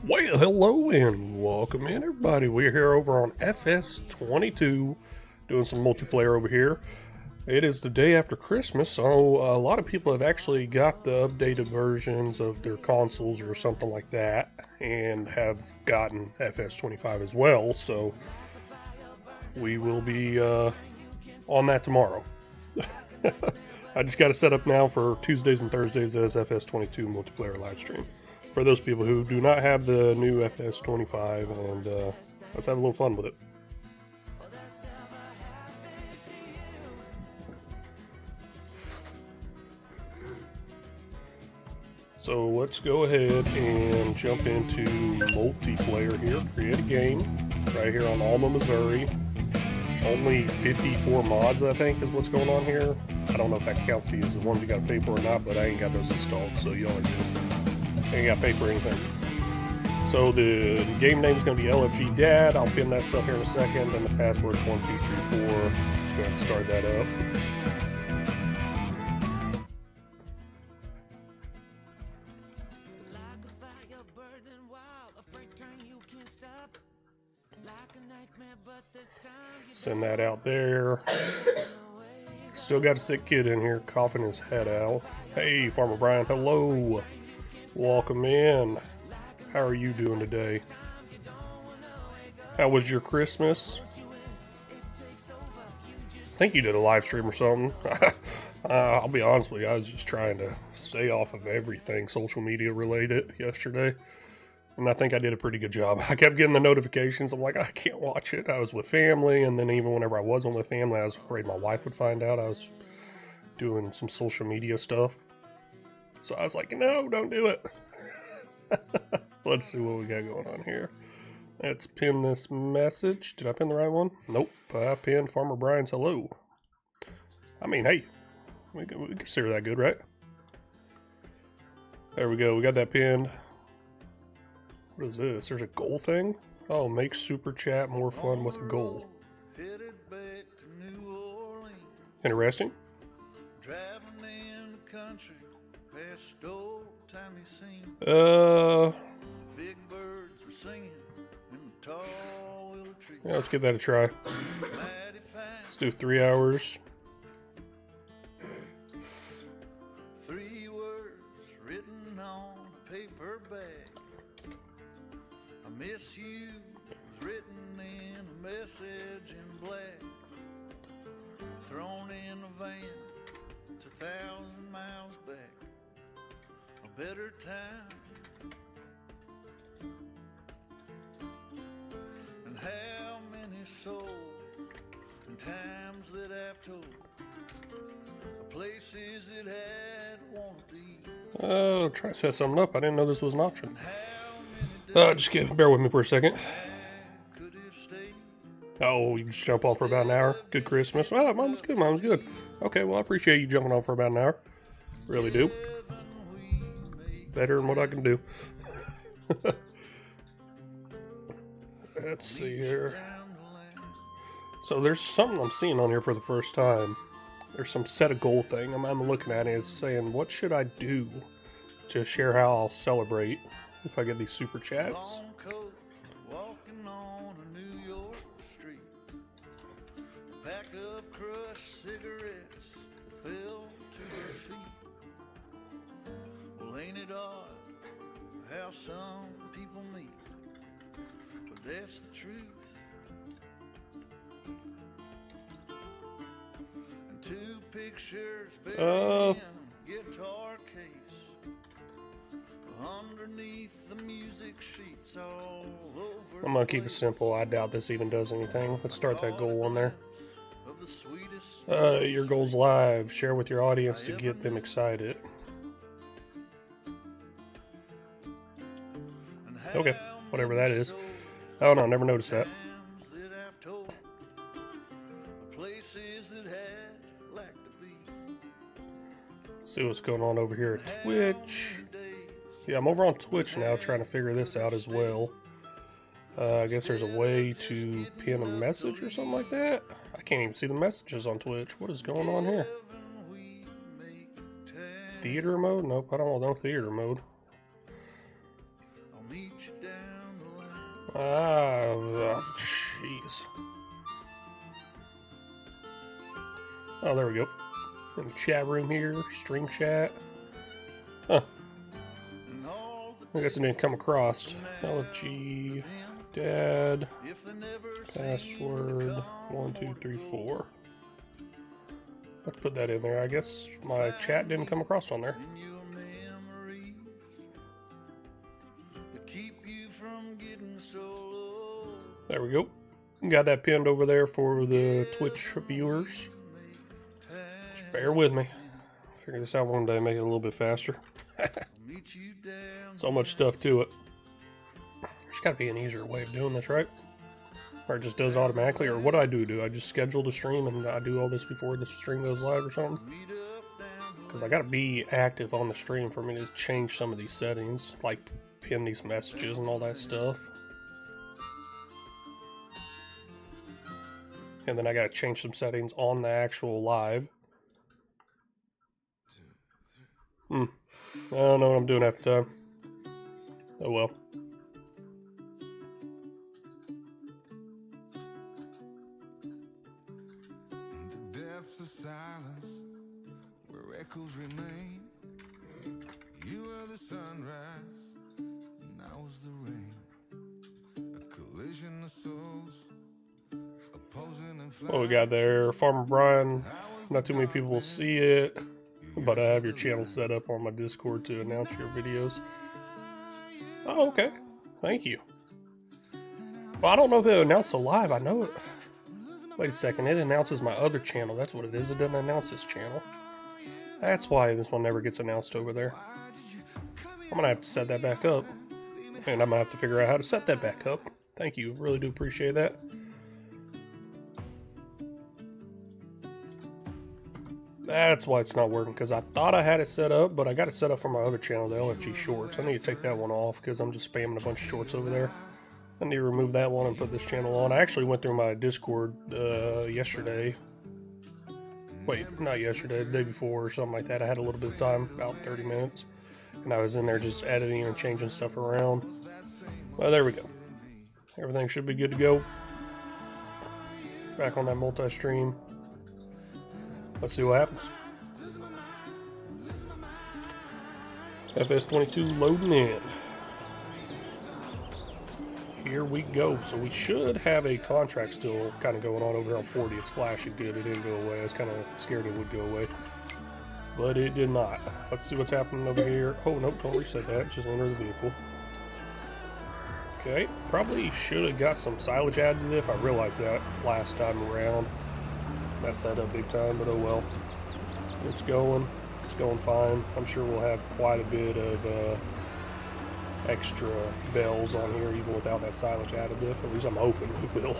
Well, hello and welcome in, everybody. We're here over on FS22 doing some multiplayer over here. It is the day after Christmas, so a lot of people have actually got the updated versions of their consoles or something like that and have gotten FS25 as well, so we will be on that tomorrow. I just got it set up now for Tuesdays and Thursdays as FS22 multiplayer live stream. For those people who do not have the new FS25, and let's have a little fun with it. So let's go ahead and jump into multiplayer here. Create a game right here on Alma, Missouri. Only 54 mods, I think, is what's going on here. I don't know if that counts these as the ones you got to pay for or not, but I ain't got those installed, so y'all are good. I ain't got to pay for anything. So the game name is going to be LFG Dad. I'll pin that stuff here in a second, and the password is 1234. Just going to start that up. Send that out there. Still got a sick kid in here coughing his head out. Hey, Farmer Brian, hello. Welcome in. How are you doing today? How was your Christmas? I think you did a live stream or something. I'll be honest with you, I was just trying to stay off of everything social media related yesterday. And I think I did a pretty good job. I kept getting the notifications. I'm like, I can't watch it. I was with family, and then even whenever I wasn't with family, I was afraid my wife would find out I was doing some social media stuff. So I was like, no, don't do it. Let's see what we got going on here. Let's pin this message. Did I pin the right one? Nope. I pinned Farmer Brian's hello. I mean, hey, we consider that good, right? There we go. We got that pinned. What is this? There's a goal thing? Oh, make super chat more fun with a goal. Interesting. Yeah, let's give that a try. Let's do 3 hours. 3 words written on a paper bag. I miss you was written in a message in black, thrown in a van to 1,000 miles back, a better time. And how many souls and times that I've told, the places it had wanna be. Oh, try to set something up. I didn't know this was an option. Bear with me for a second. Oh, you just jump off for about an hour. Good Christmas. Oh, mine was good. Mine was good. Okay, well, I appreciate you jumping off for about an hour. Really do. Better than what I can do. Let's see here. So there's something I'm seeing on here for the first time. There's some set a goal thing. I'm looking at it. It's saying, what should I do to share how I'll celebrate if I get these super chats? Walking on a New York street, a pack of crushed cigarettes fell to her feet. Well, ain't it odd how some people meet, but that's the truth. And 2 pictures buried in a guitar case. Underneath the music sheets all over. I'm gonna keep it simple. I doubt this even does anything. Let's start that goal on there. Your goal's live. Share with your audience to get them excited. Okay, whatever that is. Oh no, never noticed that. See what's going on over here at Twitch. Yeah, I'm over on Twitch now trying to figure this out as well. I guess there's a way to pin a message or something like that. I can't even see the messages on Twitch. What is going on here? Theater mode? Nope, I don't want no theater mode. meet you down the line. Jeez. Oh, there we go. In the chat room here, stream chat. Huh. And all the I guess it didn't come across. LFG, dad, if they never password, 1234. Let's put that in there. I guess my chat didn't come across on there. in your memories that keep you from getting so low. There we go. Got that pinned over there for the Twitch viewers. Just bear with me. Figure this out one day, make it a little bit faster. Meet you down So much stuff to it. There's got to be an easier way of doing this, right? Or it just does automatically, or what do I do? Do I just schedule the stream and I do all this before the stream goes live or something? meet up down Because I got to be active on the stream for me to change some of these settings, like pin these messages and all that stuff. And then I got to change some settings on the actual live. I don't know what I'm doing half the time. Oh well. In the depths of silence, where echoes remain, you were the sunrise, and I was the rain. A collision of souls, opposing and What we got there? Farmer Brian. Not too many people will see it, but I have your channel set up on my Discord to announce your videos. Oh, okay. Thank you. Well, I don't know if it announced the live. I know it. Wait a second. It announces my other channel. That's what it is. It doesn't announce this channel. That's why this one never gets announced over there. I'm going to have to set that back up. And I'm going to have to figure out how to set that back up. Thank you. Really do appreciate that. That's why it's not working, because I thought I had it set up, but I got it set up for my other channel, the LFG Shorts. I need to take that one off, because I'm just spamming a bunch of shorts over there. I need to remove that one and put this channel on. I actually went through my Discord yesterday. Wait, not yesterday, the day before or something like that. I had a little bit of time, about 30 minutes. And I was in there just editing and changing stuff around. Well, there we go. Everything should be good to go. Back on that multi-stream. Let's see what happens. FS22 loading in. Here we go. So we should have a contract still kind of going on over here on 40. It's flashing good. It didn't go away. I was kind of scared it would go away. But it did not. Let's see what's happening over here. Oh, nope, don't reset that. Just enter the vehicle. Okay. Probably should have got some silage added to this. I realized that last time around. Messed that up big time, but oh well. It's going fine. I'm sure we'll have quite a bit of extra bells on here even without that silage additive. At least I'm hoping we will.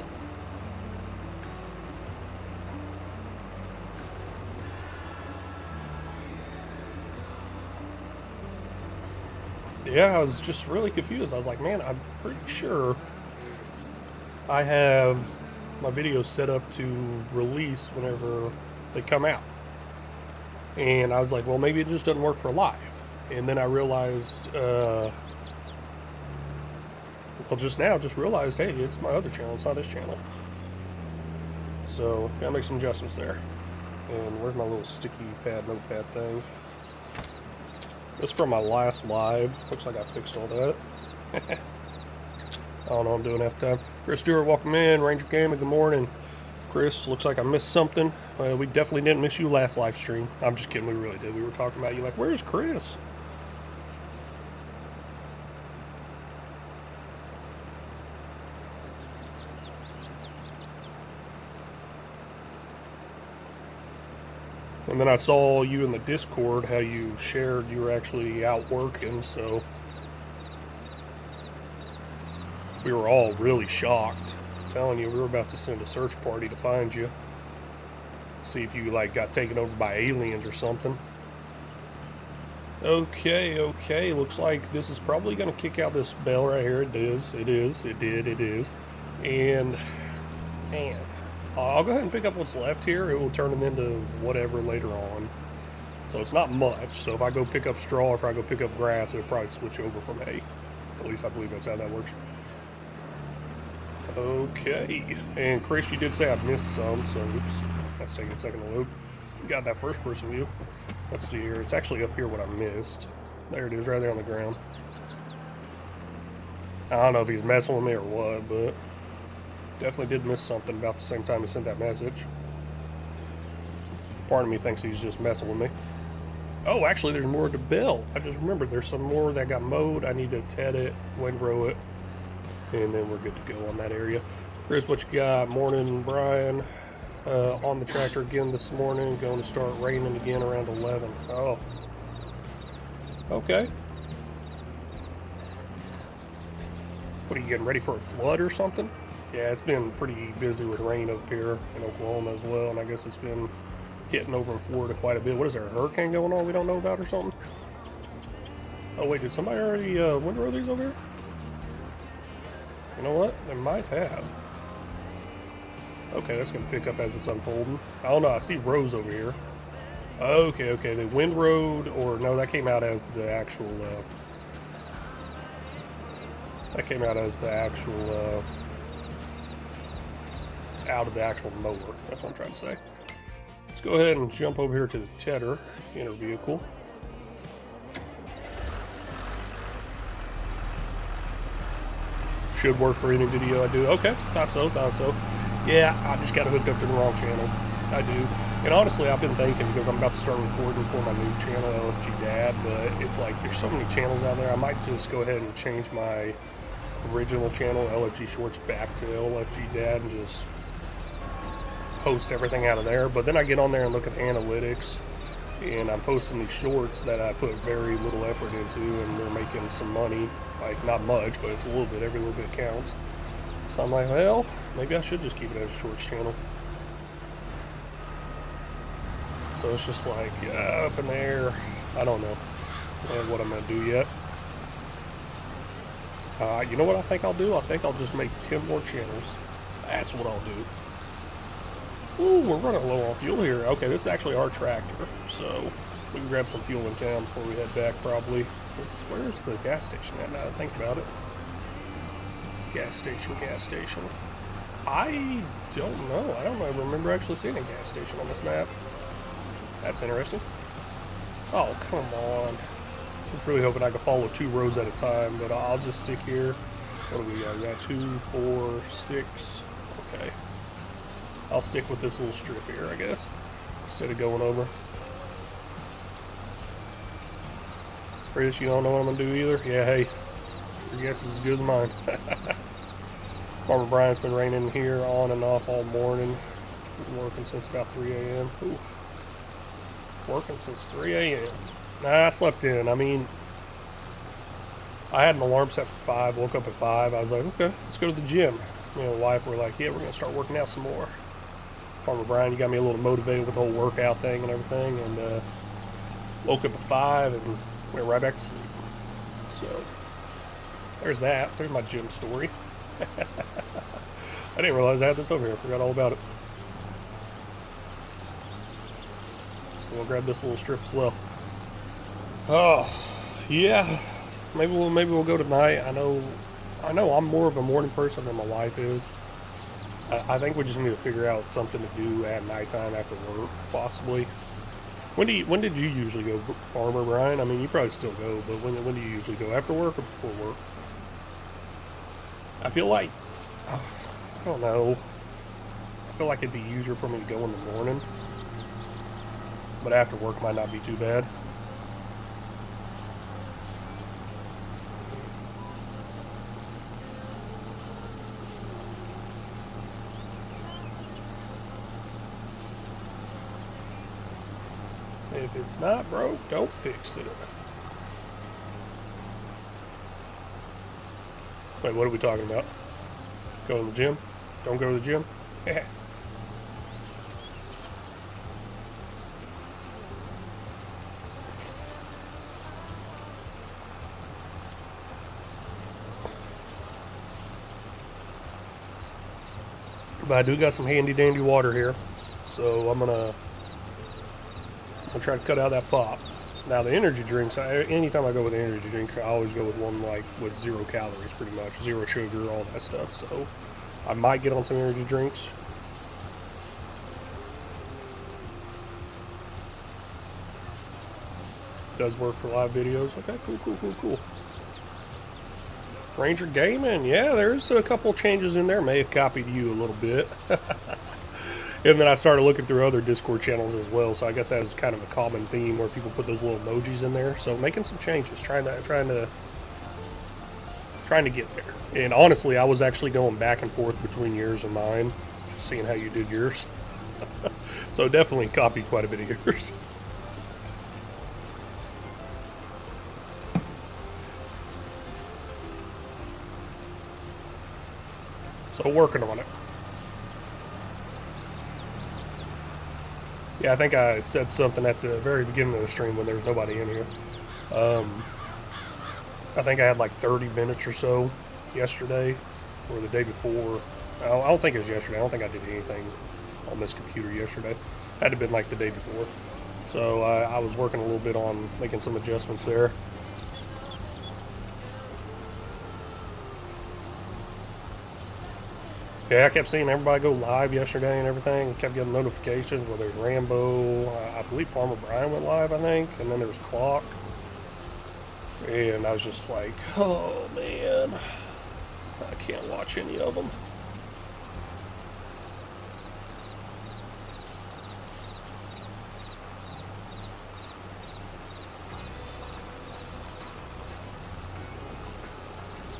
Yeah, I was just really confused. I was like, man, I'm pretty sure I have my videos set up to release whenever they come out. And I was like, well, maybe it just doesn't work for live. And then I realized, well, just realized, hey, it's my other channel, it's not this channel. So, gotta make some adjustments there. And where's my little sticky pad, notepad thing? That's from my last live. Looks like I fixed all that. I don't know what I'm doing half the time. Chris Stewart, welcome in. Ranger Gaming, good morning. Chris, looks like I missed something. We definitely didn't miss you last live stream. I'm just kidding, we really did. We were talking about you like, where's Chris? And then I saw you in the Discord, how you shared you were actually out working, so we were all really shocked. I'm telling you, we were about to send a search party to find you. See if you like got taken over by aliens or something. Okay, looks like this is probably gonna kick out this bell right here. It is. And man, I'll go ahead and pick up what's left here. It will turn them into whatever later on. So it's not much. So if I go pick up straw, or if I go pick up grass, it'll probably switch over from hay. At least I believe that's how that works. Okay, and Chris, you did say I missed some, so oops, that's taking a second to load. Got that first person view. Let's see here. It's actually up here what I missed. There it is, right there on the ground. I don't know if he's messing with me or what, but definitely did miss something about the same time he sent that message. Part of me thinks he's just messing with me. Oh, actually, there's more to build. I just remembered there's some more that got mowed. I need to ted it, windrow it, and then we're good to go on that area. Here's what you got. Morning, Brian. On the tractor again this morning. Going to start raining again around 11. Oh. Okay. What are you getting ready for a flood or something? Yeah, it's been pretty busy with rain up here in Oklahoma as well, and I guess it's been hitting over in Florida quite a bit. What is there, a hurricane going on we don't know about or something? Oh wait, did somebody already windrow these over here? You know what? They might have. Okay, that's going to pick up as it's unfolding. I don't know, I see rows over here. Okay, okay, the windrowed, or no, that came out as the actual, out of the actual mower. That's what I'm trying to say. Let's go ahead and jump over here to the tedder, inner vehicle. Should work for any video I do. Okay, thought so. Yeah, I just got hooked up to the wrong channel. I do. And honestly, I've been thinking, because I'm about to start recording for my new channel, LFG Dad, but it's like, there's so many channels out there, I might just go ahead and change my original channel, LFG Shorts, back to LFG Dad and just post everything out of there. But then I get on there and look at the analytics, and I'm posting these shorts that I put very little effort into, and they're making some money. Like, not much, but it's a little bit. Every little bit counts. So I'm like, well, maybe I should just keep it as a shorts channel. So it's just like up in the air. I don't know what I'm going to do yet. You know what I think I'll do? I think I'll just make 10 more channels. That's what I'll do. Ooh, we're running low on fuel here. Okay, this is actually our tractor, so we can grab some fuel in town before we head back, probably. Where's the gas station at now that I think about it? Gas station. I don't know. I don't remember actually seeing a gas station on this map. That's interesting. Oh, come on. I was really hoping I could follow 2 rows at a time, but I'll just stick here. What do we got? We got 2, 4, 6. Okay. I'll stick with this little strip here, I guess, instead of going over. Chris, you don't know what I'm going to do either? Yeah, hey, your guess is as good as mine. Farmer Brian's been raining here on and off all morning. Been working since about 3 a.m. Ooh. Working since 3 a.m. Nah, I slept in. I mean, I had an alarm set for 5, woke up at 5. I was like, okay, let's go to the gym. Me and my wife were like, yeah, we're going to start working out some more. Farmer Brian, you got me a little motivated with the whole workout thing and everything, and woke up at 5 and went right back to sleep. So, there's that. There's my gym story. I didn't realize I had this over here. I forgot all about it. We'll grab this little strip as well. Oh, yeah. Maybe we'll go tonight. I know I'm more of a morning person than my wife is. I think we just need to figure out something to do at nighttime after work, possibly. When did you usually go, Farmer Brian? I mean, you probably still go, but when do you usually go? After work or before work? I feel like, I don't know. I feel like it'd be easier for me to go in the morning, but after work might not be too bad. If it's not broke, don't fix it. Wait, what are we talking about? Go to the gym? Don't go to the gym? But I do got some handy dandy water here, so I'm gonna try to cut out that pop. Now the energy drinks, anytime I go with an energy drink, I always go with one like with 0 calories, pretty much, 0 sugar, all that stuff. So I might get on some energy drinks. Does work for live videos. Okay, cool. Ranger Gaming, yeah, there's a couple changes in there. May have copied you a little bit. And then I started looking through other Discord channels as well, so I guess that is kind of a common theme where people put those little emojis in there. So making some changes, trying to get there. And honestly, I was actually going back and forth between yours and mine, just seeing how you did yours. So definitely copied quite a bit of yours. So working on it. Yeah, I think I said something at the very beginning of the stream when there was nobody in here. I think I had like 30 minutes or so yesterday, or the day before. I don't think it was yesterday. I don't think I did anything on this computer yesterday. Had to have been like the day before. So I was working a little bit on making some adjustments there. Yeah, I kept seeing everybody go live yesterday and everything. I kept getting notifications, whether it's Rambo, I believe Farmer Brian went live, I think, and then there was Clock. And I was just like, oh man, I can't watch any of them.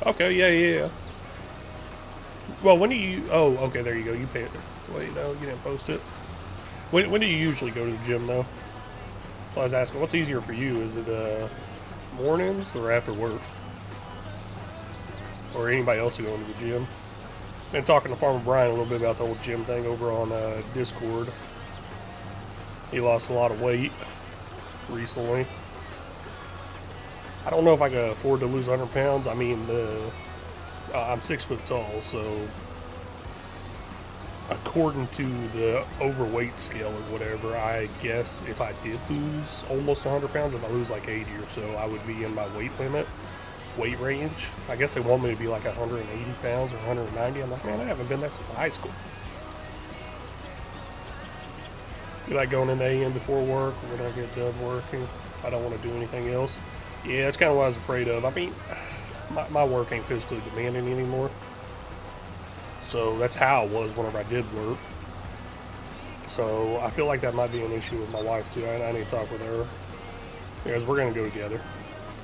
Okay, yeah. Well, when do you... Oh, okay, there you go. You pay it. Wait, no, you didn't post it. When do you usually go to the gym, though? So I was asking, what's easier for you? Is it mornings or after work? Or anybody else who going to the gym? Been talking to Farmer Brian a little bit about the whole gym thing over on Discord. He lost a lot of weight recently. I don't know if I can afford to lose 100 pounds. I mean, I'm 6 foot tall, so according to the overweight scale or whatever, I guess if I did lose almost 100 pounds, if I lose like 80 or so, I would be in my weight range. I guess they want me to be like 180 pounds or 190. I'm like, man, I haven't been that since high school. You like going in the AM before work or when I get done working? I don't want to do anything else. Yeah, that's kind of what I was afraid of. I mean, my work ain't physically demanding anymore. So that's how it was whenever I did work. So I feel like that might be an issue with my wife too. I need to talk with her because we're going to go together.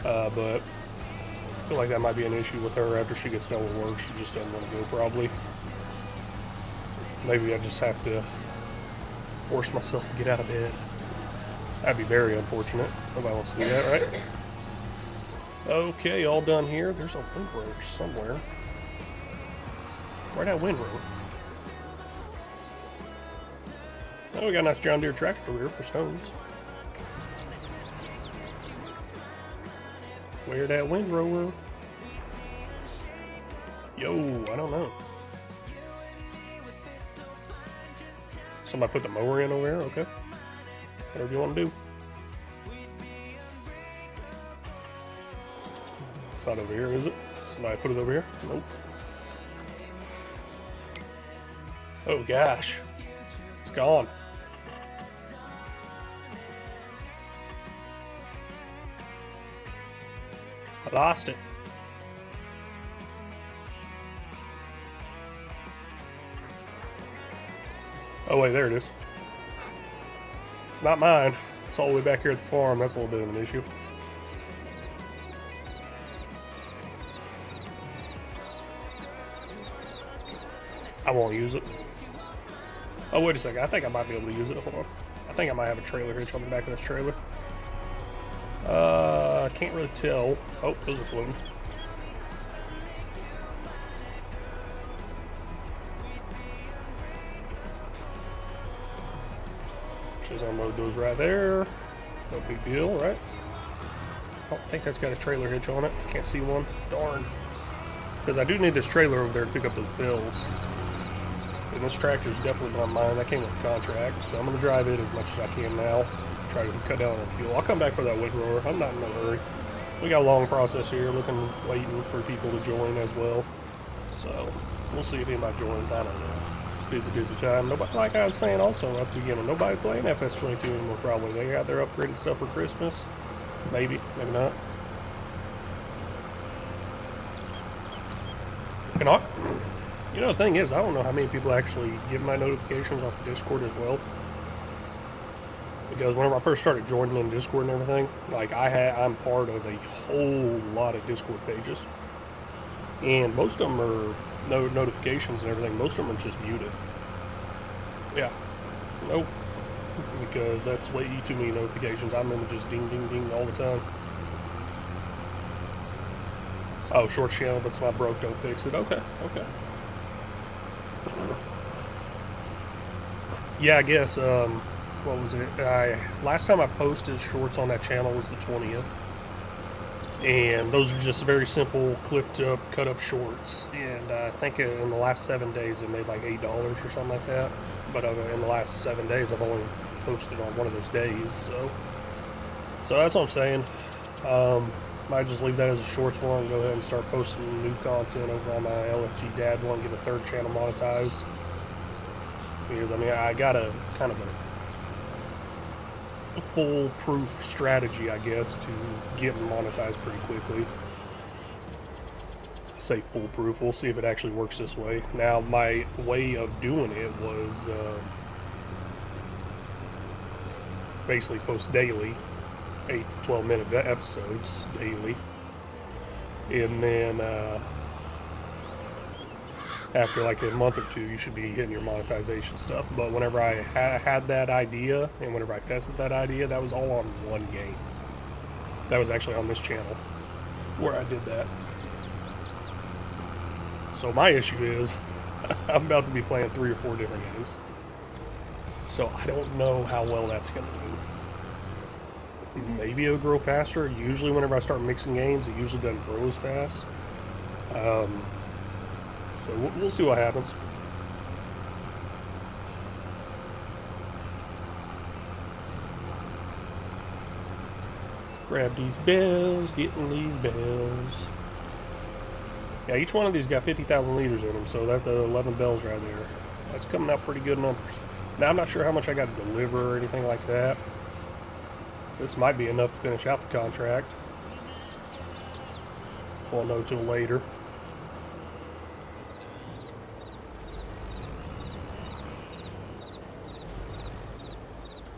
But I feel like that might be an issue with her after she gets done with work. She just doesn't want to go probably. Maybe I just have to force myself to get out of bed. That'd be very unfortunate. Nobody wants to do that, right? Okay, all done here. There's a windrow somewhere. Where'd that windrow? Oh, we got a nice John Deere tractor over here for stones. Where'd that windrow? Yo, I don't know. Somebody put the mower in over here? Okay. Whatever you want to do. It's not over here, is it? Somebody put it over here? Nope. Oh gosh. It's gone. I lost it. Oh wait, there it is. It's not mine. It's all the way back here at the farm. That's a little bit of an issue. I won't use it. Oh, wait a second. I think I might be able to use it. Hold on. I think I might have a trailer hitch on the back of this trailer. I can't really tell. Oh, those are floating. Just unload those right there. No big deal, right? I don't think that's got a trailer hitch on it. Can't see one. Darn. Because I do need this trailer over there to pick up those bills. And this tractor is definitely not mine. That came with a contract, so I'm going to drive it as much as I can now. try to cut down on fuel. I'll come back for that windrower. I'm not in no hurry. We got a long process here, waiting for people to join as well. So we'll see if anybody joins. I don't know. Busy time. Nobody, like I was saying also at the beginning, nobody playing FS22 anymore. Probably they got their upgraded stuff for Christmas. Maybe not. Cannot. You know, the thing is, I don't know how many people actually get my notifications off of Discord as well. Because whenever I first started joining in Discord and everything, like I'm part of a whole lot of Discord pages, and most of them are notifications and everything. Most of them are just muted. Yeah, nope, because that's way too many notifications. I remember just ding ding ding all the time. Oh, short channel, if it's not broke, don't fix it. Okay. Yeah, I guess. What was it? Last time I posted shorts on that channel was the 20th, and those are just very simple, clipped up, cut up shorts. And I think in the last 7 days it made like $8 or something like that. But in the last 7 days, I've only posted on one of those days. So that's what I'm saying. Might just leave that as a shorts one and go ahead and start posting new content over on my LFG Dad one. Get a third channel monetized. Because I mean, I got a kind of a foolproof strategy, I guess, to get monetized pretty quickly. I say foolproof. We'll see if it actually works this way. Now, my way of doing it was basically post daily, 8 to 12 minute episodes daily, and then after like a month or two, you should be hitting your monetization stuff. But whenever I had that idea, and whenever I tested that idea, that was all on one game. That was actually on this channel where I did that. So my issue is, I'm about to be playing 3 or 4 different games. So I don't know how well that's going to do. Maybe it'll grow faster. Usually whenever I start mixing games, it usually doesn't grow as fast. So we'll see what happens. Grab these bells, getting these bells. Yeah, each one of these got 50,000 liters in them, so that's 11 bells right there. That's coming out pretty good numbers. Now, I'm not sure how much I got to deliver or anything like that. This might be enough to finish out the contract. Won't know till later.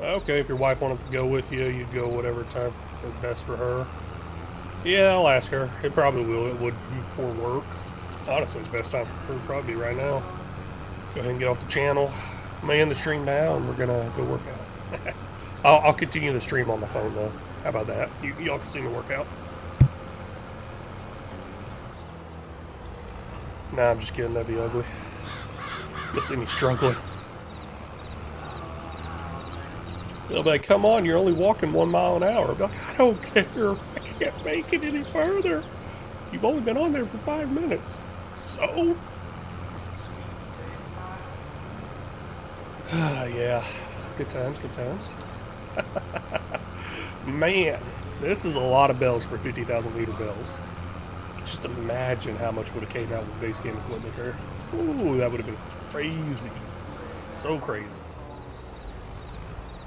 Okay, if your wife wanted to go with you, you'd go whatever time is best for her. Yeah, I'll ask her. It probably will. It would be before work. Honestly, the best time for her would probably be right now. Go ahead and get off the channel. I'm going to end the stream now, and we're going to go work out. I'll continue the stream on my phone, though. How about that? Y'all can see me work out. Nah, I'm just kidding. That'd be ugly. You'll see me struggling. They'll be like, come on, you're only walking 1 mile an hour. I'll be like, I don't care. I can't make it any further. You've only been on there for 5 minutes. So? Yeah. Good times, good times. Man, this is a lot of bells for 50,000 liter bells. Just imagine how much would have came out with base game equipment here. Ooh, that would have been crazy. So crazy.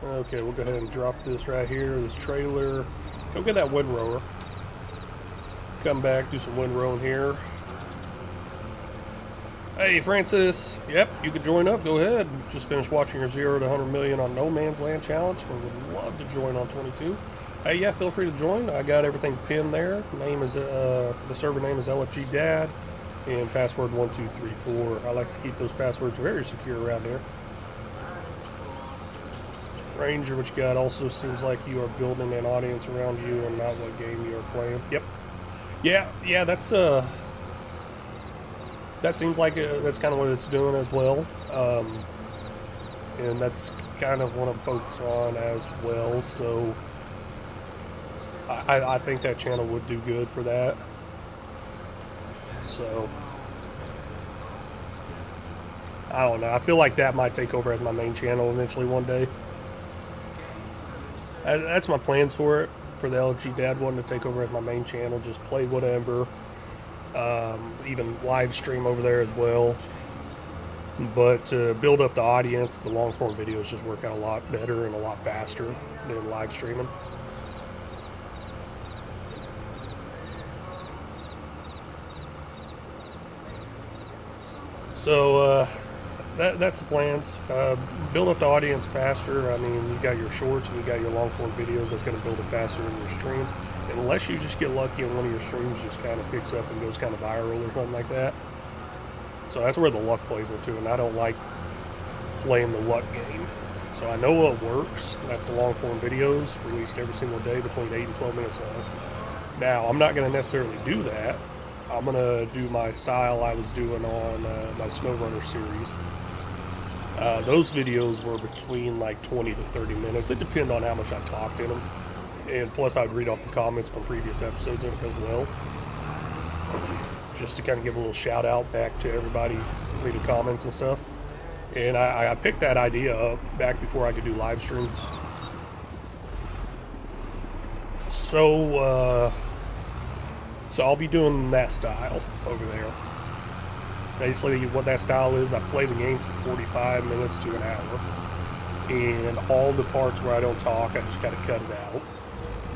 Okay, we'll go ahead and drop this right here, this trailer. Go get that windrower. Come back, do some windrowing here. Hey, Francis. Yep, you can join up. Go ahead. Just finished watching your 0 to 100 million on No Man's Land challenge. We would love to join on 22. Hey, yeah, feel free to join. I got everything pinned there. Name is the server name is LFG Dad, and password 1234. I like to keep those passwords very secure around here. Ranger, what you got? Also seems like you are building an audience around you and not what game you are playing. Yep. Yeah, that's that seems like that's kind of what it's doing as well. And that's kind of what I'm focused on as well. So I think that channel would do good for that. So I don't know. I feel like that might take over as my main channel eventually one day. That's my plans for it. For the LFG Dad one to take over as my main channel, just play whatever. Even live stream over there as well. But to build up the audience, the long form videos just work out a lot better and a lot faster than live streaming. So that's the plans. Build up the audience faster. I mean, you got your shorts and you got your long form videos. That's going to build it faster in your streams. Unless you just get lucky and one of your streams just kind of picks up and goes kind of viral or something like that. So that's where the luck plays into, and I don't like playing the luck game. So I know what works. That's the long form videos released every single day between 8 and 12 minutes long. Now, I'm not going to necessarily do that. I'm going to do my style I was doing on my SnowRunner series. Those videos were between like 20 to 30 minutes. It depends on how much I talked in them. And plus, I'd read off the comments from previous episodes in it as well. Just to kind of give a little shout out back to everybody reading comments and stuff. And I picked that idea up back before I could do live streams. So I'll be doing that style over there. Basically, what that style is, I play the game for 45 minutes to an hour. And all the parts where I don't talk, I just got to cut it out.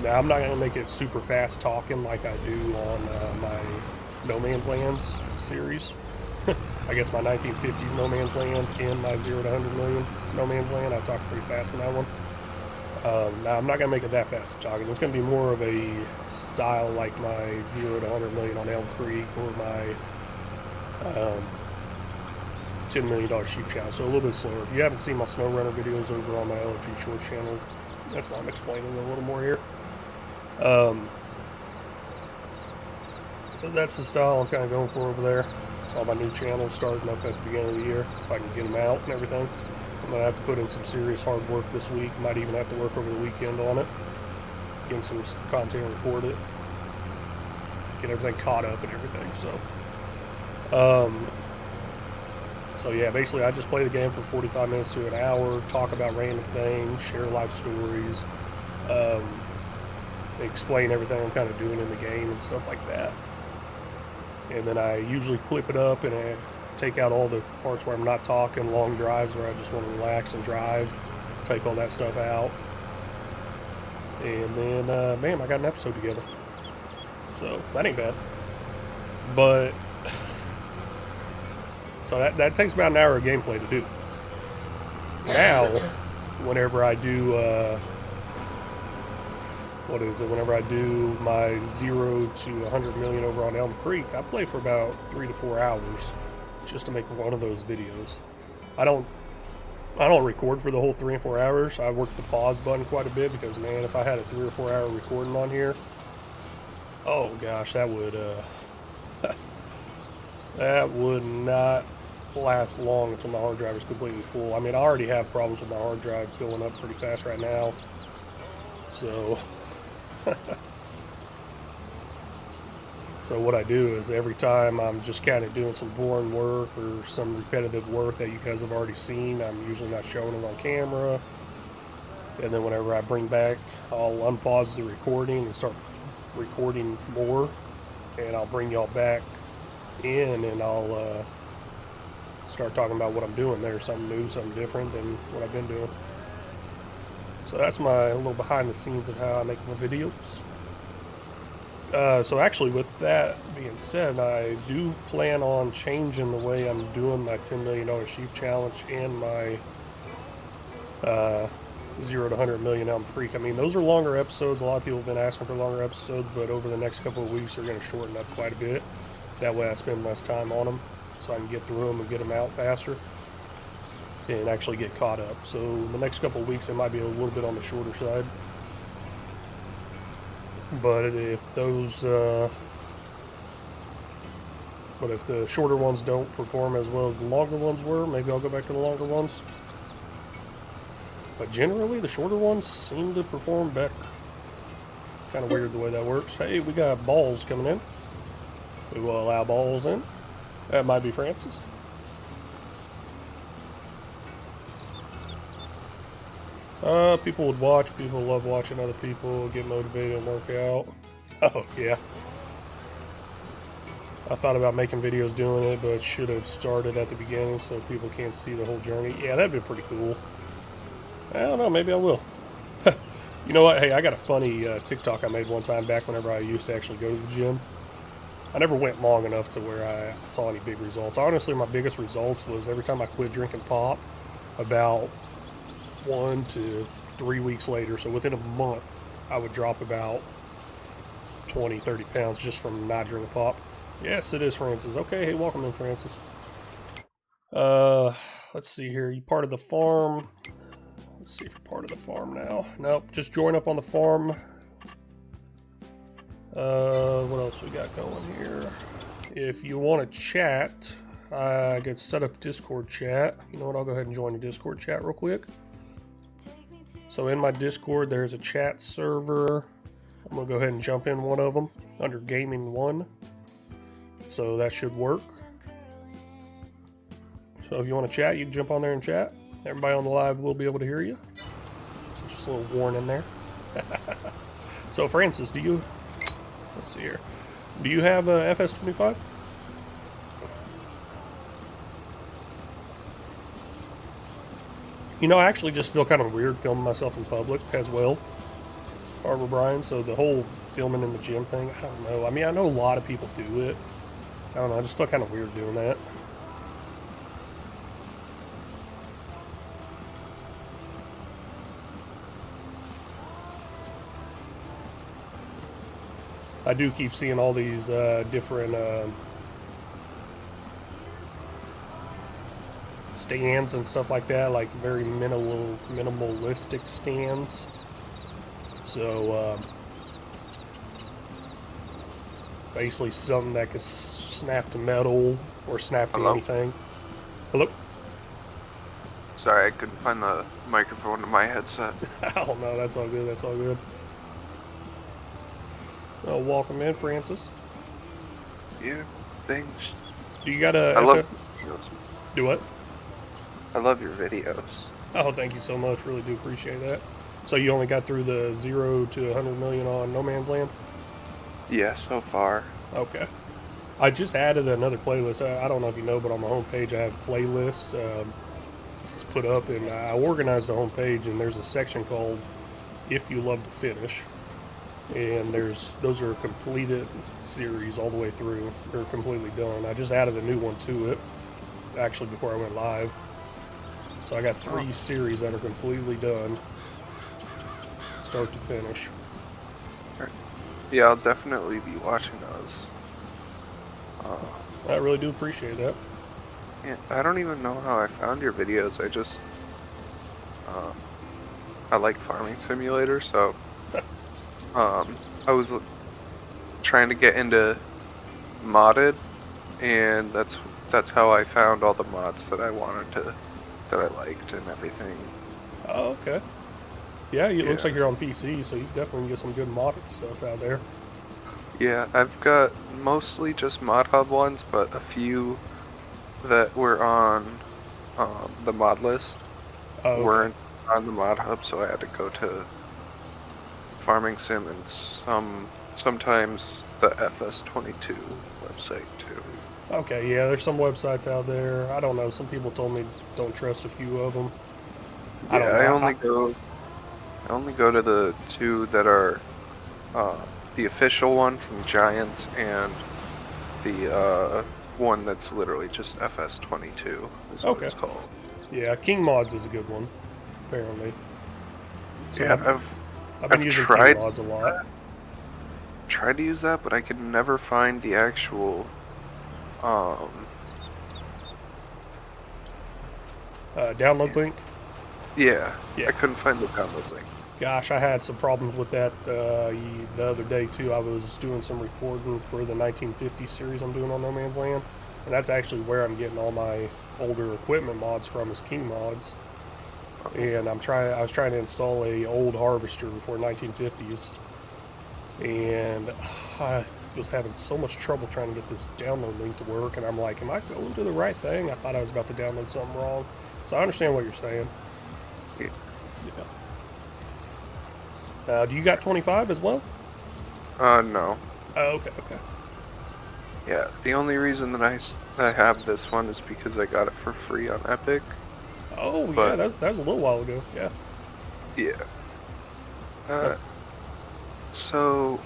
Now, I'm not going to make it super fast talking like I do on my No Man's Lands series. I guess my 1950s No Man's Land and my 0 to 100 million No Man's Land. I talk pretty fast in that one. Now, I'm not going to make it that fast talking. It's going to be more of a style like my 0 to 100 million on Elm Creek or my $10 million sheep challenge. So a little bit slower. If you haven't seen my SnowRunner videos over on my LFG Short channel, that's why I'm explaining a little more here. That's the style I'm kind of going for over there. All my new channels starting up at the beginning of the year, if I can get them out and everything. I'm going to have to put in some serious hard work this week. Might even have to work over the weekend on it. Get some content recorded. Get everything caught up and everything. So yeah, basically I just play the game for 45 minutes to an hour, talk about random things, share life stories, explain everything I'm kind of doing in the game and stuff like that. And then I usually clip it up and I take out all the parts where I'm not talking, long drives where I just want to relax and drive, take all that stuff out. And then, bam, I got an episode together. So, that ain't bad. But, so that takes about an hour of gameplay to do. Now, whenever I do, whenever I do my 0 to 100 million over on Elm Creek, I play for about 3 to 4 hours just to make one of those videos. I don't record for the whole 3 and 4 hours. I work the pause button quite a bit because, man, if I had a 3 or 4 hour recording on here, oh gosh, that would that would not last long until my hard drive is completely full. I mean, I already have problems with my hard drive filling up pretty fast right now. So so what I do is every time I'm just kind of doing some boring work or some repetitive work that you guys have already seen, I'm usually not showing it on camera. And then whenever I bring back, I'll unpause the recording and start recording more. And I'll bring y'all back in and I'll start talking about what I'm doing there. Something new, something different than what I've been doing. So that's my little behind the scenes of how I make my videos. So actually, with that being said, I do plan on changing the way I'm doing my $10 million sheep challenge and my 0 to 100 million Elm Creek. I mean, those are longer episodes. A lot of people have been asking for longer episodes, but over the next couple of weeks, they're going to shorten up quite a bit. That way I spend less time on them, so I can get through them and get them out faster and actually get caught up. So the next couple of weeks, it might be a little bit on the shorter side. But if those, but if the shorter ones don't perform as well as the longer ones were, maybe I'll go back to the longer ones. But generally, the shorter ones seem to perform better. Kind of weird the way that works. Hey, we got balls coming in. We will allow balls in. That might be Francis. People would watch. People love watching other people get motivated and work out. Oh, yeah. I thought about making videos doing it, but should have started at the beginning so people can't see the whole journey. Yeah, that'd be pretty cool. I don't know, maybe I will. You know what? Hey, I got a funny TikTok I made one time back whenever I used to actually go to the gym. I never went long enough to where I saw any big results. Honestly, my biggest results was every time I quit drinking pop, about 1 to 3 weeks later, so within a month, I would drop about 20, 30 pounds just from not drinking pop. Yes, it is Francis. Okay, hey, welcome in, Francis. Let's see here. You part of the farm? Let's see if you're part of the farm now. Nope, just join up on the farm. What else we got going here? If you want to chat, I could set up Discord chat. You know what? I'll go ahead and join the Discord chat real quick. So in my Discord, there's a chat server. I'm gonna go ahead and jump in one of them under Gaming 1. So that should work. So if you want to chat, you can jump on there and chat. Everybody on the live will be able to hear you. Just a little warning there. So Francis, do you... Let's see here. Do you have a FS25? You know, I actually just feel kind of weird filming myself in public as well, Barbara Bryan. So the whole filming in the gym thing, I don't know. I mean, I know a lot of people do it. I don't know, I just feel kind of weird doing that. I do keep seeing all these different stands and stuff like that, like very minimalistic stands. So basically something that can snap to metal or snap to anything. Hello? Sorry, I couldn't find the microphone in my headset. Oh no, that's all good, that's all good. Oh, welcome in, Francis. Yeah, thanks. Do you got a... I love videos. Do what? I love your videos. Oh, thank you so much. Really do appreciate that. So you only got through the 0 to 100 million on No Man's Land? Yeah, so far. Okay. I just added another playlist. I don't know if you know, but on my homepage I have playlists put up, and I organized the homepage, and there's a section called If You Love to Finish. And those are completed series all the way through. They're completely done. I just added a new one to it, actually, before I went live. So I got 3 series that are completely done, start to finish. Yeah, I'll definitely be watching those. I really do appreciate that. Yeah, I don't even know how I found your videos. I like Farming Simulator, so I was trying to get into modded, and that's how I found all the mods that I liked and everything. Oh, okay. Yeah, it looks like you're on PC, so you definitely can get some good modded stuff out there. Yeah, I've got mostly just Mod Hub ones, but a few that were on the mod list weren't on the Mod Hub, so I had to go to Farming Sim and sometimes the FS22 website too. Okay, yeah, there's some websites out there. I don't know. Some people told me don't trust a few of them. Yeah, I only go to the 2 that are the official one from Giants and the one that's literally just FS22 is what it's called. Yeah, King Mods is a good one, apparently. So yeah, I've been using King Mods a lot. Tried to use that, but I could never find the actual download link? Yeah, I couldn't find the download link. Gosh, I had some problems with that the other day too. I was doing some recording for the 1950 series I'm doing on No Man's Land, and that's actually where I'm getting all my older equipment mods from, is King Mods. And I was trying to install a old harvester for 1950s, and I was having so much trouble trying to get this download link to work, and I'm like, am I going to the right thing? I thought I was about to download something wrong. So I understand what you're saying. Yeah. Do you got 25 as well? No. Oh, okay, okay. Yeah, the only reason that I have this one is because I got it for free on Epic. Oh, But, yeah, that was a little while ago, yeah. Yeah. So,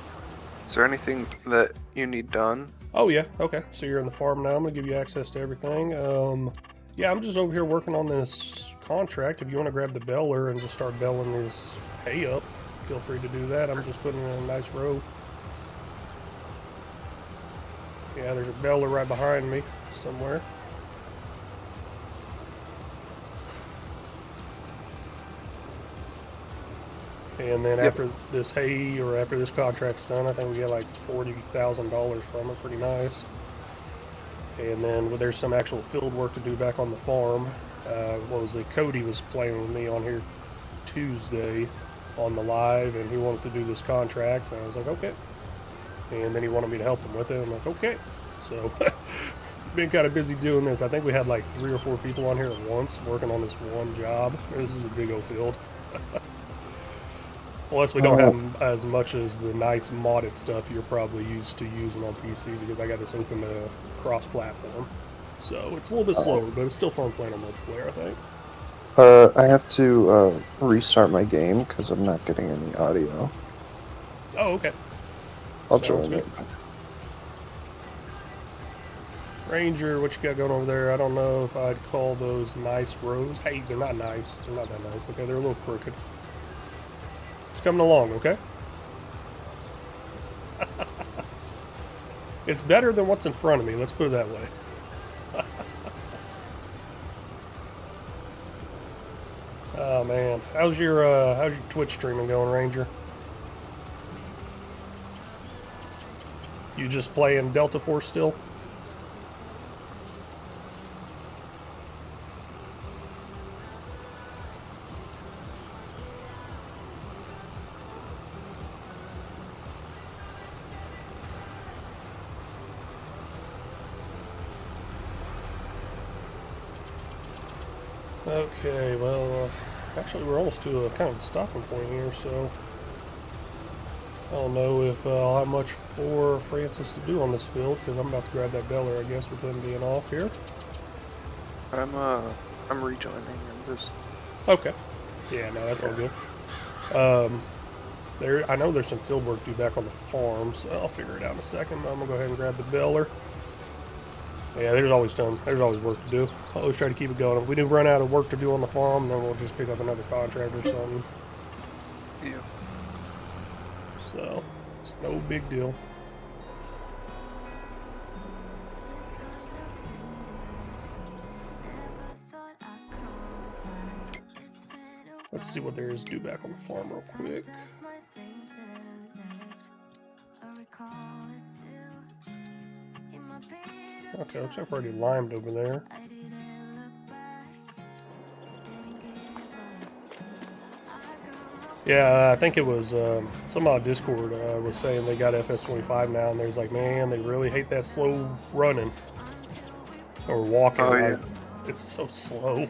is there anything that you need done? Oh, yeah, okay. So you're in the farm now. I'm going to give you access to everything. Yeah, I'm just over here working on this contract. If you want to grab the beller and just start belling this hay up, feel free to do that. I'm just putting in a nice row. Yeah, there's a beller right behind me somewhere. And then after this hay, or after this contract's done, I think we get like $40,000 from it. Pretty nice. And then there's some actual field work to do back on the farm. What was it? Cody was playing with me on here Tuesday on the live, and he wanted to do this contract. And I was like, okay. And then he wanted me to help him with it. I'm like, okay. So, been kind of busy doing this. I think we had like 3 or 4 people on here at once working on this one job. This is a big old field. Plus, we don't have as much as the nice modded stuff you're probably used to using on PC, because I got this open to cross-platform. So it's a little bit slower, but it's still fun playing on multiplayer, I think. I have to restart my game because I'm not getting any audio. Oh, okay. I'll Sounds join good. it. Ranger, what you got going over there? I don't know if I'd call those nice rows. Hey, they're not nice. They're not that nice. Okay, they're a little crooked. It's coming along, okay? It's better than what's in front of me, let's put it that way. Oh man, how's your Twitch streaming going, Ranger? You just playing Delta Force still? Okay, well, actually we're almost to a kind of stopping point here, so I don't know if I'll have much for Francis to do on this field, because I'm about to grab that beller, I guess, with him being off here. I'm rejoining. I'm just. Okay. Yeah, no, that's all good. I know there's some field work to do back on the farm, so I'll figure it out in a second. I'm gonna go ahead and grab the beller. Yeah, there's always work to do. I always try to keep it going. If we do run out of work to do on the farm, then we'll just pick up another contract or something. Yeah. So, it's no big deal. Let's see what there is to do back on the farm real quick. Okay, looks like I've already limed over there. Yeah, I think it was some on Discord was saying they got FS25 now, and there's like, man, they really hate that slow running or walking. Oh, yeah. It's so slow.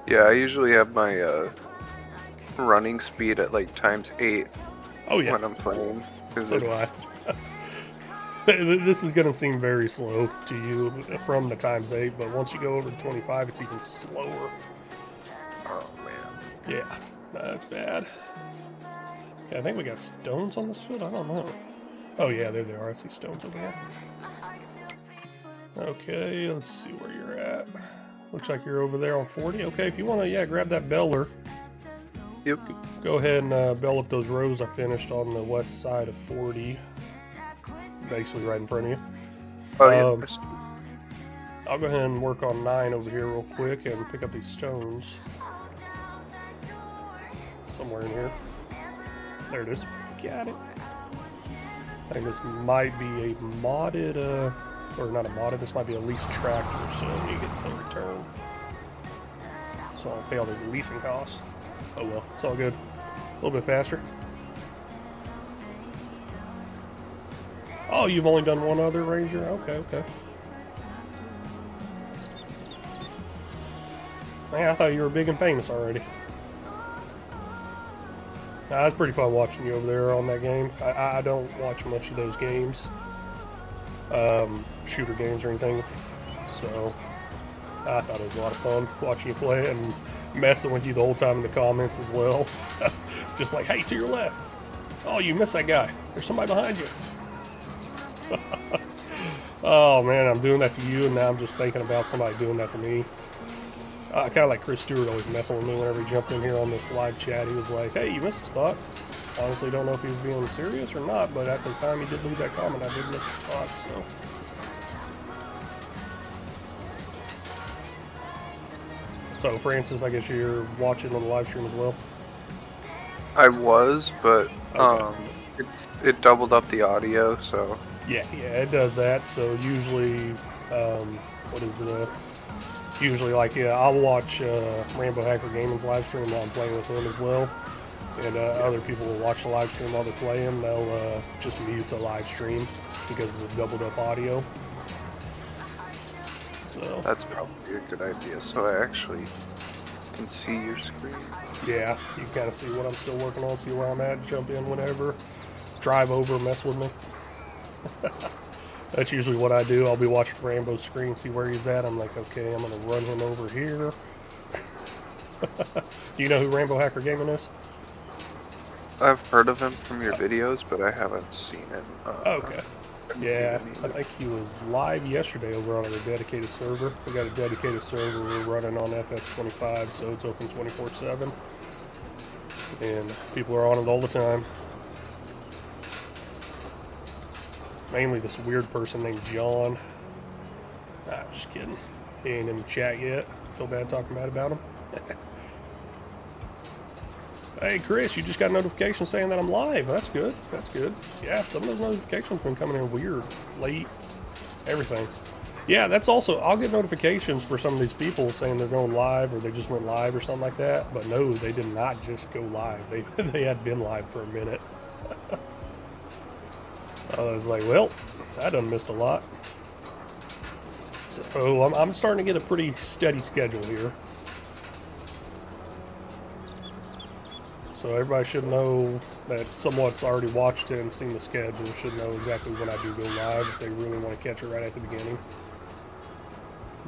Yeah, I usually have my running speed at like ×8. Oh yeah. When I'm playing. So do I. This is going to seem very slow to you from the ×8, but once you go over to 25, it's even slower. Oh man. Yeah, that's bad. Yeah, I think we got stones on this field. I don't know. Oh yeah, there they are. I see stones over there. Okay, let's see where you're at. Looks like you're over there on 40. Okay, if you want to, yeah, grab that beller. Yep. Go ahead and bell up those rows I finished on the west side of 40. Basically right in front of you. Oh yeah. I'll go ahead and work on 9 over here real quick and pick up these stones. Somewhere in here. There it is. Got it. I think this might be a modded, or not a modded, this might be a leased tractor, so you get the same return. So I'll pay all those leasing costs. Oh well, it's all good. A little bit faster. Oh, you've only done one other Ranger? Okay, okay. Man, I thought you were big and famous already. It's pretty fun watching you over there on that game. I don't watch much of those games, shooter games or anything, so I thought it was a lot of fun watching you play it and messing with you the whole time in the comments as well. Just like, hey, to your left. Oh, you missed that guy. There's somebody behind you. Oh man, I'm doing that to you, and now I'm just thinking about somebody doing that to me. Kind of like Chris Stewart always messing with me whenever he jumped in here on this live chat. He was like, hey, you missed a spot. Honestly, don't know if he was being serious or not, but at the time he did leave that comment, I did miss a spot, so. So, Francis, I guess you're watching on the live stream as well? I was, but Okay. it doubled up the audio, so. Yeah, it does that. So usually, what is it? Usually, like, yeah, I'll watch Rambo Hacker Gaming's live stream while I'm playing with him as well. And other people will watch the live stream while they're playing. They'll just mute the live stream because of the doubled up audio. So That's probably a good idea, so I actually can see your screen. yeah, you can kind of see what I'm still working on, see where I'm at, jump in whenever, drive over, mess with me. That's usually what I do. I'll be watching Rambo's screen, see where he's at. I'm like, okay, I'm going to run him over here. Do you know who Rambo Hacker Gaming is? I've heard of him from your videos, but I haven't seen him. Okay. Yeah, I think he was live yesterday over on a dedicated server. We got a dedicated server we're running on FX25, so it's open 24/7. And people are on it all the time. Mainly this weird person named John. I'm just kidding. He ain't in the chat yet. Feel bad talking bad about him. Hey Chris, you just got a notification saying that I'm live. That's good. That's good. Yeah, some of those notifications been coming in weird, late, everything. Yeah, that's also, I'll get notifications for some of these people saying they're going live or they just went live or something like that. But no, they did not just go live. They had been live for a minute. I was like, well, I done missed a lot. So I'm starting to get a pretty steady schedule here. So everybody should know that someone's already watched it and seen the schedule should know exactly when I do go live if they really want to catch it right at the beginning.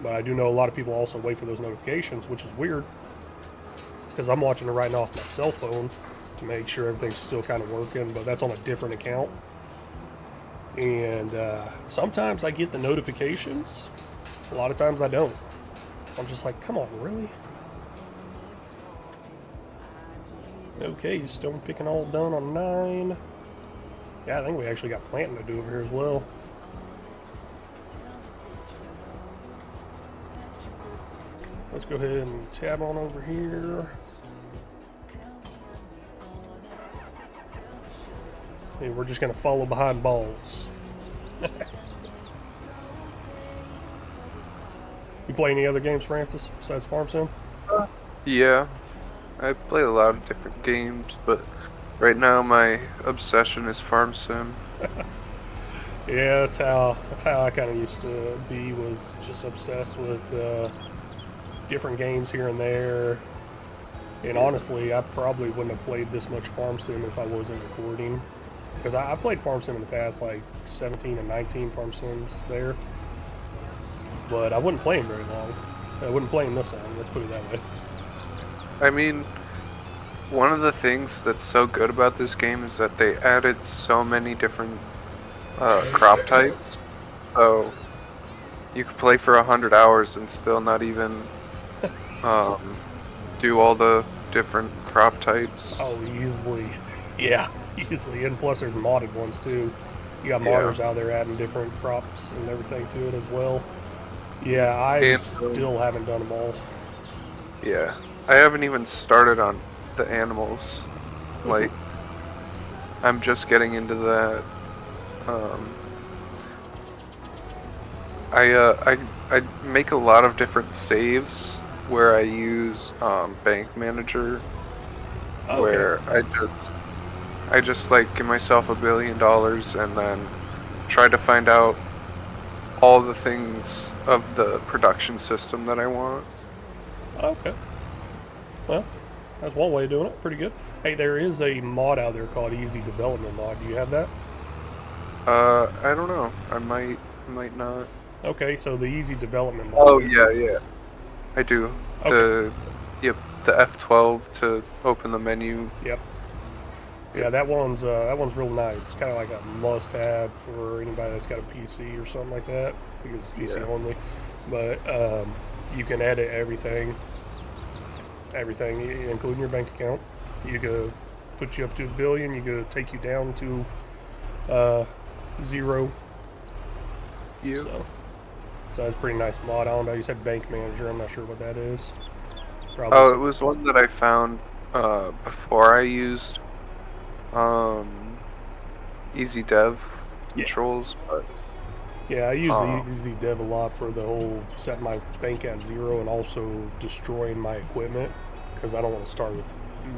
But I do know a lot of people also wait for those notifications, which is weird. Because I'm watching it right now off my cell phone to make sure everything's still kind of working, but that's on a different account. And sometimes I get the notifications. A lot of times I don't. I'm just like, come on, really? Okay, stone picking all done on 9. Yeah, I think we actually got planting to do over here as well. Let's go ahead and tab on over here. And we're just going to follow behind balls. You play any other games, Francis, besides Farm Sim? Yeah, I play a lot of different games, but right now my obsession is Farm Sim. Yeah, that's how I kind of used to be, was just obsessed with different games here and there. And honestly, I probably wouldn't have played this much Farm Sim if I wasn't recording. Because I played Farm Sim in the past, like 17 and 19 Farm Sims there. But I wouldn't play them very long. I wouldn't play them this long, let's put it that way. I mean, one of the things that's so good about this game is that they added so many different crop types. So you could play for 100 hours and still not even do all the different crop types. Oh, easily. Yeah, easily. And plus there's modded ones too. You got modders out there adding different crops and everything to it as well. Yeah, I still haven't done them all. Yeah, I haven't even started on the animals. Like, I'm just getting into that. I make a lot of different saves where I use Bank Manager, where I just like give myself $1 billion and then try to find out all the things of the production system that I want. Okay. Well, that's one way of doing it. Pretty good. Hey, there is a mod out there called Easy Development Mod. Do you have that? I don't know. I might not. Okay, so the Easy Development Mod. Oh yeah, I do. Okay. The F12 to open the menu. Yep. Yeah, that one's real nice. It's kind of like a must-have for anybody that's got a PC or something like that, because it's PC only. But you can edit everything, including your bank account. You could put you up to $1 billion. You could take you down to 0. So that's a pretty nice mod. I don't know. You said Bank Manager. I'm not sure what that is. Probably it was one that I found before I used Easy Dev controls. But yeah, I use the Easy Dev a lot for the whole set my bank at 0 and also destroying my equipment, because I don't want to start with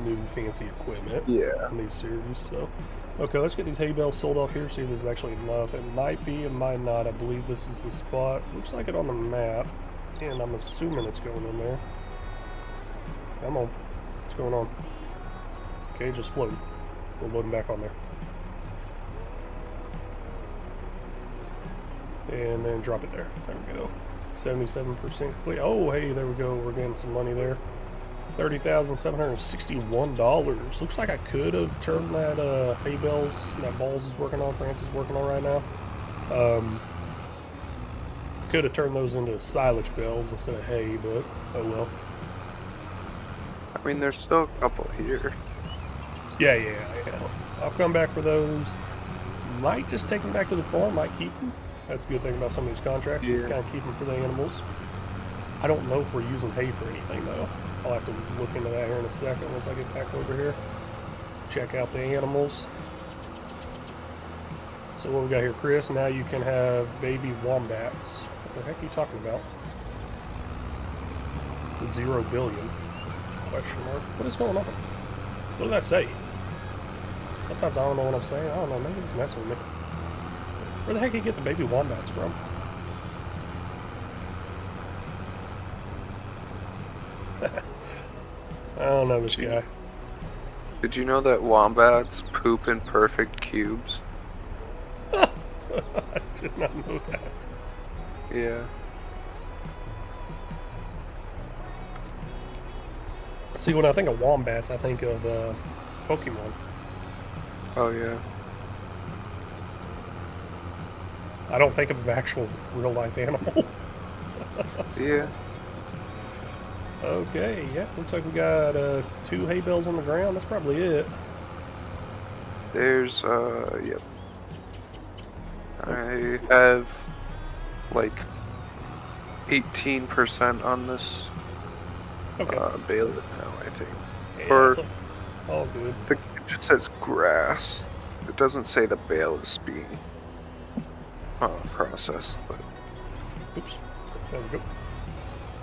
new fancy equipment in these series. So, okay, let's get these hay bales sold off here, see if there's actually enough. It might be, it might not. I believe this is the spot. Looks like it on the map, and I'm assuming it's going in there. Come on. What's going on? Okay, just float. We'll load them back on there. And then drop it there. There we go. 77% complete. Oh, hey, there we go. We're getting some money there. $30,761. Looks like I could have turned that hay bales that Balls is working on, France is working on right now. Could have turned those into silage bales instead of hay, but oh well. I mean, there's still a couple here. Yeah. I'll come back for those. Might just take them back to the farm, might keep them. That's a good thing about some of these contracts. You kind of keep them for the animals. I don't know if we're using hay for anything, though. I'll have to look into that here in a second once I get back over here. Check out the animals. So what we got here, Chris? Now you can have baby wombats. What the heck are you talking about? 0 billion? Question mark. What is going on? What did that say? Sometimes I don't know what I'm saying. I don't know. Maybe he's messing with me. Where the heck did he get the baby wombats from? I don't know this guy. Did you know that wombats poop in perfect cubes? I did not know that. Yeah. See, when I think of wombats, I think of Pokemon. Oh, yeah. I don't think of an actual real-life animal. Yeah. Okay, yeah, looks like we got 2 hay bales on the ground. That's probably it. There's, yep. I have, like, 18% on this bale now, I think. Yeah, or, all good. It just says grass. It doesn't say the bale is being processed, but... Oops, there we go.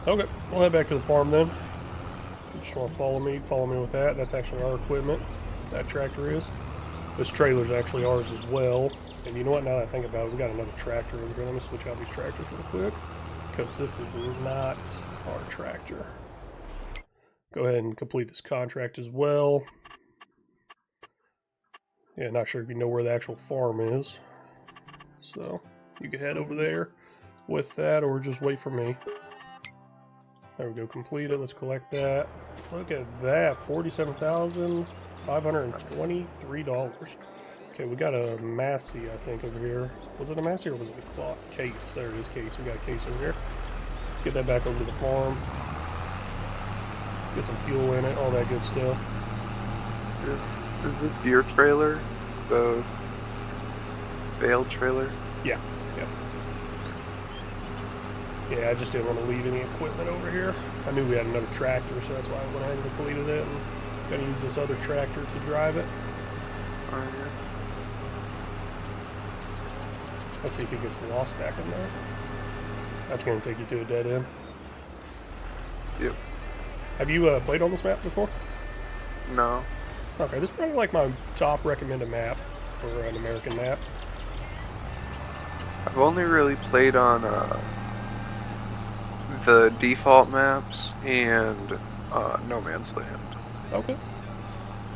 Okay, we'll head back to the farm then. You just want to follow me with that. That's actually our equipment. That tractor is. This trailer's actually ours as well. And you know what, now that I think about it, we got another tractor over here. Let me switch out these tractors real quick, because this is not our tractor. Go ahead and complete this contract as well. Yeah, not sure if you know where the actual farm is. So, you can head over there with that, or just wait for me. There we go, complete it. Let's collect that. Look at that, $47,523. Okay, we got a Massey, I think, over here. Was it a Massey or was it a clock? Case. There it is, case. We got a case over here. Let's get that back over to the farm. Get some fuel in it, all that good stuff. Is this your trailer? The bale trailer? Yeah. Yeah, I just didn't want to leave any equipment over here. I knew we had another tractor, so that's why I went ahead and completed it. And gonna use this other tractor to drive it. Oh, yeah. Let's see if he gets lost back in there. That's gonna take you to a dead end. Yep. Have you played on this map before? No. Okay, this is probably like my top recommended map for an American map. I've only really played on the default maps and No Man's Land. Okay.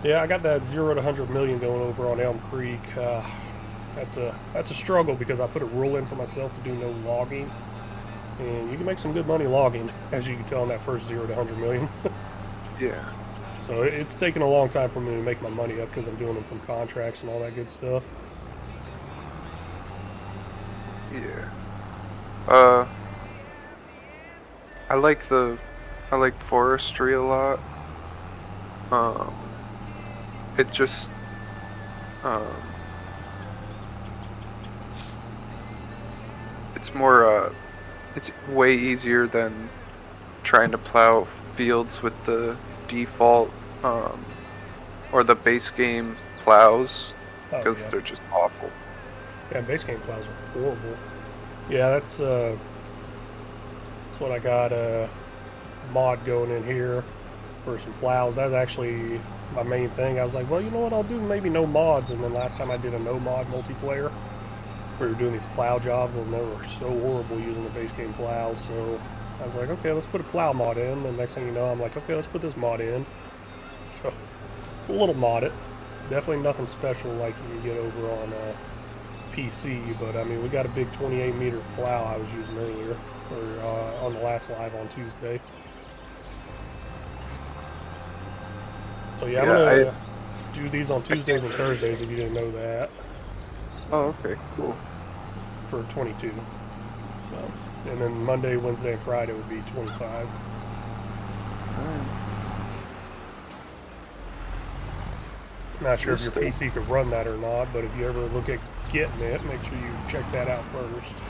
Yeah, I got that 0 to 100 million going over on Elm Creek. That's a struggle because I put a rule in for myself to do no logging, and you can make some good money logging, as you can tell in that first 0 to 100 million. Yeah. So it's taken a long time for me to make my money up because I'm doing them from contracts and all that good stuff. Yeah. I like forestry a lot. It just it's more it's way easier than trying to plow fields with the default or the base game plows, because they're just awful. Yeah, base game plows are horrible. Yeah, that's what I got a mod going in here for some plows. That's actually my main thing. I was like, well, you know what, I'll do maybe no mods. And then last time I did a no mod multiplayer, we were doing these plow jobs and they were so horrible using the base game plows. So I was like, okay, let's put a plow mod in. And next thing you know, I'm like, okay, let's put this mod in. So it's a little modded. Definitely nothing special like you can get over on PC, but I mean, we got a big 28 meter plow I was using earlier, or on the last live on Tuesday. So yeah, I'm gonna do these on Tuesdays and Thursdays if you didn't know that. Oh, okay, cool. For 22. So, and then Monday, Wednesday, and Friday would be 25. Not sure if your PC could run that or not, but if you ever look at getting it, make sure you check that out first.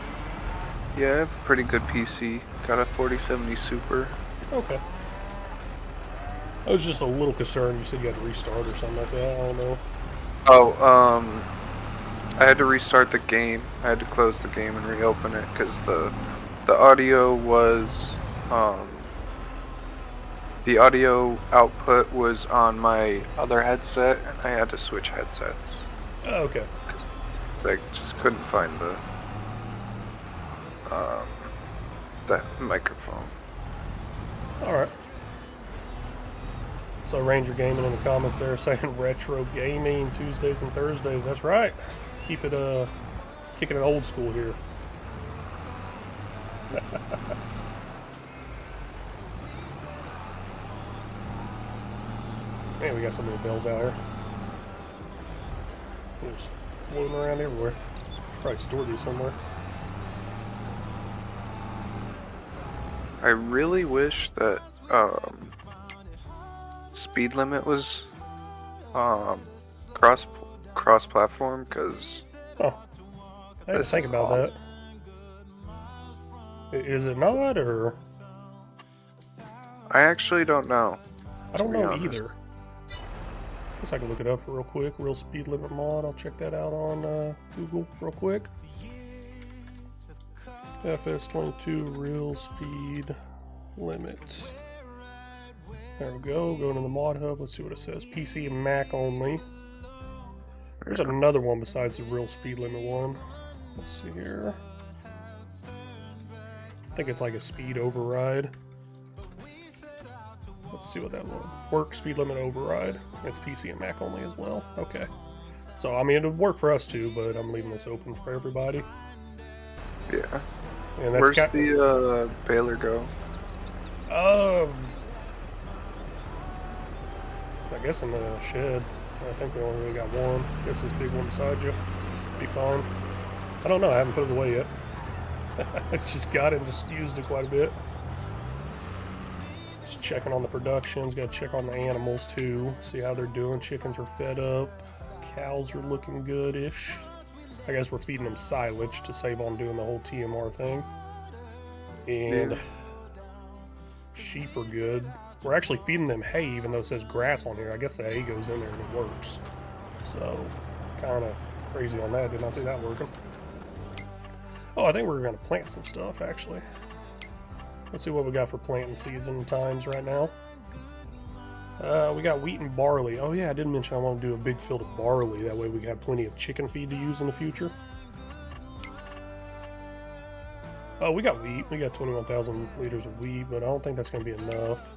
Yeah, I have a pretty good PC. Got a 4070 Super. Okay. I was just a little concerned. You said you had to restart or something like that. I don't know. Oh, I had to restart the game. I had to close the game and reopen it because the audio was the audio output was on my other headset, and I had to switch headsets. Oh, okay. I just couldn't find that microphone. All right. So Ranger Gaming in the comments there saying retro gaming Tuesdays and Thursdays. That's right. Keep it kicking it old school here. Man, we got so many bells out here. They're just floating around everywhere. Probably stored these somewhere. I really wish that speed limit was cross platform, because I didn't think about that. Is it not, or? I actually don't know. I don't know either. Guess I can look it up real quick. Real speed limit mod. I'll check that out on Google real quick. FS22 real speed limit. There we go. Going to the mod hub. Let's see what it says. PC and Mac only. There's another one besides the real speed limit one. Let's see here. I think it's like a speed override. Let's see what that was. Work speed limit override. It's PC and Mac only as well. Okay. So, I mean, it would work for us too, but I'm leaving this open for everybody. Yeah. And that's where's the baler go? I guess in the shed. I think we only really got one. I guess this big one beside you. Be fine. I don't know. I haven't put it away yet. I just got it and just used it quite a bit. Just checking on the productions. Got to check on the animals too. See how they're doing. Chickens are fed up. Cows are looking good-ish. I guess we're feeding them silage to save on doing the whole TMR thing. And sheep are good. We're actually feeding them hay, even though it says grass on here. I guess the hay goes in there and it works. So, kind of crazy on that. Did not see that working. Oh, I think we're going to plant some stuff, actually. Let's see what we got for planting season times right now. We got wheat and barley. Oh yeah, I didn't mention I want to do a big field of barley. That way we have plenty of chicken feed to use in the future. Oh, we got wheat. We got 21,000 liters of wheat, but I don't think that's going to be enough.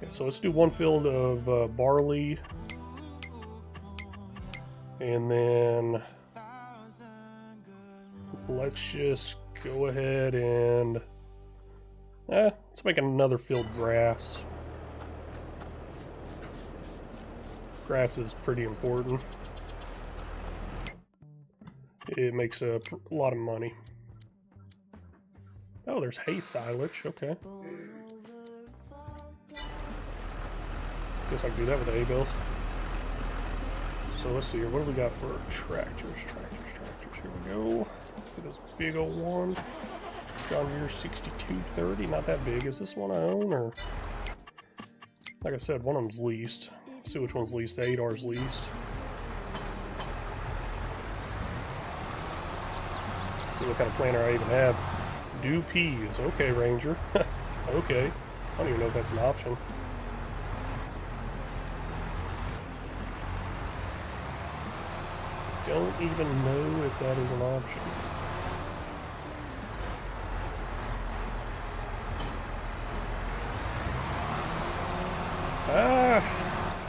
Okay, so let's do one field of barley And then let's just go ahead and let's make another field grass. Grass is pretty important. It makes a lot of money. Oh, there's hay silage. Okay. Guess I can do that with the hay bales. So let's see here. What do we got for tractors? Here we go. Look at this big old one. John Deere 6230. Not that big. Is this one I own, or like I said, one of them's leased. Let's see which one's leased. The 8R's leased. Let's see what kind of planter I even have. Do peas. Okay, Ranger. Okay. I don't even know if that's an option. Don't even know if that is an option.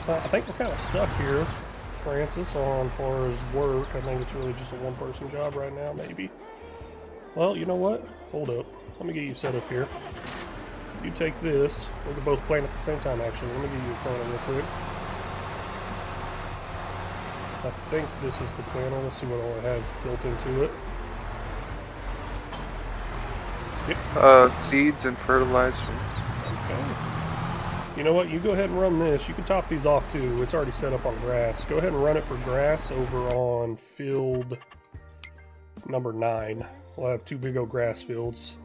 I think we're kind of stuck here, Francis, on far as work. I think it's really just a one-person job right now, maybe. Well, you know what? Hold up. Let me get you set up here. You take this. We can both plant at the same time, actually. Let me get you a planter real quick. I think this is the planter. Let's see what all it has built into it. Yep. Seeds and fertilizers. Okay. You know what? You go ahead and run this. You can top these off too. It's already set up on grass. Go ahead and run it for grass over on field number 9. We'll have 2 big old grass fields.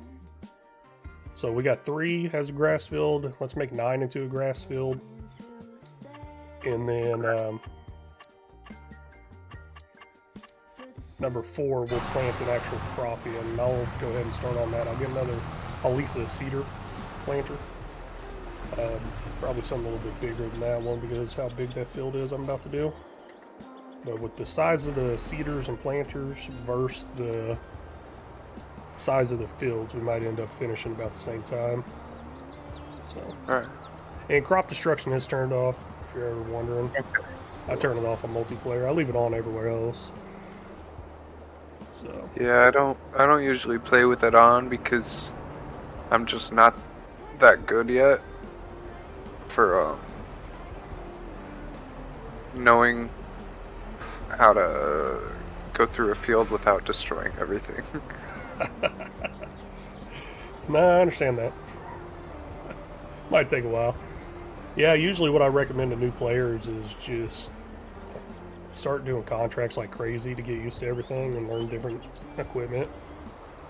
So we got 3 as a grass field. Let's make 9 into a grass field. And then number 4 we'll plant an actual crop in. I'll go ahead and start on that. I'll get another Alisa cedar planter. Probably something a little bit bigger than that one because how big that field is I'm about to do. But with the size of the cedars and planters versus the size of the fields, we might end up finishing about the same time. So, alright. And crop destruction is turned off, if you're ever wondering. Okay. I turn it off on multiplayer. I leave it on everywhere else. So. Yeah, I don't usually play with it on because I'm just not that good yet for knowing how to go through a field without destroying everything. No, I understand that. Might take a while. Yeah, usually what I recommend to new players is just start doing contracts like crazy to get used to everything and learn different equipment.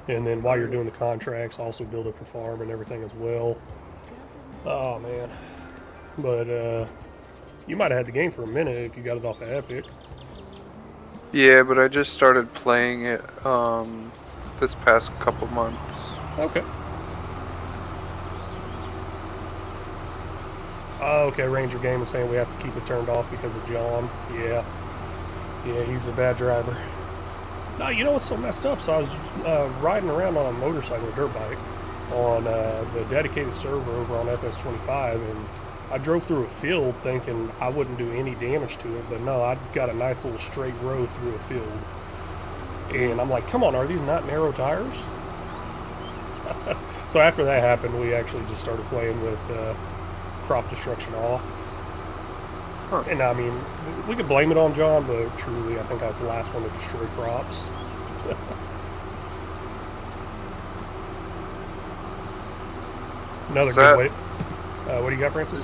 And then while you're doing the contracts, also build up your farm and everything as well. Oh, man. But, you might have had the game for a minute if you got it off of Epic. Yeah, but I just started playing it, this past couple months. Okay. Oh, okay, Ranger Game is saying we have to keep it turned off because of John. Yeah. Yeah, he's a bad driver. No, you know what's so messed up? So I was riding around on a motorcycle, a dirt bike, on the dedicated server over on FS25, and I drove through a field thinking I wouldn't do any damage to it, but no, I got a nice little straight road through a field. And I'm like, come on, are these not narrow tires? So after that happened, we actually just started playing with crop destruction off. Huh. And I mean, we could blame it on John, but truly, I think I was the last one to destroy crops. Another good way. What do you got, Francis?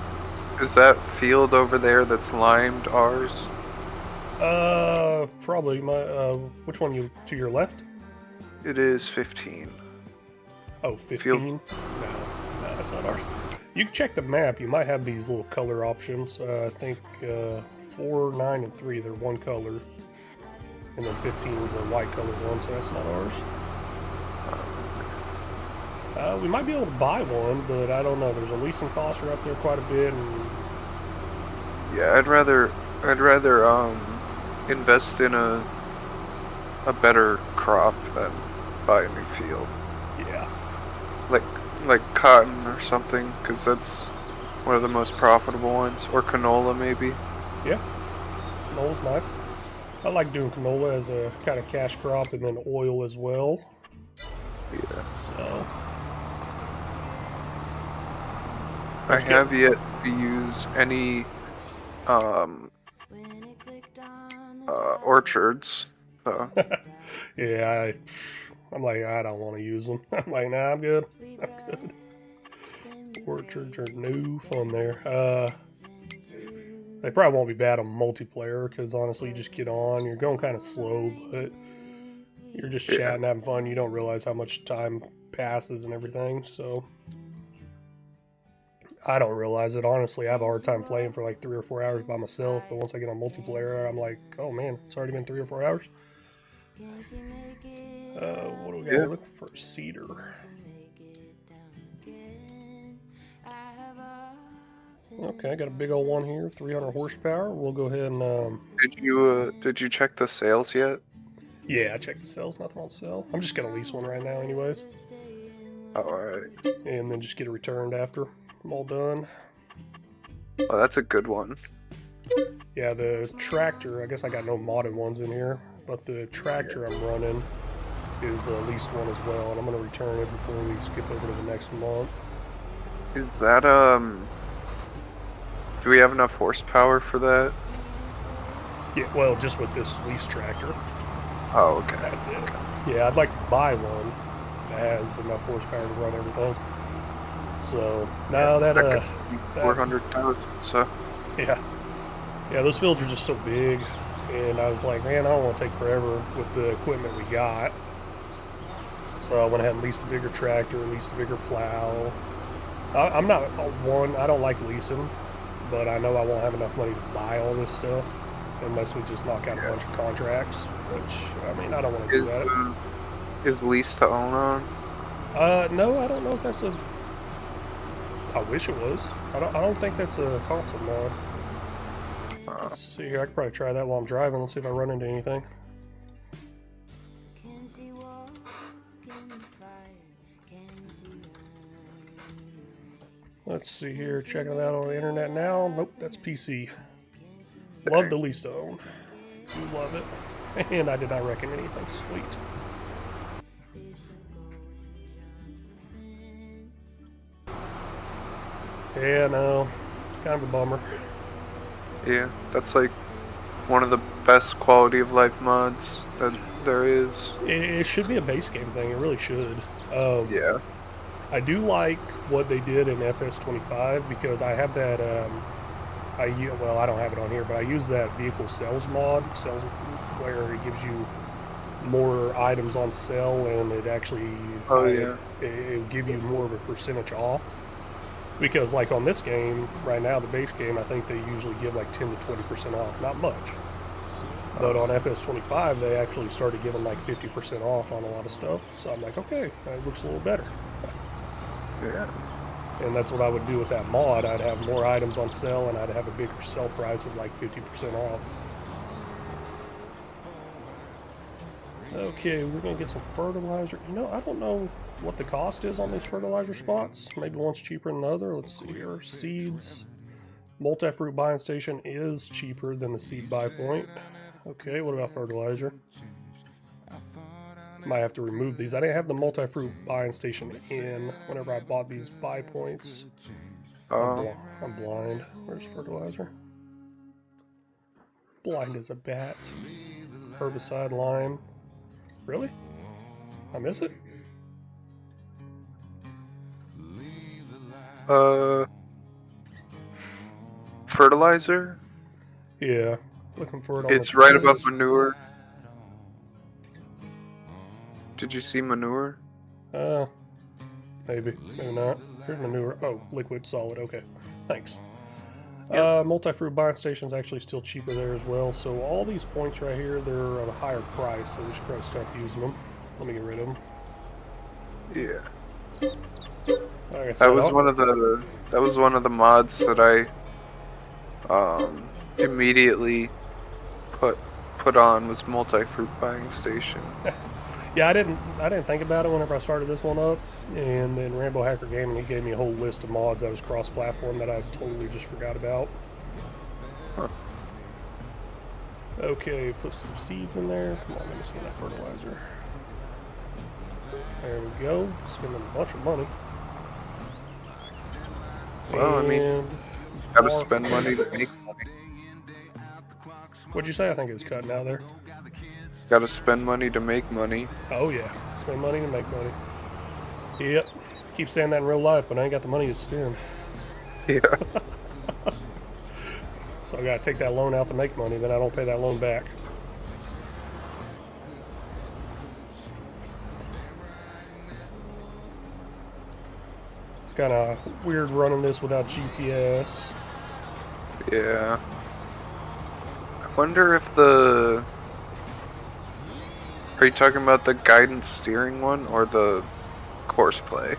Is that field over there that's limed ours? Probably my. Which one? You to your left? It is 15. Oh, 15? Field. No, that's not ours. You can check the map. You might have these little color options. I think 4, 9, and 3, they're one color. And then 15 is a white colored one, so that's not ours. We might be able to buy one, but I don't know. There's a leasing cost up there quite a bit. And yeah, I'd rather invest in a better crop than buy a new field. Yeah. Like cotton or something, because that's one of the most profitable ones. Or canola, maybe. Yeah. Canola's nice. I like doing canola as a kind of cash crop and then oil as well. Yeah. So. I have yet to use any orchards. So. Yeah, I'm like, I don't want to use them. I'm like, nah, I'm good. I'm good. Orchards are no fun there. They probably won't be bad on multiplayer because honestly, you just get on. You're going kind of slow, but you're just chatting, having fun. You don't realize how much time passes and everything. So I don't realize it. Honestly, I have a hard time playing for like 3 or 4 hours by myself. But once I get on multiplayer, I'm like, oh man, it's already been 3 or 4 hours. What do we got? We're looking for a cedar. Okay, I got a big old one here, 300 horsepower. We'll go ahead and. Did you check the sales yet? Yeah, I checked the sales. Nothing on sale. I'm just gonna lease one right now, anyways. Alright. And then just get it returned after I'm all done. Oh, that's a good one. Yeah, the tractor. I guess I got no modded ones in here, but the tractor I'm running is a leased one as well, and I'm gonna return it before we skip over to the next month. Is that do we have enough horsepower for that? Yeah, well, just with this lease tractor. Oh, okay. That's it. Yeah, I'd like to buy one that has enough horsepower to run everything. So now that 400,000. So yeah, those fields are just so big, and I was like, man, I don't want to take forever with the equipment we got. So I went ahead and leased a bigger tractor, leased a bigger plow. I'm not one. I don't like leasing, but I know I won't have enough money to buy all this stuff unless we just knock out a bunch of contracts. Which I mean, I don't want to do that. Is lease to own on? No, I don't know if that's a. I wish it was. I don't think that's a console mod. Let's see here. I could probably try that while I'm driving. Let's see if I run into anything. Let's see here. Checking it out on the internet now. Nope, that's PC. Love the lease to own. Do love it. And I did not reckon anything. Sweet. Yeah, no. Kind of a bummer. Yeah, that's like one of the best quality of life mods that there is. It should be a base game thing. It really should. Yeah. I do like what they did in FS25 because I have that. Well, I don't have it on here, but I use that vehicle sales mod, where it gives you more items on sale, and it actually it'll give you more of a percentage off. Because like on this game right now, the base game, I think they usually give like 10 to 20% off, not much. But on FS25, they actually started giving like 50% off on a lot of stuff. So I'm like, okay, that looks a little better. Yeah. And that's what I would do with that mod. I'd have more items on sale, and I'd have a bigger sell price of like 50% off. Okay, we're gonna get some fertilizer. You know, I don't know what the cost is on these fertilizer spots. Maybe one's cheaper than the other. Let's see here. Seeds. Multi-fruit buying station is cheaper than the seed buy point. Okay, what about fertilizer? Might have to remove these. I didn't have the multi-fruit buying station in whenever I bought these buy points. I'm blind. Where's fertilizer? Blind as a bat. Herbicide, lime. Really? I miss it? Fertilizer? Yeah. Looking for it on It's the right above manure. Did you see manure? Maybe. Maybe not. Here's manure. Oh, liquid solid. Okay. Thanks. Multi-fruit buying station's actually still cheaper there as well. So all these points right here, they're at a higher price, so we should probably start using them. Let me get rid of them. Yeah. Like I said, That was one of the mods that I immediately put on was multi-fruit buying station. Yeah, I didn't think about it whenever I started this one up, and then Rambo Hacker Gaming, he gave me a whole list of mods that was cross-platform that I totally just forgot about. Huh. Okay, put some seeds in there. Come on, let me see that fertilizer. There we go. Spending a bunch of money. Well, I mean, And gotta spend money to make money. what'd you say? I think it was cutting out there. Gotta spend money to make money. Oh yeah, spend money to make money. Yep. Keep saying that in real life, but I ain't got the money to spend. Yeah. So I gotta take that loan out to make money, then I don't pay that loan back. It's kind of weird running this without GPS. Yeah. I wonder if the... Are you talking about the guidance steering one or the course play?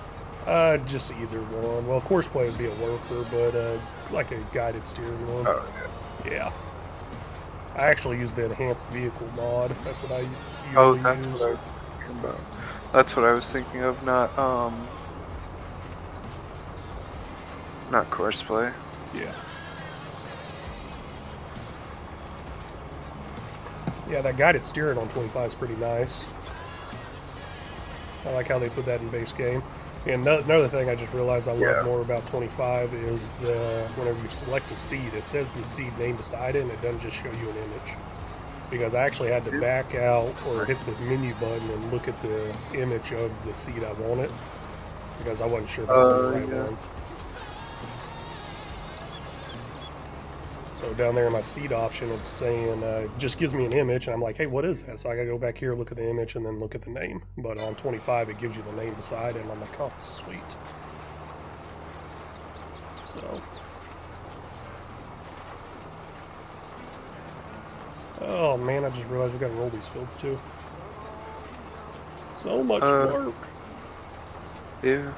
Just either one. Well, course play would be a worker, but like a guided steering one. Oh, yeah. Yeah. I actually use the enhanced vehicle mod. That's what I usually Oh, that's use. what I was thinking about. That's what I was thinking of, not course play. Yeah. Yeah, that guided steering on 25 is pretty nice. I like how they put that in base game. And another thing I just realized I love more about 25 is whenever you select a seed, it says the seed name beside it, and it doesn't just show you an image. Because I actually had to back out or hit the menu button and look at the image of the seed I wanted, because I wasn't sure if it was the right one. So down there in my seed option, it's saying, it just gives me an image, and I'm like, hey, what is that? So I gotta go back here, look at the image, and then look at the name. But on 25, it gives you the name beside it, and I'm like, oh, sweet. So. Oh man, I just realized we gotta roll these fields too. So much work. Yeah.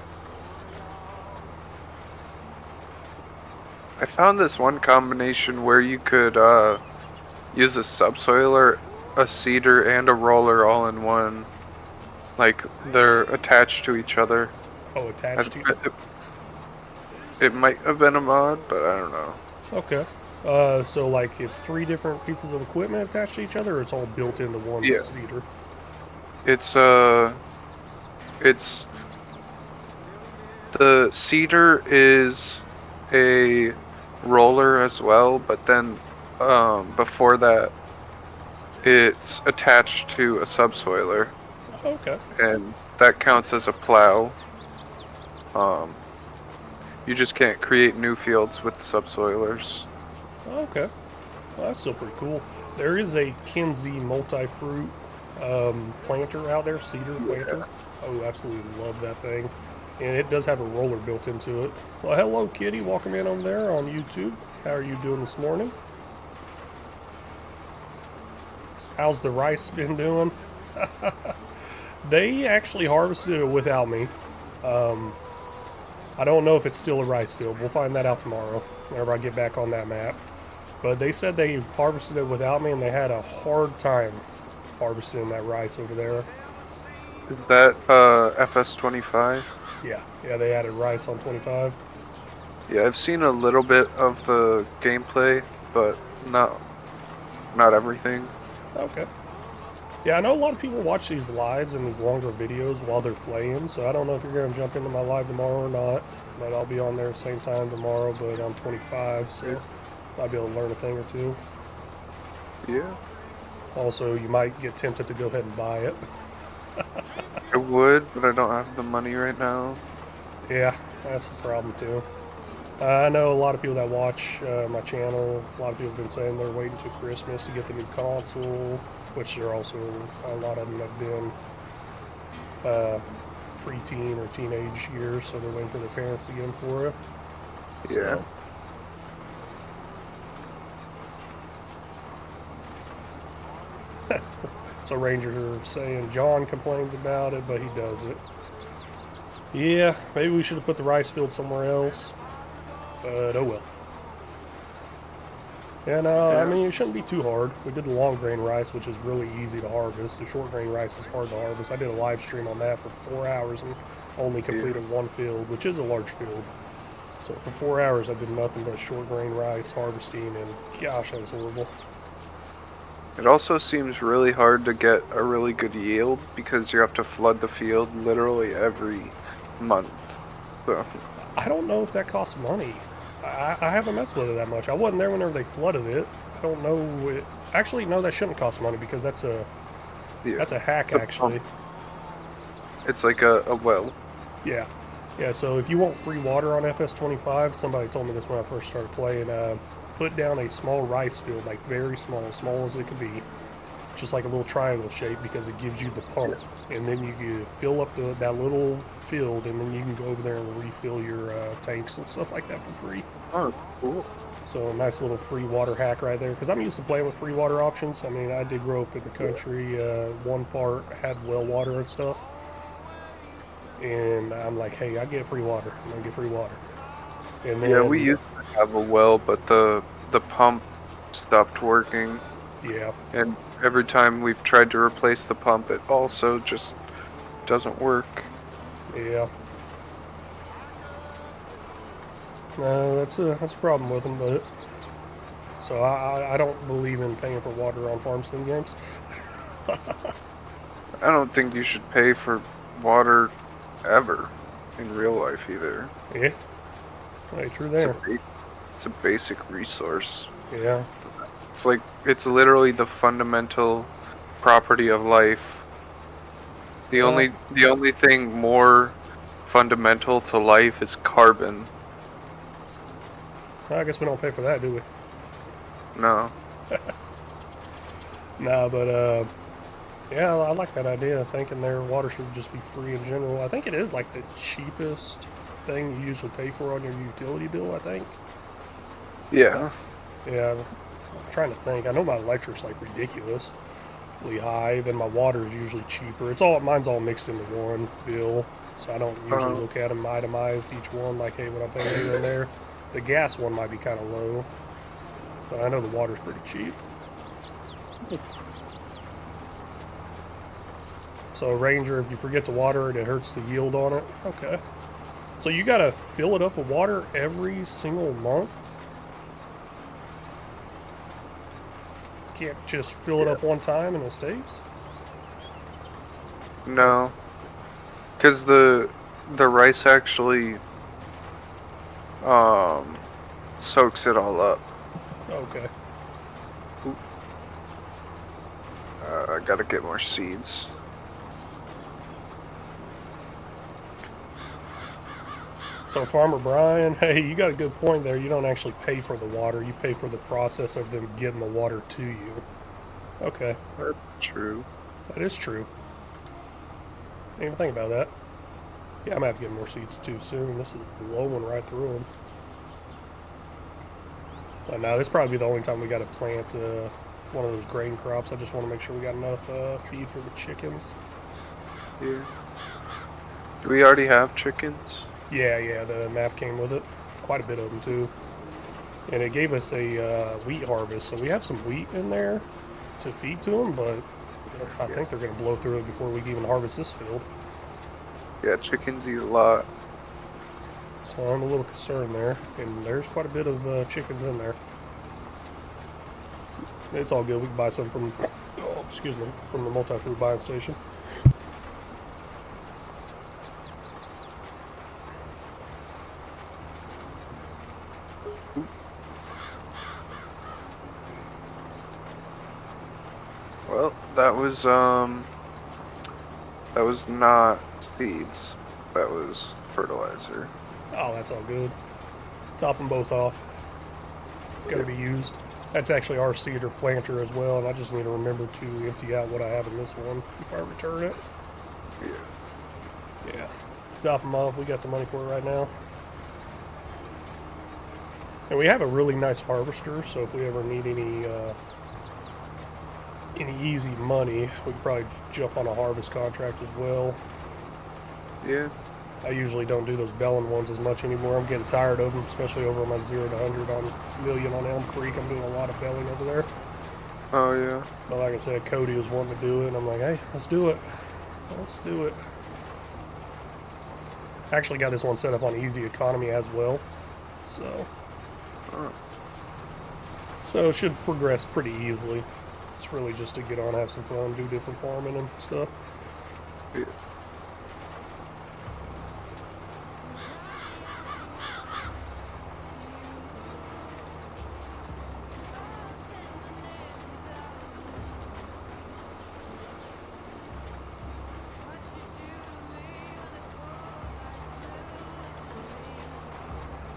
I found this one combination where you could use a subsoiler, a seeder, and a roller all in one. Like, they're attached to each other. Oh, attached to you? It might have been a mod, but I don't know. Okay. So like it's 3 different pieces of equipment attached to each other, or it's all built into one seeder? It's the seeder is a roller as well, but then before that it's attached to a subsoiler. Okay. And that counts as a plow. You just can't create new fields with subsoilers. Okay. Well, that's still pretty cool. There is a Kinsey multi-fruit planter out there, cedar planter. Oh, absolutely love that thing. And it does have a roller built into it. Well, hello, Kitty. Welcome in over there on YouTube. How are you doing this morning? How's the rice been doing? They actually harvested it without me. I don't know if it's still a rice field. We'll find that out tomorrow whenever I get back on that map. But they said they harvested it without me, and they had a hard time harvesting that rice over there. Is that FS25? Yeah, they added rice on 25. Yeah, I've seen a little bit of the gameplay, but not everything. Okay. Yeah, I know a lot of people watch these lives and these longer videos while they're playing, so I don't know if you're going to jump into my live tomorrow or not, but I'll be on there at the same time tomorrow, but on 25, so I'll be able to learn a thing or two. Yeah. Also, you might get tempted to go ahead and buy it. I would, but I don't have the money right now. Yeah, that's the problem too. I know a lot of people that watch my channel, a lot of people have been saying they're waiting till Christmas to get the new console, which there also, a lot of them have been preteen or teenage years, so they're waiting for their parents to get them for it. Yeah. So Rangers are saying John complains about it, but he does it. Yeah, maybe we should have put the rice field somewhere else, but oh well. And I mean, it shouldn't be too hard. We did the long grain rice, which is really easy to harvest. The short grain rice is hard to harvest. I did a live stream on that for 4 hours and only completed 1 field, which is a large field. So for 4 hours, I did nothing but short grain rice harvesting, and gosh, that was horrible. It also seems really hard to get a really good yield because you have to flood the field literally every month. So I don't know if that costs money. I haven't messed with it that much. I wasn't there whenever they flooded it. I don't know. Actually, no, that shouldn't cost money because that's a hack, actually. It's like a well. Yeah. Yeah, so if you want free water on FS25, somebody told me this when I first started playing, put down a small rice field, like very small as it could be, just like a little triangle shape, because it gives you the pump. And then you can fill up that little field, and then you can go over there and refill your tanks and stuff like that for free. Oh, cool. So a nice little free water hack right there, because I'm used to playing with free water options. I mean, I did grow up in the country. One part had well water and stuff. And I'm like, hey, I get free water. I'm going to get free water. And then, yeah, we used to have a well, but the pump stopped working. Yeah. And every time we've tried to replace the pump, it also just doesn't work. Yeah. No, that's a problem with them, but so I don't believe in paying for water on farm sim games. I don't think you should pay for water ever in real life either. Yeah. Hey, true there. It's a basic resource. Yeah. It's literally the fundamental property of life. The only thing more fundamental to life is carbon. I guess we don't pay for that, do we? No. No, but yeah, I like that idea. Thinking their water should just be free in general. I think it is like the cheapest thing you usually pay for on your utility bill, I think. Yeah. Yeah, I'm trying to think. I know my electric's like ridiculously high, then my water is usually cheaper. Mine's all mixed into one bill, so I don't usually look at them itemized each one, like, hey, what I'm paying here and there. The gas one might be kind of low, but I know the water's pretty cheap. So Ranger, if you forget to water it, it hurts the yield on it. Okay. So you gotta fill it up with water every single month? Can't just fill it up one time and it stays? No. Because the rice actually soaks it all up. Okay. I gotta get more seeds. So Farmer Brian, hey, you got a good point there. You don't actually pay for the water. You pay for the process of them getting the water to you. Okay. That's true. That is true. Didn't even think about that. Yeah, I'm gonna have to get more seeds too soon. This is blowing right through them. But now this is probably the only time we got to plant one of those grain crops. I just want to make sure we got enough feed for the chickens. Yeah. Do we already have chickens? Yeah, the map came with it. Quite a bit of them too. And it gave us a wheat harvest, so we have some wheat in there to feed to them, but I think they're going to blow through it before we can even harvest this field. Yeah, chickens eat a lot. So I'm a little concerned there, and there's quite a bit of chickens in there. It's all good. We can buy some from, from the multi-fruit buying station. Well, that was not seeds. That was fertilizer. Oh, that's all good. Top them both off. It's got to be used. That's actually our seeder planter as well, and I just need to remember to empty out what I have in this one before I return it. Yeah. Top them off. We got the money for it right now. And we have a really nice harvester, so if we ever need any easy money, we could probably jump on a harvest contract as well. Yeah. I usually don't do those belling ones as much anymore. I'm getting tired of them, especially over my 0 to 100 on Million on Elm Creek. I'm doing a lot of belling over there. Oh, yeah. But like I said, Cody was wanting to do it, and I'm like, hey, let's do it. Let's do it. I actually got this one set up on easy economy as well. So it should progress pretty easily. It's really just to get on, have some fun, do different farming and stuff. Yeah.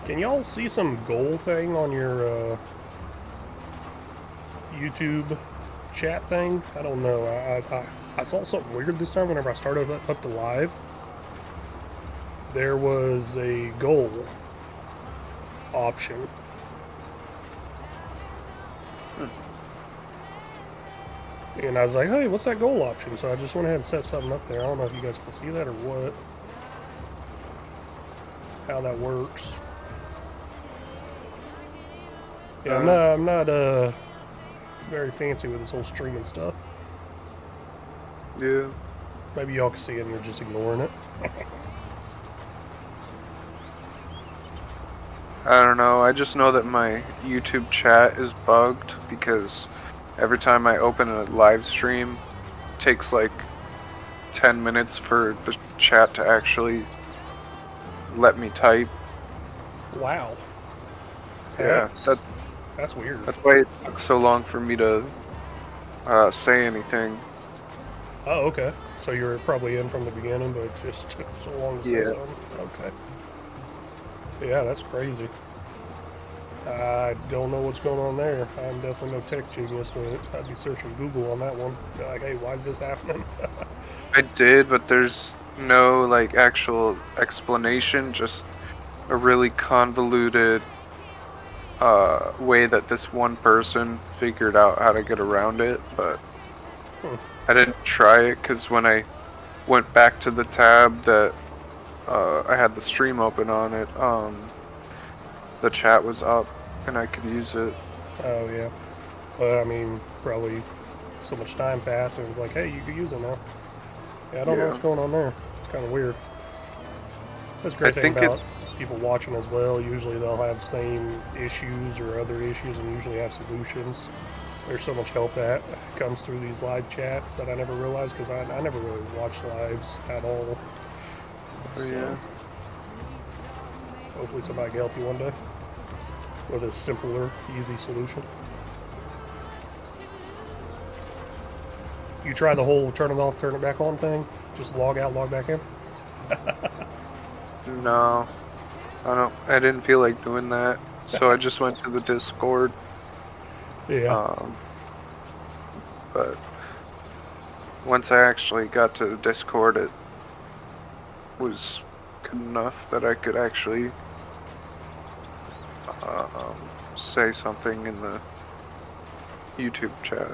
Can y'all see some goal thing on your YouTube chat thing? I don't know. I saw something weird this time whenever I started up the live. There was a goal option. And I was like, hey, what's that goal option? So I just went ahead and set something up there. I don't know if you guys can see that or what. How that works. Yeah, I'm not very fancy with this whole streaming stuff. Yeah. Maybe y'all can see it and you're just ignoring it. I don't know. I just know that my YouTube chat is bugged because every time I open a live stream, it takes like 10 minutes for the chat to actually let me type. Wow. Yeah, That's weird. that's why it took so long for me to say anything. Oh, okay. So you were probably in from the beginning, but it just took so long to say something. Okay. Yeah, that's crazy. I don't know what's going on there. I'm definitely no tech genius, but I'd be searching Google on that one. Be like, hey, why is this happening? I did, but there's no like actual explanation, just a really convoluted way that this one person figured out how to get around it, but I didn't try it because when I went back to the tab that I had the stream open on it, the chat was up and I could use it. Oh, yeah. But, I mean, probably so much time passed and it was like, hey, you can use it now. Yeah, I don't know what's going on there. It's kind of weird. That's a great thing about people watching as well. Usually they'll have same issues or other issues and usually have solutions. There's so much help that comes through these live chats that I never realized because I never really watched lives at all. Oh, yeah. Hopefully somebody can help you one day with a simpler, easy solution. You try the whole turn it off, turn it back on thing? Just log out, log back in? No, I didn't feel like doing that, so I just went to the Discord. Yeah. But once I actually got to the Discord, it was good enough that I could actually say something in the YouTube chat.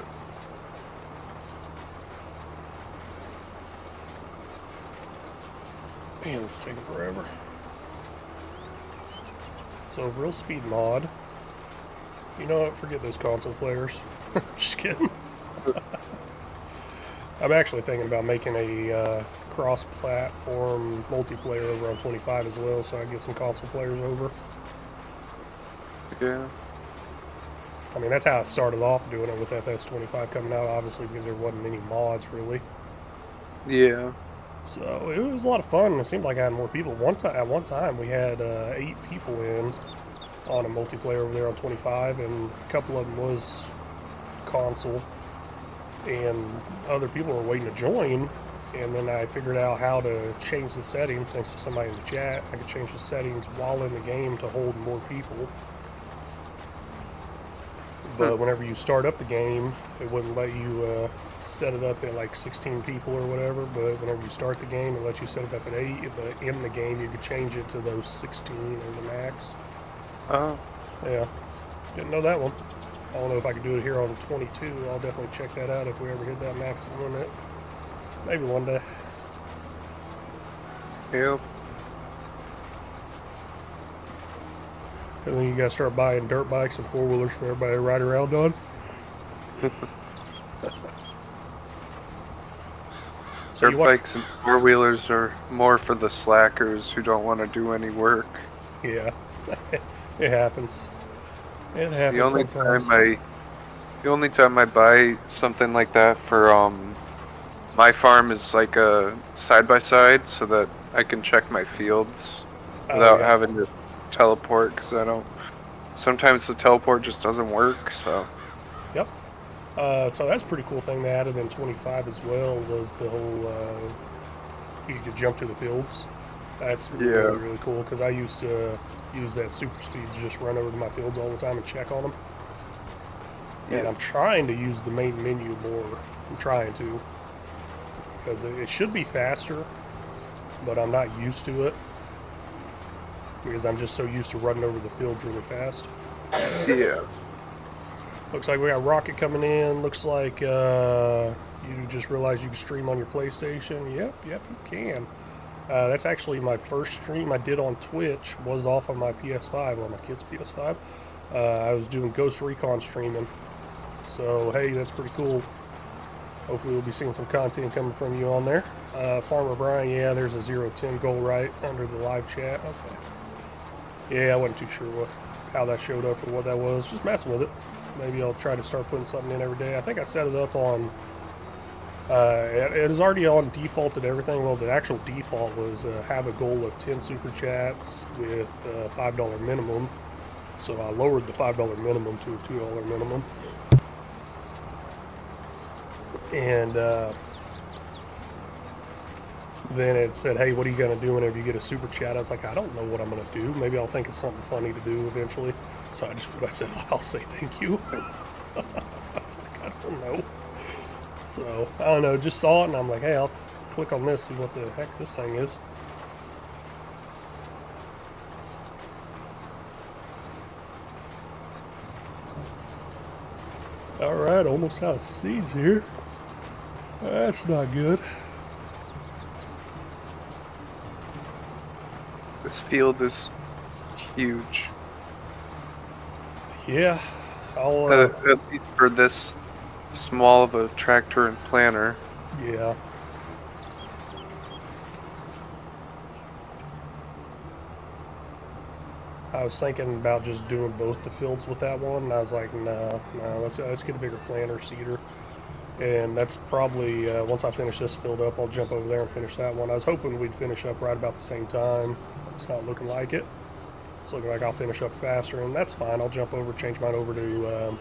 Man, it's taking forever. So, real speed mod. You know what? Forget those console players. Just kidding. I'm actually thinking about making a cross-platform multiplayer over on 25 as well, so I can get some console players over. Yeah. I mean, that's how I started off doing it with FS25 coming out, obviously, because there wasn't many mods, really. Yeah. So, it was a lot of fun. It seemed like I had more people. At one time, we had 8 people in on a multiplayer over there on 25, and a couple of them was console. And other people were waiting to join, and then I figured out how to change the settings thanks to somebody in the chat. I could change the settings while in the game to hold more people. But whenever you start up the game, it wouldn't let you set it up at like 16 people or whatever. But whenever you start the game, it lets you set it up at 8. But in the game, you could change it to those 16 or the max. Oh. Yeah. Didn't know that one. I don't know if I could do it here on 22. I'll definitely check that out if we ever hit that max limit. Maybe one day. Yep. And then you gotta start buying dirt bikes and 4-wheelers for everybody to ride around on. Dirt bikes and 4-wheelers are more for the slackers who don't want to do any work. Yeah. It happens. It happens The only sometimes. time I The only time I buy something like that for my farm is like a side-by-side so that I can check my fields without having to teleport, because I don't. Sometimes the teleport just doesn't work, so. Yep. So that's a pretty cool thing they added in 25 as well, was the whole, you could jump to the fields. That's really, really cool, because I used to use that super speed to just run over to my fields all the time and check on them. And I'm trying to use the main menu more. I'm trying to, because it should be faster, but I'm not used to it, because I'm just so used to running over the fields really fast. Yeah. Looks like we got Rocket coming in. Looks like you just realized you can stream on your PlayStation. Yep, you can. That's actually my first stream I did on Twitch, was off of my PS5, on my kid's PS5. I was doing Ghost Recon streaming. So, hey, that's pretty cool. Hopefully we'll be seeing some content coming from you on there. Farmer Brian, yeah, there's a 0-10 goal right under the live chat. Okay. Yeah, I wasn't too sure how that showed up or what that was. Just messing with it. Maybe I'll try to start putting something in every day. I think I set it up on... it is already on default and everything. Well, the actual default was have a goal of 10 super chats with $5 minimum. So I lowered the $5 minimum to a $2 minimum. And then it said, hey, what are you going to do whenever you get a super chat? I was like, I don't know what I'm going to do. Maybe I'll think of something funny to do eventually. So I said, I'll say thank you. I was like, I don't know. So, I don't know, just saw it and I'm like, hey, I'll click on this, see what the heck this thing is. Alright, almost out of seeds here. That's not good. This field is huge. Yeah, I'll... at least for this small of a tractor and planter. Yeah. I was thinking about just doing both the fields with that one, and I was like, no, let's get a bigger planter seeder. And that's probably, once I finish this field up, I'll jump over there and finish that one. I was hoping we'd finish up right about the same time. It's not looking like it. It's looking like I'll finish up faster, and that's fine. I'll jump over, change mine over to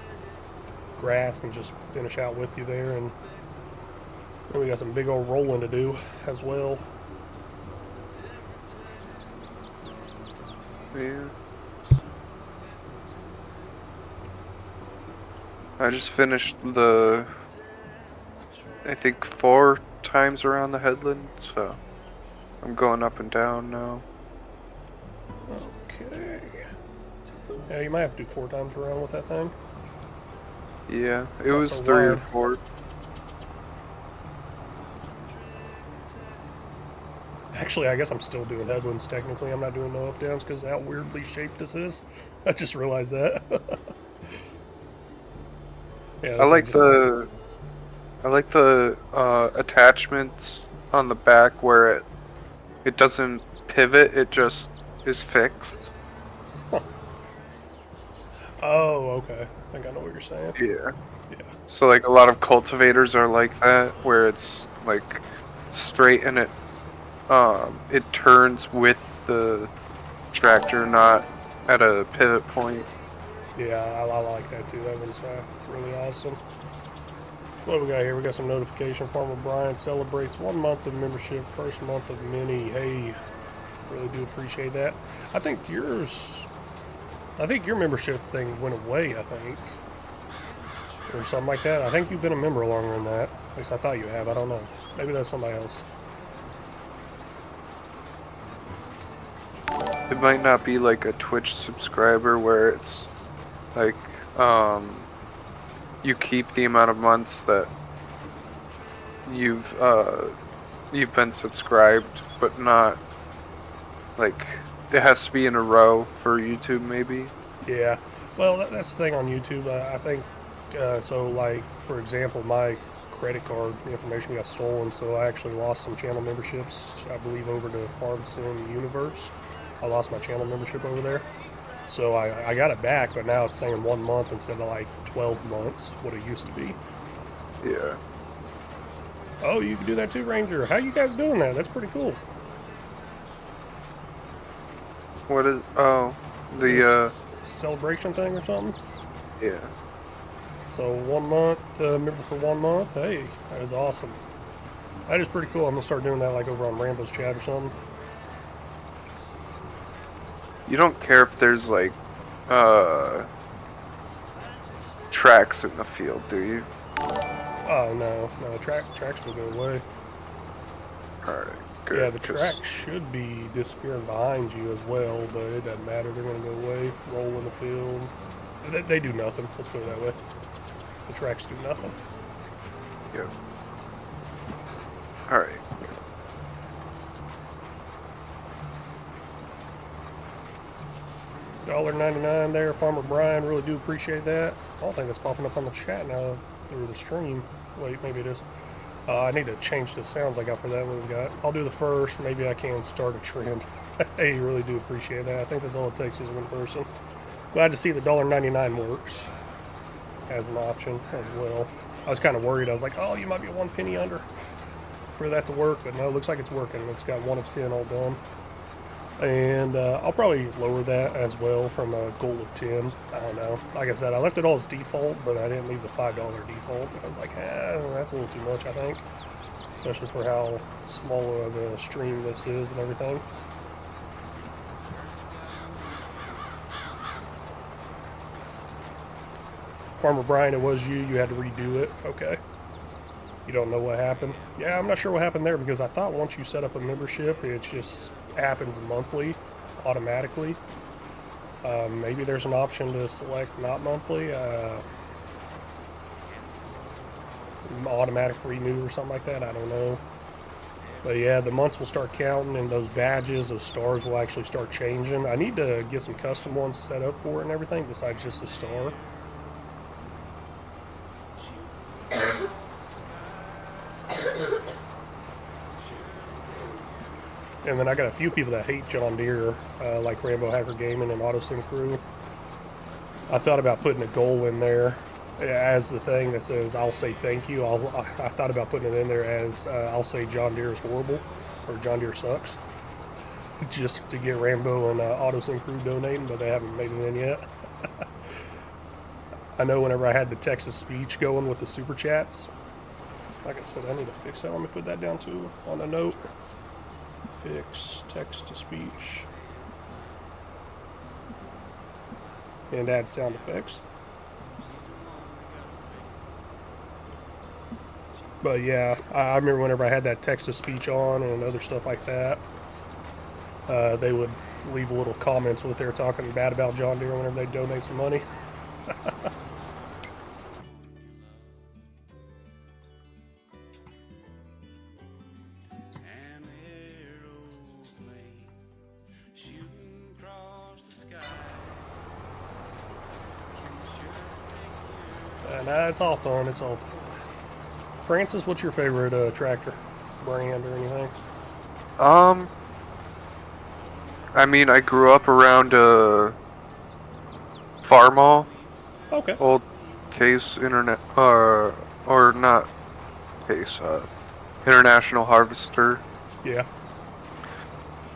grass, and just finish out with you there. And then we got some big old rolling to do as well. Yeah. I just finished I think 4 times around the headland, so I'm going up and down now. Okay. Yeah, you might have to do 4 times around with that thing. Yeah, it was 3 or 4. Actually, I guess I'm still doing headlands technically. I'm not doing no up downs because of how weirdly shaped this is. I just realized that. Yeah, I like the attachments on the back where it doesn't pivot, it just is fixed. Huh. Oh, okay. I think I know what you're saying. Yeah. Yeah. So like a lot of cultivators are like that, where it's like straight and it turns with the tractor, not at a pivot point. Yeah, I like that too. That one's really awesome. What do we got here? We got some notification. Farmer Brian celebrates 1 month of membership, first month of mini. Hey, really do appreciate that. I think your membership thing went away, I think. Or something like that. I think you've been a member longer than that. At least I thought you have. I don't know. Maybe that's somebody else. It might not be like a Twitch subscriber where it's like you keep the amount of months that you've been subscribed, but not like it has to be in a row for YouTube maybe. Yeah, well that's the thing on YouTube. I think so. Like for example, my credit card information got stolen, so I actually lost some channel memberships. I believe over to Farm Sim Universe. I lost my channel membership over there. So I got it back, but now it's saying 1 month instead of like 12 months, what it used to be. Yeah. Oh, you can do that too, Ranger. How you guys doing that? That's pretty cool. What is? Oh, the celebration thing or something? Yeah. So 1 month, member for 1 month. Hey, that is awesome. That is pretty cool. I'm gonna start doing that like over on Rambo's chat or something. You don't care if there's like tracks in the field, do you? Oh no, tracks will go away. Alright, good. Yeah, the tracks should be disappearing behind you as well, but it doesn't matter. They're gonna go away, roll in the field. They do nothing. Let's go that way. The tracks do nothing. Yep. Alright. $1.99 there, Farmer Brian. Really do appreciate that. I don't think it's popping up on the chat now through the stream. Wait, maybe it is. I need to change the sounds I got for that one we got. I'll do the first. Maybe I can start a trend. Hey, really do appreciate that. I think that's all it takes is one person. Glad to see the $1.99 works as an option as well. I was kind of worried. I was like, oh, you might be 1 penny under for that to work, but no, it looks like it's working. It's got 1 of 10 all done. And I'll probably lower that as well from a goal of 10. I don't know. Like I said, I left it all as default, but I didn't leave the $5 default. I was like, that's a little too much, I think. Especially for how small of a stream this is and everything. Farmer Brian, it was you. You had to redo it. Okay. You don't know what happened? Yeah, I'm not sure what happened there because I thought once you set up a membership, it just happens monthly, automatically. Maybe there's an option to select not monthly, automatic renew or something like that. I don't know. But yeah, the months will start counting and those badges, those stars will actually start changing. I need to get some custom ones set up for it and everything besides just the star. And then I got a few people that hate John Deere, like Rambo Hacker Gaming and AutoSim Crew. I thought about putting a goal in there as the thing that says, I'll say thank you. I thought about putting it in there as, I'll say John Deere is horrible, or John Deere sucks. Just to get Rambo and AutoSim Crew donating, but they haven't made it in yet. I know whenever I had the text-to-speech going with the super chats, like I said, I need to fix that. Let me put that down too on a note. Fix text-to-speech. And add sound effects. But yeah, I remember whenever I had that text-to-speech on and other stuff like that, they would leave little comments what they were talking bad about John Deere whenever they donate some money. Nah, it's all fun. It's all fun. Francis, what's your favorite tractor brand or anything? I mean, I grew up around Farmall. Okay. Old Case Internet, or not Case, International Harvester. Yeah.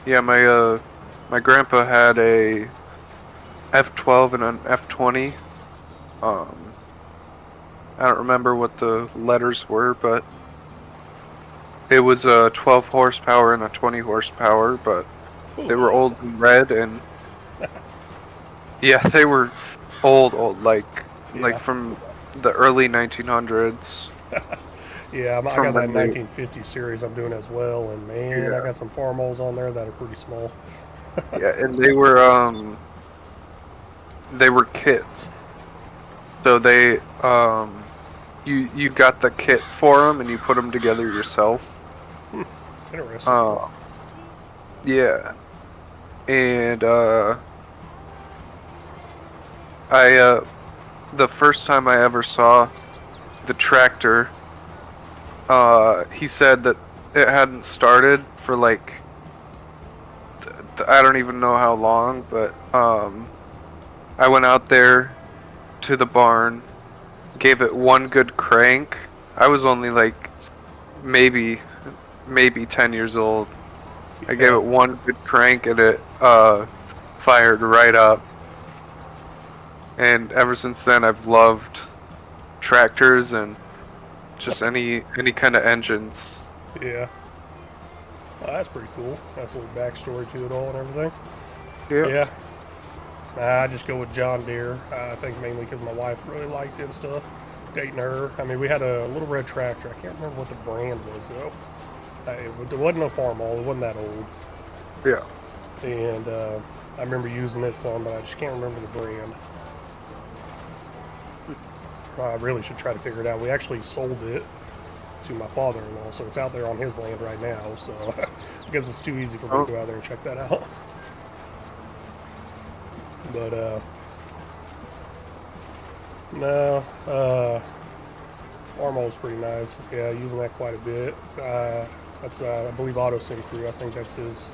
Yeah, my grandpa had a F12 and an F20. I don't remember what the letters were, but it was a 12 horsepower and a 20 horsepower, but Ooh. They were old and red, and yeah, they were old, like from the early 1900s. Yeah, I got that 1950 series I'm doing as well, and man, yeah. I got some Farmalls on there that are pretty small. Yeah, and they were kits. So they, you got the kit for them and you put them together yourself. Interesting. Yeah. And, the first time I ever saw the tractor, he said that it hadn't started for like, I don't even know how long, but, I went out there to the barn, gave it one good crank. I was only like maybe 10 years old. I gave it one good crank and it fired right up. And ever since then, I've loved tractors and just any kind of engines. Yeah. Oh, that's pretty cool. That's a little backstory to it all and everything. Yeah. I just go with John Deere. I think mainly because my wife really liked it and stuff. Dating her. I mean, we had a little red tractor. I can't remember what the brand was, though. It wasn't a Farmall. It wasn't that old. Yeah. And I remember using it some, but I just can't remember the brand. I really should try to figure it out. We actually sold it to my father-in-law, so it's out there on his land right now. So I guess it's too easy for me to go out there and check that out. But no, Farmall is pretty nice. Yeah, using that quite a bit. That's I believe AutoSim Crew. I think that's his.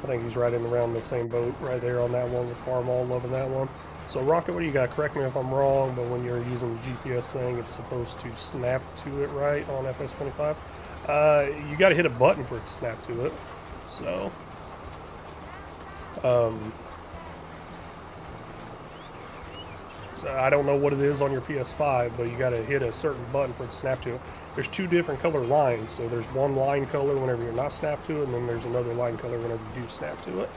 I think he's right in around the same boat right there on that one with Farmall. Loving that one. So Rocket, what do you got? Correct me if I'm wrong, but when you're using the GPS thing, it's supposed to snap to it, right, on FS25? You got to hit a button for it to snap to it. So, I don't know what it is on your PS5, but you got to hit a certain button for it to snap to it. There's two different color lines, so there's one line color whenever you're not snapped to it, and then there's another line color whenever you do snap to it.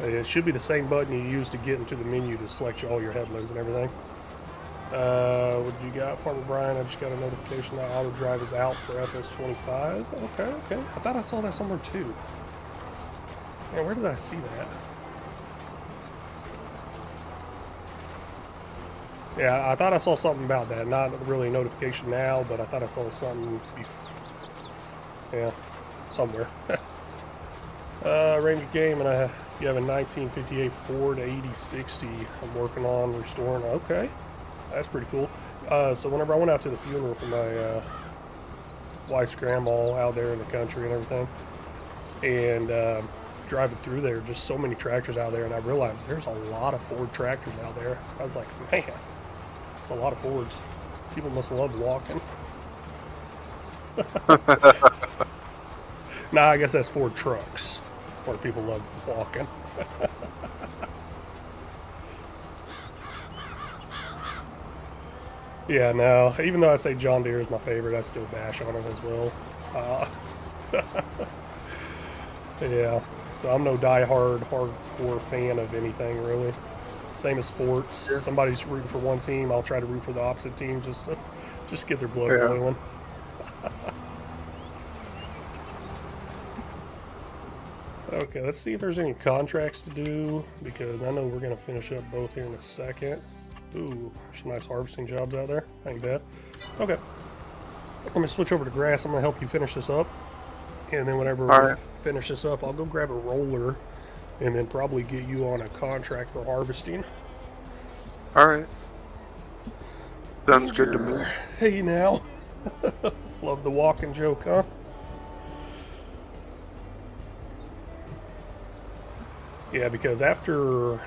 It should be the same button you use to get into the menu to select all your headlands and everything. What you got, Farmer Brian? I just got a notification that auto drive is out for FS25. Okay. I thought I saw that somewhere too. Man, where did I see that? Yeah, I thought I saw something about that. Not really a notification now, but I thought I saw something. Yeah, somewhere. Ranger game, and you have a 1958 Ford 8060 I'm working on restoring. Okay, that's pretty cool. So whenever I went out to the funeral for my wife's grandma out there in the country and everything, and driving through there, just so many tractors out there, and I realized there's a lot of Ford tractors out there. I was like, man, it's a lot of Fords. People must love walking. Nah, I guess that's Ford trucks, where people love walking. Yeah, no, even though I say John Deere is my favorite, I still bash on it as well. Yeah, so I'm no die-hard, hardcore fan of anything, really. Same as sports. Yeah. Somebody's rooting for one team, I'll try to root for the opposite team just to get their blood boiling. Okay, let's see if there's any contracts to do, because I know we're going to finish up both here in a second. Ooh, some nice harvesting jobs out there. Ain't bad. Okay. Let me switch over to grass. I'm going to help you finish this up. And then whenever we finish this up, I'll go grab a roller and then probably get you on a contract for harvesting. Alright. Sounds good to me. Hey now. Love the walking joke, huh? Yeah, because after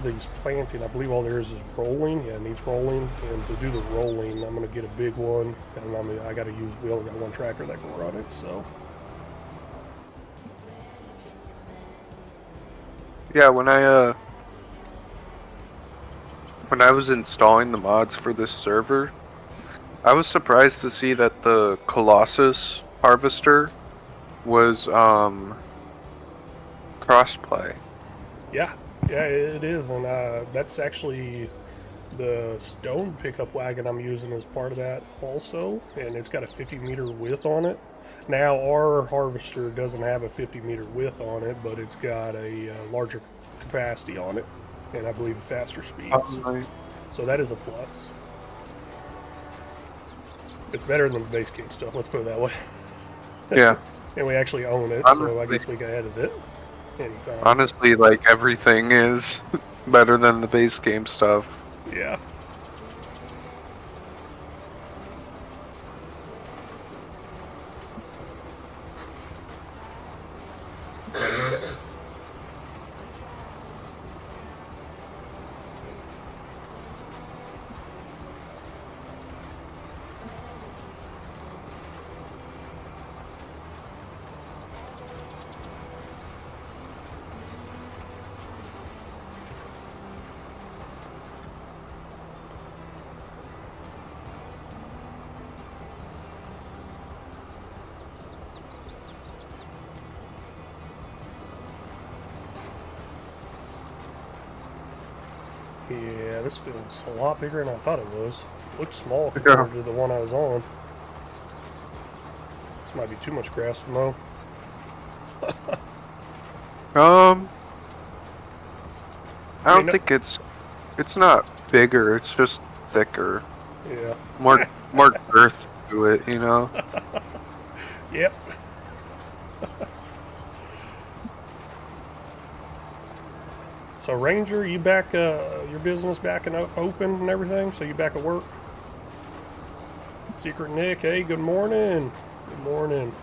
these planting, I believe all there is rolling. Yeah, it needs rolling, and to do the rolling, I'm gonna get a big one, and I gotta use. We only got one tractor that can run it, so. Yeah, when I was installing the mods for this server, I was surprised to see that the Colossus harvester was crossplay. Yeah, it is, and that's actually the stone pickup wagon I'm using as part of that also, and it's got a 50-meter width on it. Now, our harvester doesn't have a 50-meter width on it, but it's got a larger capacity on it, and I believe faster speeds. Nice. So that is a plus. It's better than the base game stuff, let's put it that way. Yeah. And we actually own it, so I guess we can edit it anytime. Honestly, like, everything is better than the base game stuff. Yeah. Yeah, this field's a lot bigger than I thought it was. It looked small compared to the one I was on. This might be too much grass to mow. I don't think it's not bigger, it's just thicker. Yeah. More girth to it, you know? Yep. So Ranger, you back, your business back and open and everything? So you back at work? Secret Nick, hey, good morning. Good morning.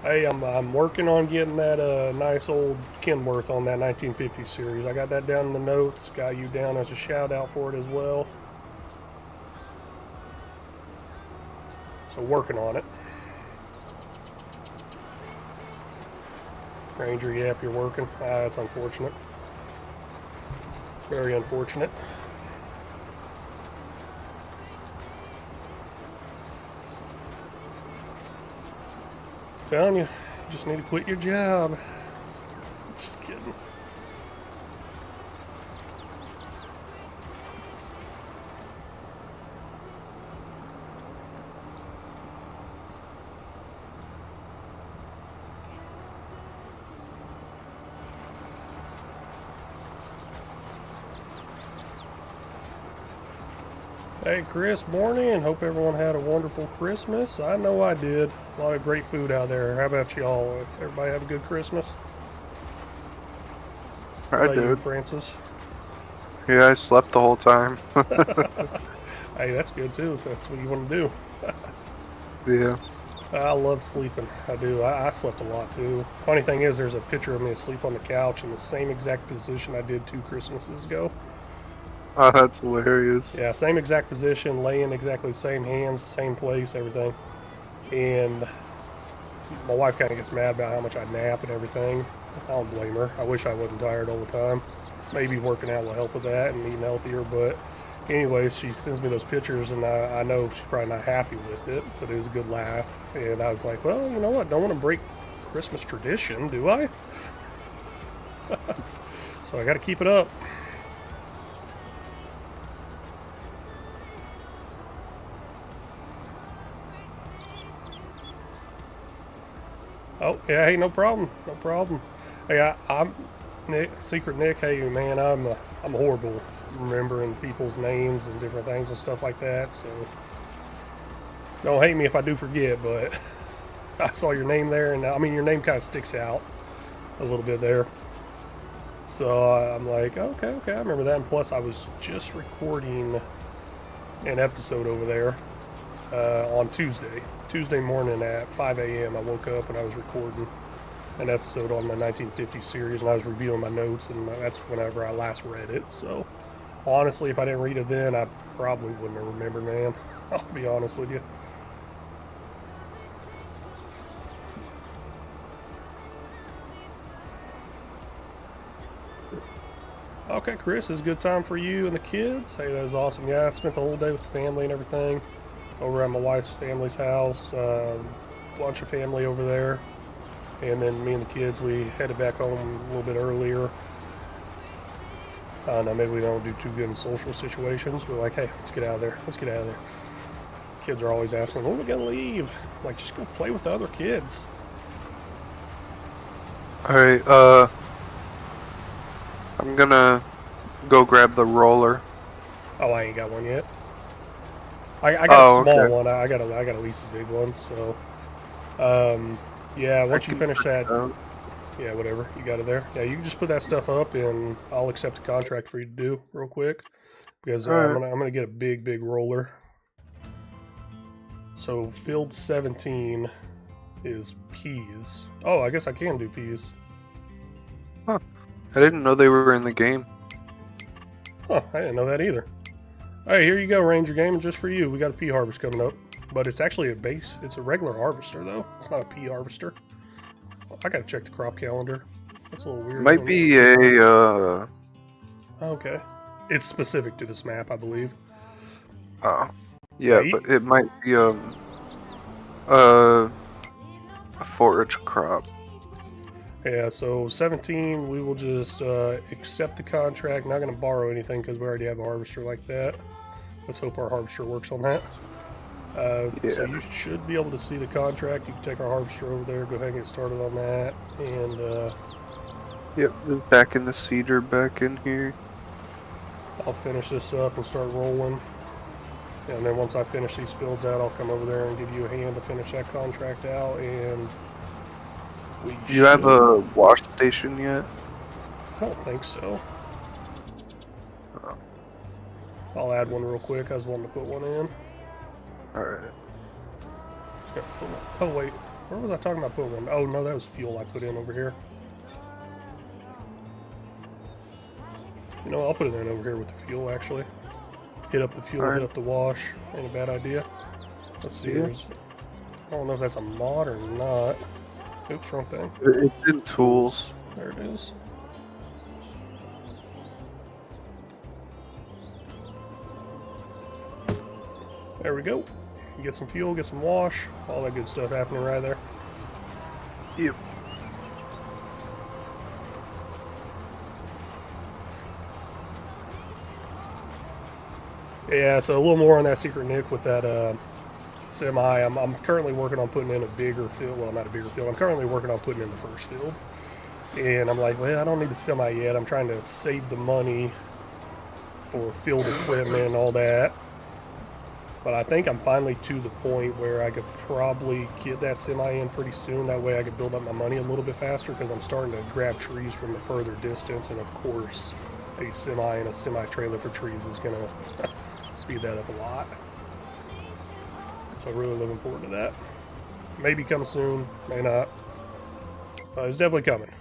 Hey, I'm working on getting that nice old Kenworth on that 1950 series. I got that down in the notes. Got you down as a shout out for it as well. So working on it. Ranger, yep, you're working. That's unfortunate. Very unfortunate. Telling you, you just need to quit your job. Just kidding. Hey Chris, morning. Hope everyone had a wonderful Christmas. I know I did. A lot of great food out there. How about y'all? Everybody have a good Christmas? I did. You, Francis? Yeah, I slept the whole time. Hey, that's good too. If that's what you want to do. Yeah. I love sleeping. I do. I slept a lot too. Funny thing is, there's a picture of me asleep on the couch in the same exact position I did 2 Christmases ago. Oh, that's hilarious. Yeah, same exact position, laying exactly the same hands, same place, everything. And my wife kind of gets mad about how much I nap and everything. I don't blame her. I wish I wasn't tired all the time. Maybe working out will help with that and eating healthier. But anyways, she sends me those pictures, and I know she's probably not happy with it, but it was a good laugh. And I was like, well, you know what? Don't want to break Christmas tradition, do I? So I got to keep it up. Oh, yeah, hey, no problem. No problem. Hey, I'm Nick, Secret Nick. Hey, man, I'm horrible remembering people's names and different things and stuff like that, so don't hate me if I do forget, but I saw your name there, and I mean, your name kind of sticks out a little bit there. So I'm like, okay, I remember that, and plus I was just recording an episode over there on Tuesday morning at 5 a.m. I woke up and I was recording an episode on the 1950 series, and I was reviewing my notes, and that's whenever I last read it. So honestly, if I didn't read it then, I probably wouldn't have remembered, man. I'll be honest with you. Okay, Chris, it's a good time for you and the kids. Hey, that was awesome. Yeah, I spent the whole day with the family and everything over at my wife's family's house. Bunch of family over there. And then me and the kids, we headed back home a little bit earlier. I don't know, maybe we don't do too good in social situations. We're like, hey, let's get out of there. Let's get out of there. Kids are always asking, when are we going to leave? I'm like, just go play with the other kids. Alright, I'm gonna go grab the roller. Oh, I ain't got one yet. I got a small okay. one. I got at least a big one. So, yeah. Once you finish that, yeah, whatever you got it there. Yeah, you can just put that stuff up, and I'll accept a contract for you to do real quick because I'm gonna get a big roller. So field 17 is peas. Oh, I guess I can do peas. Huh. I didn't know they were in the game. Huh, I didn't know that either. Hey, here you go, Ranger Gaming, just for you. We got a pea harvest coming up. But it's actually it's a regular harvester, though. It's not a pea harvester. I gotta check the crop calendar. That's a little weird. Might be a, Okay. It's specific to this map, I believe. Oh. Yeah, but it might be, a forage crop. Yeah, so 17, we will just accept the contract. Not going to borrow anything because we already have a harvester like that. Let's hope our harvester works on that. So you should be able to see the contract. You can take our harvester over there, go ahead and get started on that. And yep, just back in the cedar, back in here. I'll finish this up and start rolling. And then once I finish these fields out, I'll come over there and give you a hand to finish that contract out. And do you have a wash station yet? I don't think so. Oh. I'll add one real quick. I was wanting to put one in. Alright. Oh wait, where was I talking about putting one? Oh no, that was fuel I put in over here. You know, I'll put it in over here with the fuel actually. Hit up the fuel, hit up the wash. Ain't a bad idea. Let's see. I don't know if that's a mod or not. Oops, wrong thing. It's in tools. There it is. There we go. Get some fuel, get some wash, all that good stuff happening right there. Yep. Yeah, so a little more on that secret nick with that semi. I'm currently working on putting in a bigger field. Well, not a bigger field. I'm currently working on putting in the first field. And I'm like, well, I don't need the semi yet. I'm trying to save the money for field equipment and all that. But I think I'm finally to the point where I could probably get that semi in pretty soon. That way I could build up my money a little bit faster because I'm starting to grab trees from a further distance. And of course, a semi and a semi-trailer for trees is going to speed that up a lot. So really looking forward to that. Maybe come soon, may not. But it's definitely coming.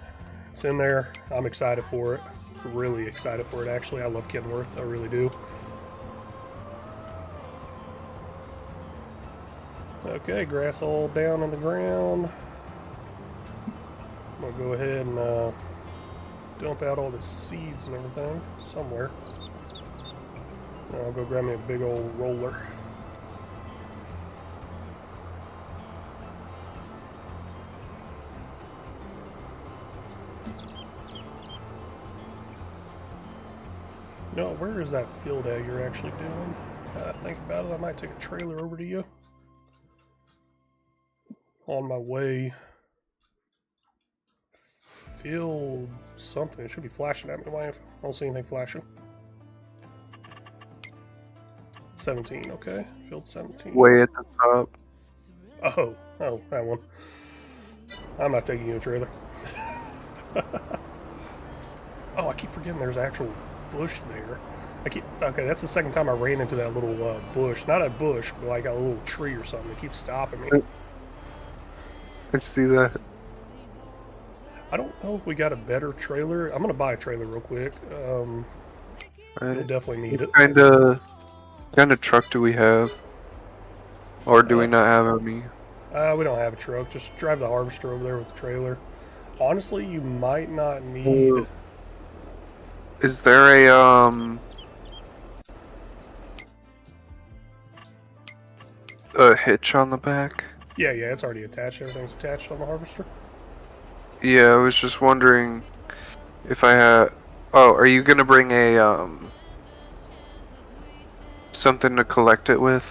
It's in there. I'm excited for it. Really excited for it, actually. I love Kenworth. I really do. Okay, grass all down on the ground. I'm going to go ahead and dump out all the seeds and everything somewhere. And I'll go grab me a big old roller. No, where is that field at you're actually doing? Think about it, I might take a trailer over to you. On my way. Field something. It should be flashing at me. Why I don't see anything flashing. 17, okay. Field 17. Way at the top. Oh, that one. I'm not taking you a trailer. Oh, I keep forgetting there's actual bush there. Okay, that's the second time I ran into that little bush. Not a bush, but like a little tree or something. It keeps stopping me. Let's do that. I don't know if we got a better trailer. I'm gonna buy a trailer real quick. You'll definitely need it. What kind of truck do we have? Or do we not have any? We don't have a truck. Just drive the harvester over there with the trailer. Honestly, you might not need... Is there a hitch on the back? Yeah, it's already attached. Everything's attached on the harvester. Yeah, I was just wondering if I had... Oh, are you gonna bring a, something to collect it with?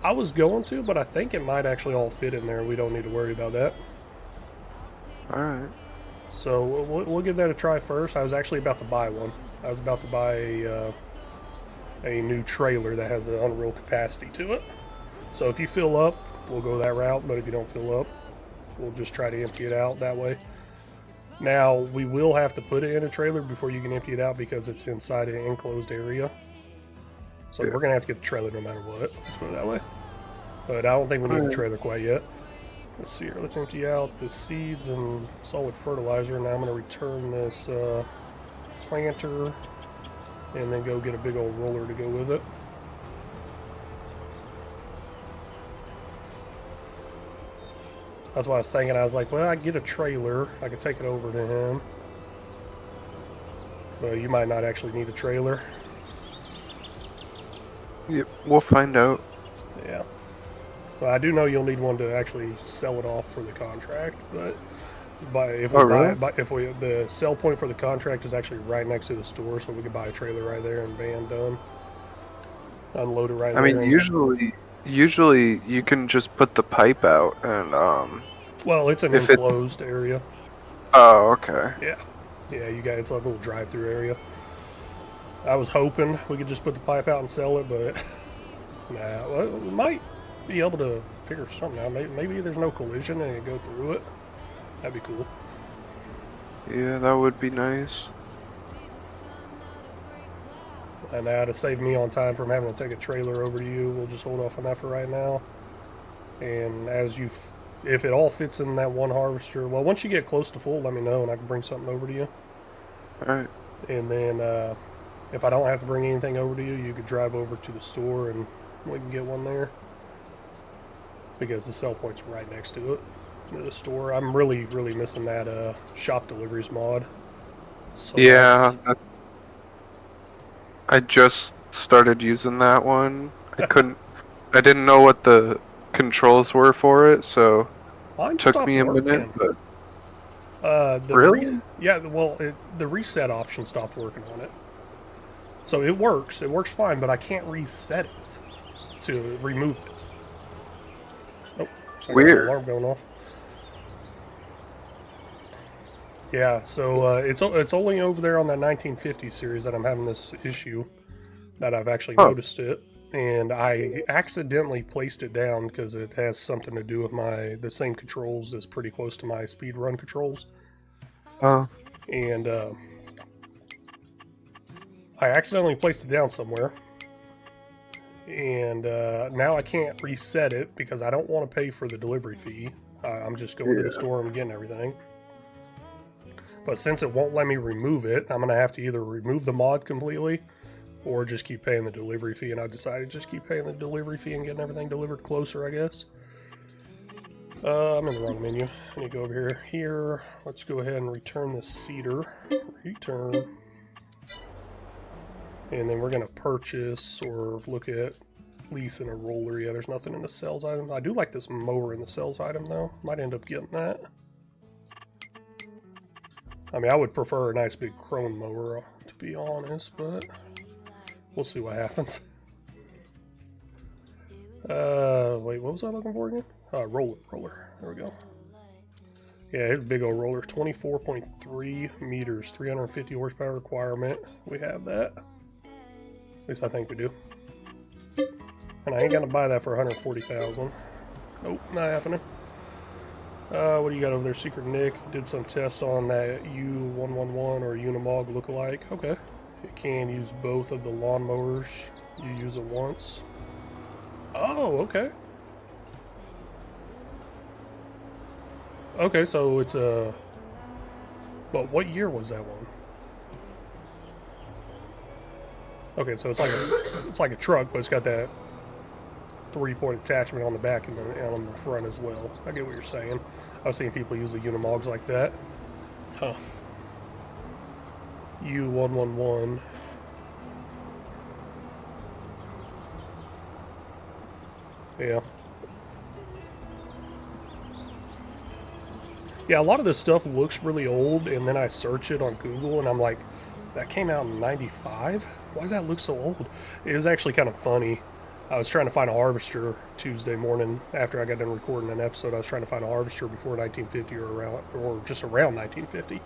I was going to, but I think it might actually all fit in there. We don't need to worry about that. Alright. So we'll give that a try first. I was actually about to buy one. I was about to buy a new trailer that has an unreal capacity to it. So if you fill up, we'll go that route. But if you don't fill up, we'll just try to empty it out that way. Now, we will have to put it in a trailer before you can empty it out because it's inside an enclosed area. So we're going to have to get the trailer no matter what. Let's put it that way. But I don't think we need the trailer quite yet. Let's see here. Let's empty out the seeds and solid fertilizer. Now I'm going to return this planter and then go get a big old roller to go with it. That's what I was thinking. I was like, well, I get a trailer. I could take it over to him. But you might not actually need a trailer. Yep, we'll find out. Yeah. Well, I do know you'll need one to actually sell it off for the contract, but But if we the sell point for the contract is actually right next to the store, so we could buy a trailer right there and van done. Unload it right there. I mean, usually you can just put the pipe out and Well, it's an enclosed area. Oh, okay. Yeah, you got it's like a little drive-through area. I was hoping we could just put the pipe out and sell it, but nah. Well, we might be able to figure something out. Maybe there's no collision and it go through it. That'd be cool. Yeah, that would be nice. And now to save me on time from having to take a trailer over to you, we'll just hold off on that for right now. And as you, if it all fits in that one harvester, well, once you get close to full, let me know and I can bring something over to you. Alright. And then if I don't have to bring anything over to you, you could drive over to the store and we can get one there. Because the sell point's right next to it, the store. I'm really missing that shop deliveries mod. So yeah, I just started using that one. I didn't know what the controls were for it, so it took me a minute. But really? The reset option stopped working on it. So it works fine, but I can't reset it to remove it. Oh, sorry, weird. Alarm going off. Yeah, so it's only over there on that 1950 series that I'm having this issue, that I've actually noticed it, and I accidentally placed it down because it has something to do with the same controls that's pretty close to my speed run controls. And I accidentally placed it down somewhere, and now I can't reset it because I don't want to pay for the delivery fee. I'm just going to the store and getting everything. But since it won't let me remove it, I'm going to have to either remove the mod completely or just keep paying the delivery fee. And I decided to just keep paying the delivery fee and getting everything delivered closer, I guess. I'm in the wrong menu. I need to go over here. Let's go ahead and return this cedar. Return. And then we're going to purchase or look at leasing a roller. Yeah, there's nothing in the sales item. I do like this mower in the sales item, though. Might end up getting that. I mean, I would prefer a nice big chrome mower, to be honest, but we'll see what happens. Wait, what was I looking for again? Roller. There we go. Yeah, here's a big old roller. 24.3 meters, 350 horsepower requirement. We have that. At least I think we do. And I ain't gonna buy that for 140,000. Nope, not happening. What do you got over there, Secret Nick? Did some tests on that U111 or Unimog lookalike. Okay. You can use both of the lawnmowers. You use it once. Oh, okay. Okay, so it's a... But what year was that one? Okay, so it's like a truck, but it's got that 3-point attachment on the back and on the front as well. I get what you're saying. I've seen people use the Unimogs like that. Huh. U111. Yeah. Yeah, a lot of this stuff looks really old, and then I search it on Google, and I'm like, that came out in 95? Why does that look so old? It was actually kind of funny. I was trying to find a harvester Tuesday morning after I got done recording an episode. I was trying to find a harvester before 1950 or just around 1950.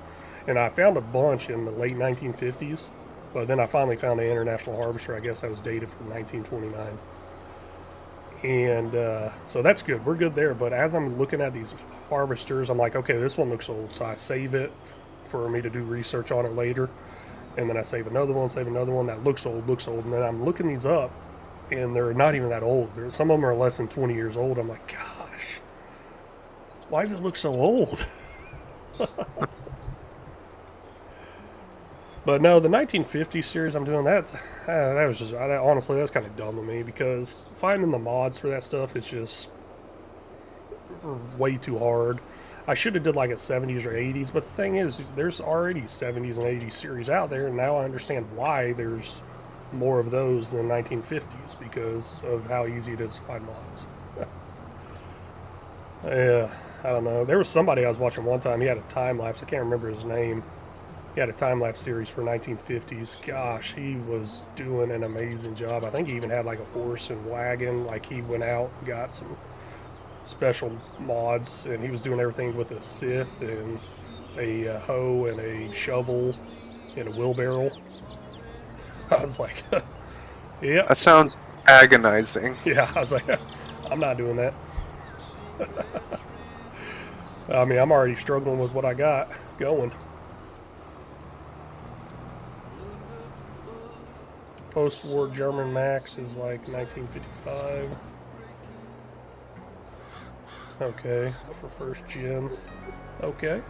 And I found a bunch in the late 1950s, but then I finally found an international harvester. I guess that was dated from 1929. And so that's good. We're good there. But as I'm looking at these harvesters, I'm like, okay, this one looks old. So I save it for me to do research on it later. And then I save another one that looks old. And then I'm looking these up, and they're not even that old. Some of them are less than 20 years old. I'm like, gosh, why does it look so old? But no, the 1950 series I'm doing, that was just, honestly, that's kind of dumb of me, because finding the mods for that stuff is just way too hard. I should have did like a 70s or 80s, but the thing is, there's already 70s and 80s series out there, and now I understand why there's more of those than 1950s, because of how easy it is to find mods. Yeah, I don't know. There was somebody I was watching one time. He had a time lapse. I can't remember his name. He had a time lapse series for 1950s. Gosh, he was doing an amazing job. I think he even had like a horse and wagon. Like he went out and got some special mods, and he was doing everything with a scythe and a hoe and a shovel and a wheelbarrow. I was like, yeah, That sounds agonizing. yeah. I was like, I'm not doing that. I mean, I'm already struggling with what I got going. Post-war German max is like 1955. Okay, for first gen. Okay.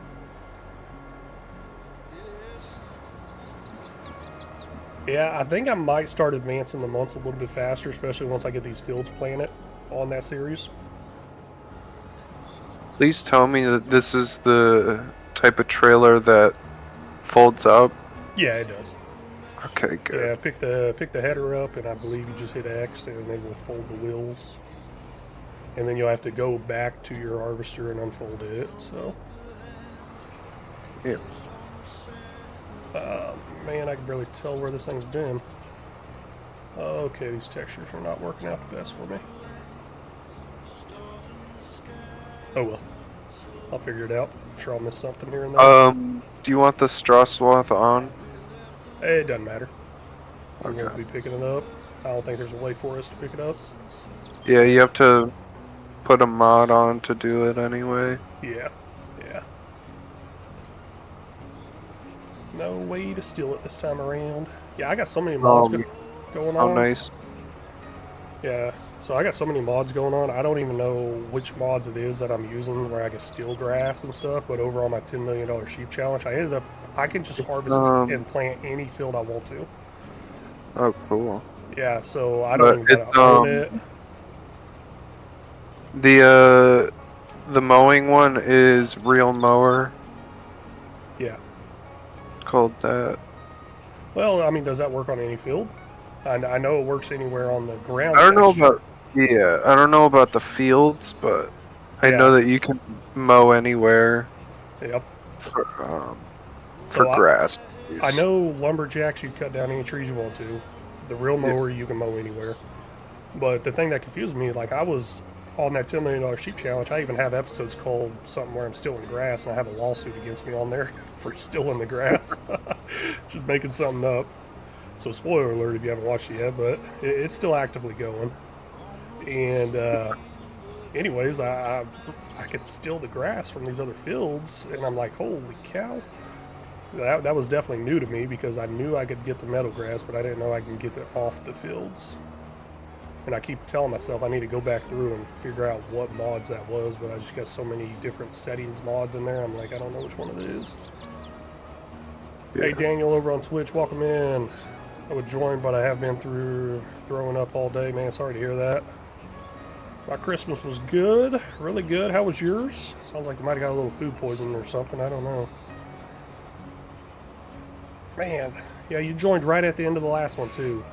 Yeah, I think I might start advancing the months a little bit faster, especially once I get these fields planted on that series. Please tell me that this is the type of trailer that folds up. Yeah, it does. Okay, good. Yeah, pick the header up, and I believe you just hit X, and they will fold the wheels. And then you'll have to go back to your harvester and unfold it. So, Yeah. man, I can barely tell where this thing's been. Okay, these textures are not working out the best for me. Oh well, I'll figure it out. I'm sure I'll miss something here and there. Do you want the straw swath on? It doesn't matter. I'm Okay. going to be picking it up. I don't think there's a way for us to pick it up. Yeah, you have to put a mod on to do it anyway. Yeah, yeah. No way to steal it this time around. Yeah, I got so many mods going on. Oh, nice. Yeah, so I got so many mods going on. I don't even know which mods it is that I'm using where I can steal grass and stuff. But over on my $10 million sheep challenge, I can just harvest and plant any field I want to. Oh, cool. Yeah, so I don't even gotta own it. The mowing one is Real Mower. Yeah. It's called that. Well, I mean, does that work on any field? I know it works anywhere on the ground. I don't know about I don't know about the fields, but I know that you can mow anywhere. Yep. For So grass. I know lumberjacks, you cut down any trees you want to. The real mower, you can mow anywhere. But the thing that confused me, like I was on that $10 million sheep challenge, I even have episodes called something where I'm stealing grass, and I have a lawsuit against me on there for stealing the grass. Just making something up. So spoiler alert if you haven't watched it yet, but it's still actively going. And anyways, I could steal the grass from these other fields, and I'm like, holy cow. That was definitely new to me because I knew I could get the meadow grass, but I didn't know I could get it off the fields. And I keep telling myself I need to go back through and figure out what mods that was, but I just got so many different settings mods in there, I'm like, I don't know which one it is. Yeah. Hey Daniel over on Twitch, welcome in. I would join, but I have been through throwing up all day, man. Sorry to hear that. My Christmas was good, really good. How was yours? Sounds like you might have got a little food poisoning or something, I don't know. Man, yeah, you joined right at the end of the last one too.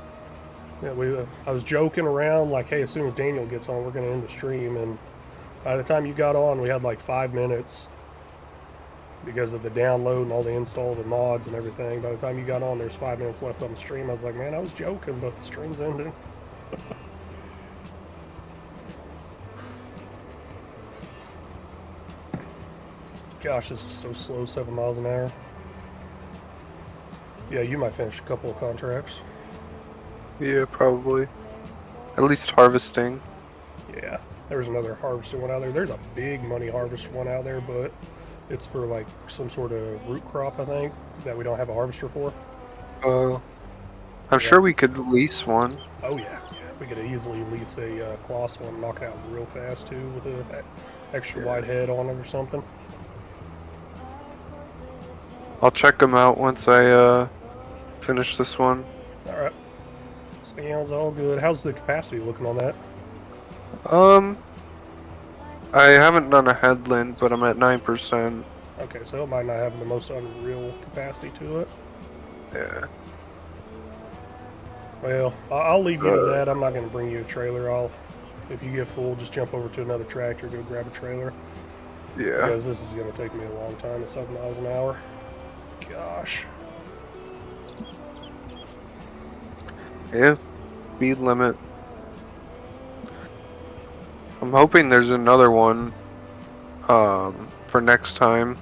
Yeah, I was joking around like, hey, as soon as Daniel gets on, we're going to end the stream. And by the time you got on, we had like 5 minutes because of the download and all the install of the mods and everything. By the time you got on, there's 5 minutes left on the stream. I was like, man, I was joking, but the stream's ending. Gosh, this is so slow, 7 miles an hour. Yeah, you might finish a couple of contracts. Yeah, probably. At least harvesting. Yeah, there's another harvesting one out there. There's a big money harvest one out there, but it's for like some sort of root crop, I think, that we don't have a harvester for. I'm sure we could lease one. Oh yeah, we could easily lease a Kloss one, knock it out real fast too, with an extra wide head on it or something. I'll check them out once I finish this one. All right. Sounds all good. How's the capacity looking on that? I haven't done a headland, but I'm at 9%. Okay, so it might not have the most unreal capacity to it. Yeah. Well, I'll leave you to that. I'm not going to bring you a trailer. I'll if you get full, just jump over to another tractor, go grab a trailer. Yeah. Because this is going to take me a long time at 7 miles an hour. Gosh. Yeah. Speed limit. I'm hoping there's another one for next time.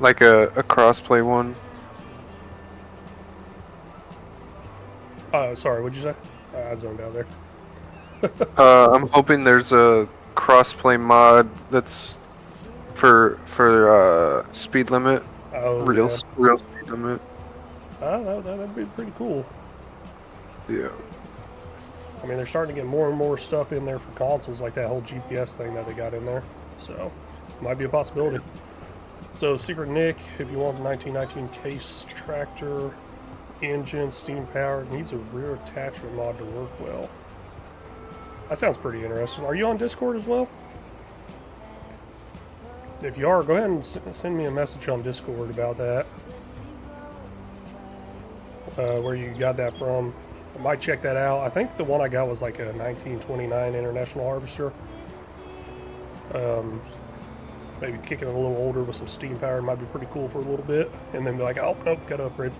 Like a crossplay one. Sorry, what'd you say? I zoned out there. I'm hoping there's a crossplay mod that's for speed limit. Oh, real yeah. real speed limit. That'd be pretty cool. Yeah. I mean, they're starting to get more and more stuff in there for consoles, like that whole GPS thing that they got in there. So, might be a possibility. So, Secret Nick, if you want the 1919 case tractor, engine, steam powered, needs a rear attachment mod to work well. That sounds pretty interesting. Are you on Discord as well? If you are, go ahead and send me a message on Discord about that. Where you got that from. I might check that out. I think the one I got was like a 1929 International Harvester. Maybe kicking it a little older with some steam power might be pretty cool for a little bit. And then be like, oh, nope, got to upgrade.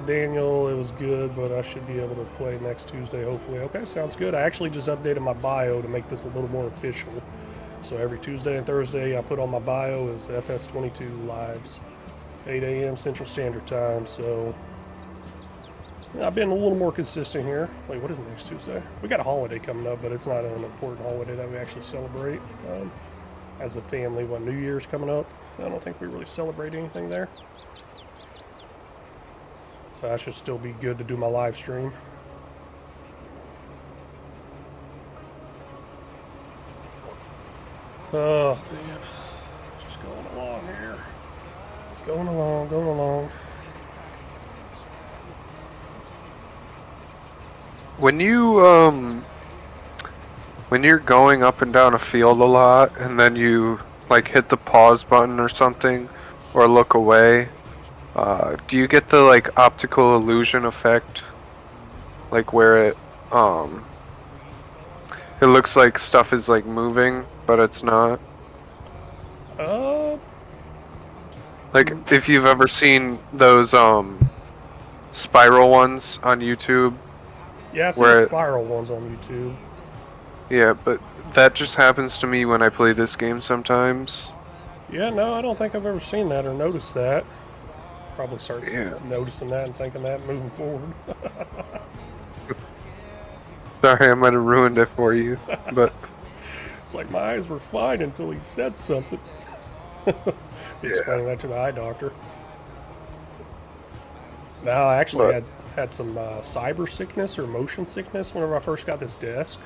Daniel, it was good, but I should be able to play next Tuesday, hopefully. Okay, sounds good. I actually just updated my bio to make this a little more official. So every Tuesday and Thursday I put on my bio is FS22 lives, 8 a.m. Central Standard Time. So I've been a little more consistent here. Wait, what is next Tuesday? We got a holiday coming up, but it's not an important holiday that we actually celebrate as a family. What, New Year's coming up? I don't think we really celebrate anything there. So that should still be good to do my live stream. Oh, man. Just going along here. Going along, going along. When you're going up and down a field a lot, and then you like hit the pause button or something, or look away, do you get the like optical illusion effect, like where it looks like stuff is like moving, but it's not? Like if you've ever seen those spiral ones on YouTube. Yeah, I've seen the spiral ones on YouTube. Yeah, but that just happens to me when I play this game sometimes. Yeah, no, I don't think I've ever seen that or noticed that. Probably start noticing that and thinking that moving forward. Sorry, I might have ruined it for you, but... It's like my eyes were fine until he said something. Explaining that to the eye doctor. No, I actually had some cyber sickness or motion sickness whenever I first got this desk.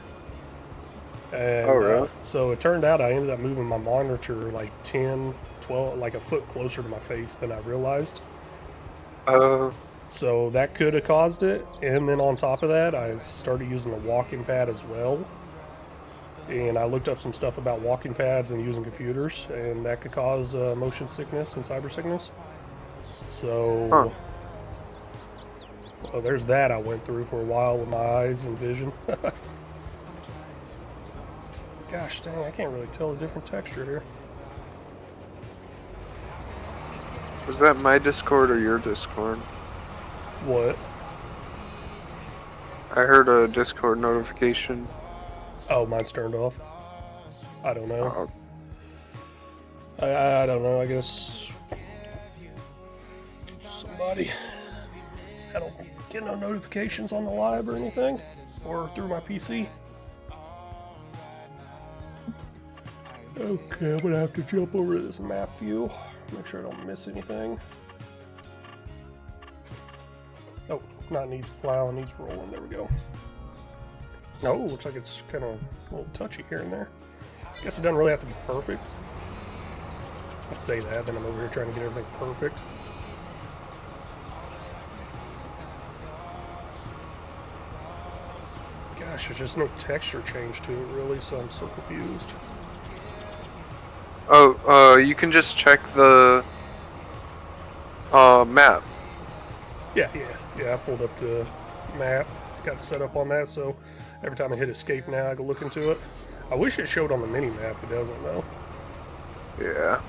And, really? So it turned out I ended up moving my monitor like 10, 12, like a foot closer to my face than I realized. So that could have caused it. And then on top of that, I started using a walking pad as well. And I looked up some stuff about walking pads and using computers, and that could cause motion sickness and cyber sickness. So, well, there's that I went through for a while with my eyes and vision. Gosh dang, I can't really tell the different texture here. Was that my Discord or your Discord? What? I heard a Discord notification. Oh, mine's turned off. I don't know. Oh. I don't know, I guess somebody... I don't get no notifications on the live or anything, or through my PC. Okay, I'm gonna have to jump over to this map view, make sure I don't miss anything. Oh, not needs plowing, needs rolling, there we go. Oh, looks like it's kind of a little touchy here and there. Guess it doesn't really have to be perfect. I say that, then I'm over here trying to get everything perfect. Gosh, there's just no texture change to it really, so I'm so confused. Oh, you can just check the map. Yeah. Yeah, I pulled up the map, got set up on that, so every time I hit escape now, I go look into it. I wish it showed on the mini map. It doesn't though. Yeah.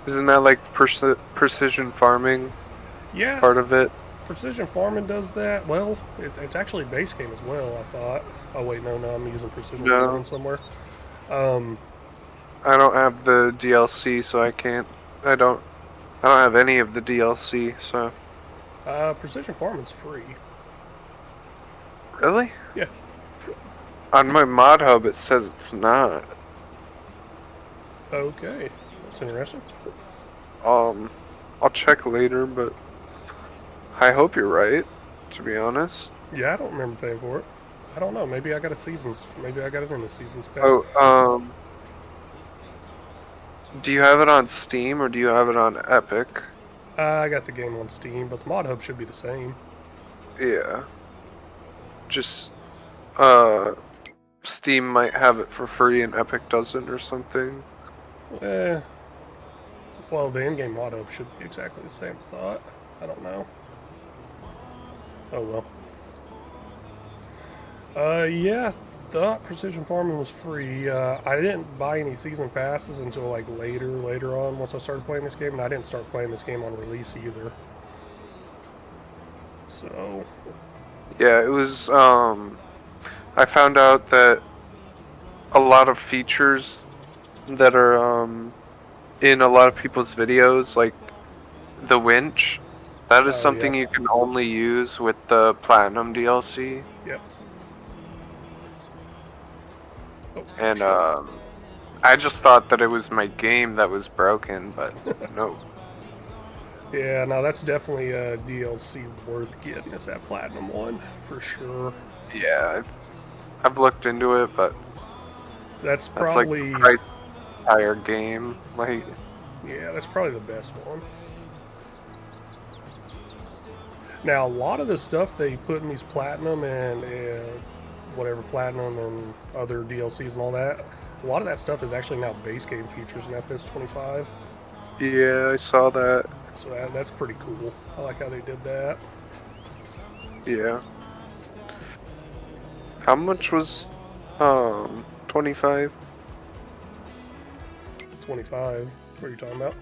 Isn't that like precision farming? Yeah. Part of it. Precision farming does that. Well, it's actually base game as well. I thought. Oh wait, no, I'm using precision farming somewhere. I don't have the DLC, so I can't. I don't have any of the DLC, so. Precision farming's free. Really? Yeah. On my mod hub, it says it's not. Okay, that's interesting. I'll check later, but I hope you're right. To be honest. Yeah, I don't remember paying for it. I don't know. Maybe I got a seasons. Maybe I got it in the seasons pass. Oh, do you have it on Steam or do you have it on Epic? I got the game on Steam, but the mod hub should be the same. Yeah. Just, Steam might have it for free and Epic doesn't or something. Well, the in-game mod hub should be exactly the same, I thought. I don't know. Oh well. Yeah, thought precision farming was free. I didn't buy any season passes until like later on once I started playing this game, and I didn't start playing this game on release either. So. Yeah, it was, I found out that a lot of features that are, in a lot of people's videos, like the winch, that is something you can only use with the Platinum DLC. Yep. Oh, and I just thought that it was my game that was broken, but no. Yeah, no, that's definitely a DLC worth getting. Is that Platinum one for sure? Yeah, I've looked into it, but that's probably like the entire game. Like, yeah, that's probably the best one. Now, a lot of the stuff they put in these Platinum and whatever Platinum and other DLCs and all that, a lot of that stuff is actually now base game features in FS25. Yeah, I saw that. So that's pretty cool. I like how they did that. Yeah. How much was 25? 25. What are you talking about?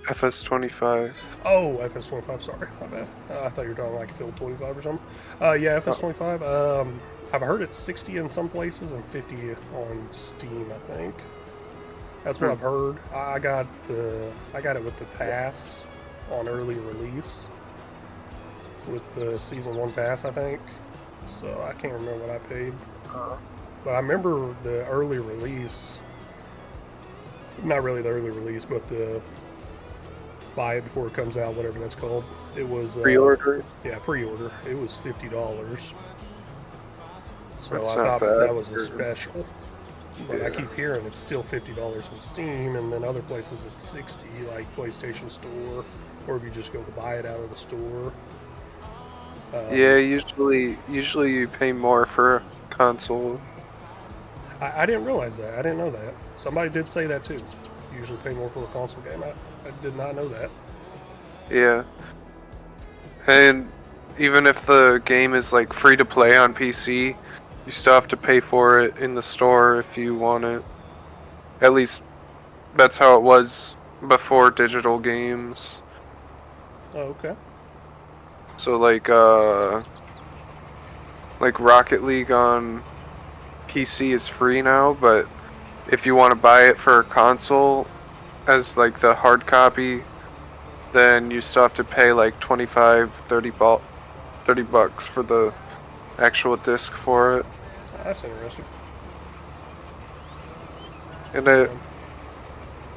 FS25. Oh, FS25. Sorry, my bad. I thought you were talking like Field 25 or something. Yeah, FS25. I've heard it's 60 in some places and 50 on Steam, I think. That's what I've heard. I got it with the pass on early release with the season 1 pass, I think. So I can't remember what I paid. But I remember the early release. Not really the early release, but the buy it before it comes out, whatever that's called. It was pre-order. Yeah, pre-order. It was $50. So That's I thought that was a special. But I keep hearing it's still $50 on Steam, and then other places it's $60, like PlayStation Store, or if you just go to buy it out of the store. Yeah, usually you pay more for a console. I didn't realize that. I didn't know that. Somebody did say that too. You usually pay more for a console game. I did not know that. Yeah. And even if the game is like free to play on PC, you still have to pay for it in the store if you want it. At least that's how it was before digital games. Oh, okay. So like Rocket League on PC is free now, but if you want to buy it for a console as like the hard copy, then you still have to pay like 30 bucks for the actual disc for it. That's interesting. And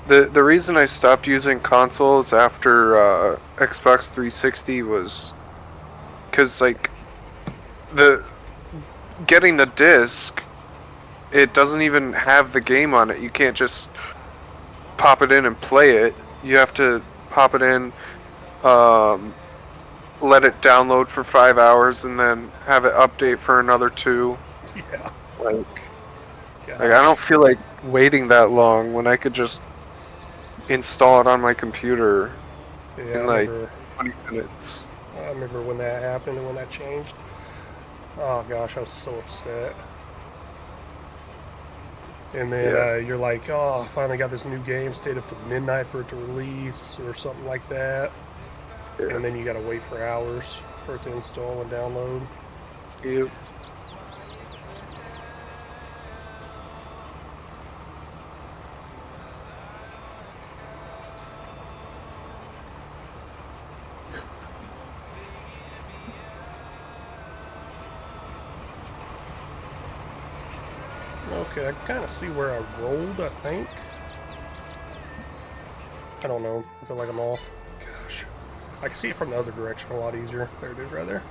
the reason I stopped using consoles after Xbox 360 was because like getting the disc, it doesn't even have the game on it. You can't just pop it in and play it. You have to pop it in, let it download for 5 hours, and then have it update for another 2. Yeah. Like I don't feel like waiting that long when I could just install it on my computer in like 20 minutes. I I remember when that happened and when that changed. Oh gosh, I was so upset. And then you're like, oh, I finally got this new game, stayed up till midnight for it to release or something like that. Yeah. And then you gotta wait for hours for it to install and download. Yep. Okay, I can kind of see where I rolled, I think. I don't know. I feel like I'm off. Gosh. I can see it from the other direction a lot easier. There it is right there.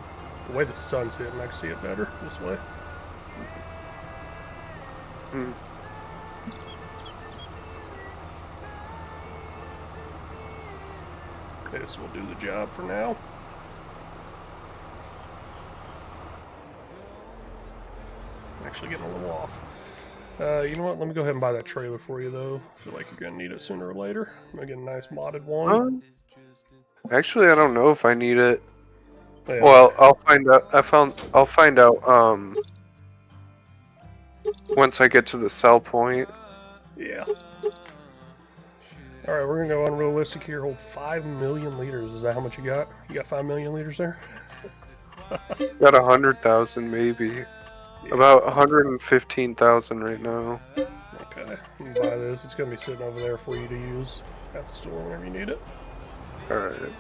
The way the sun's hitting, I can see it better this way. Hmm. This will do the job for now. I'm actually getting a little off. You know what? Let me go ahead and buy that trailer for you, though. I feel like you're gonna need it sooner or later. I'm gonna get a nice modded one. Actually, I don't know if I need it. Yeah. Well, I'll find out. I'll find out. Once I get to the sell point. Yeah. All right, we're gonna go unrealistic here. Hold 5 million liters. Is that how much you got? You got 5 million liters there? Got 100,000 maybe. Yeah. About 115,000 right now. Okay, I'm gonna buy this. It's gonna be sitting over there for you to use at the store whenever you need it. Alright.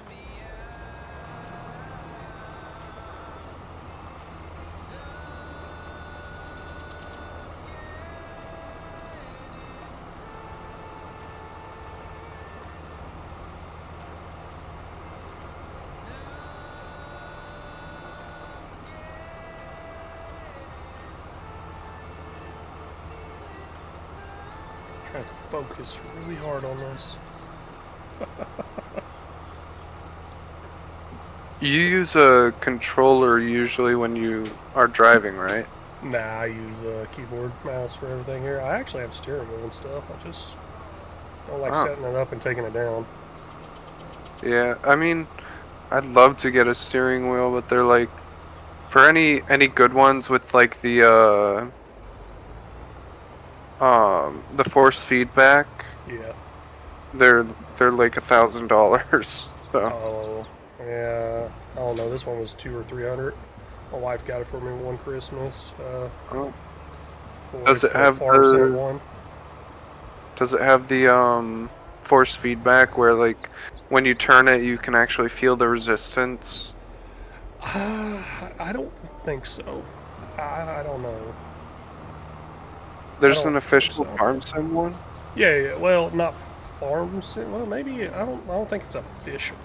Trying to focus really hard on this. You use a controller usually when you are driving, right? Nah, I use a keyboard mouse for everything here. I actually have steering wheel and stuff. I just don't like setting it up and taking it down. Yeah, I mean, I'd love to get a steering wheel, but they're like, for any good ones with like the force feedback. Yeah. They're like $1,000. So. Oh, yeah. I don't know. This one was $200 or $300. My wife got it for me one Christmas. Does it have the one? Does it have the force feedback where like when you turn it you can actually feel the resistance? I don't think so. I don't know. There's an official farm sim one? Yeah, well, not farm sim. Well, maybe I don't think it's official,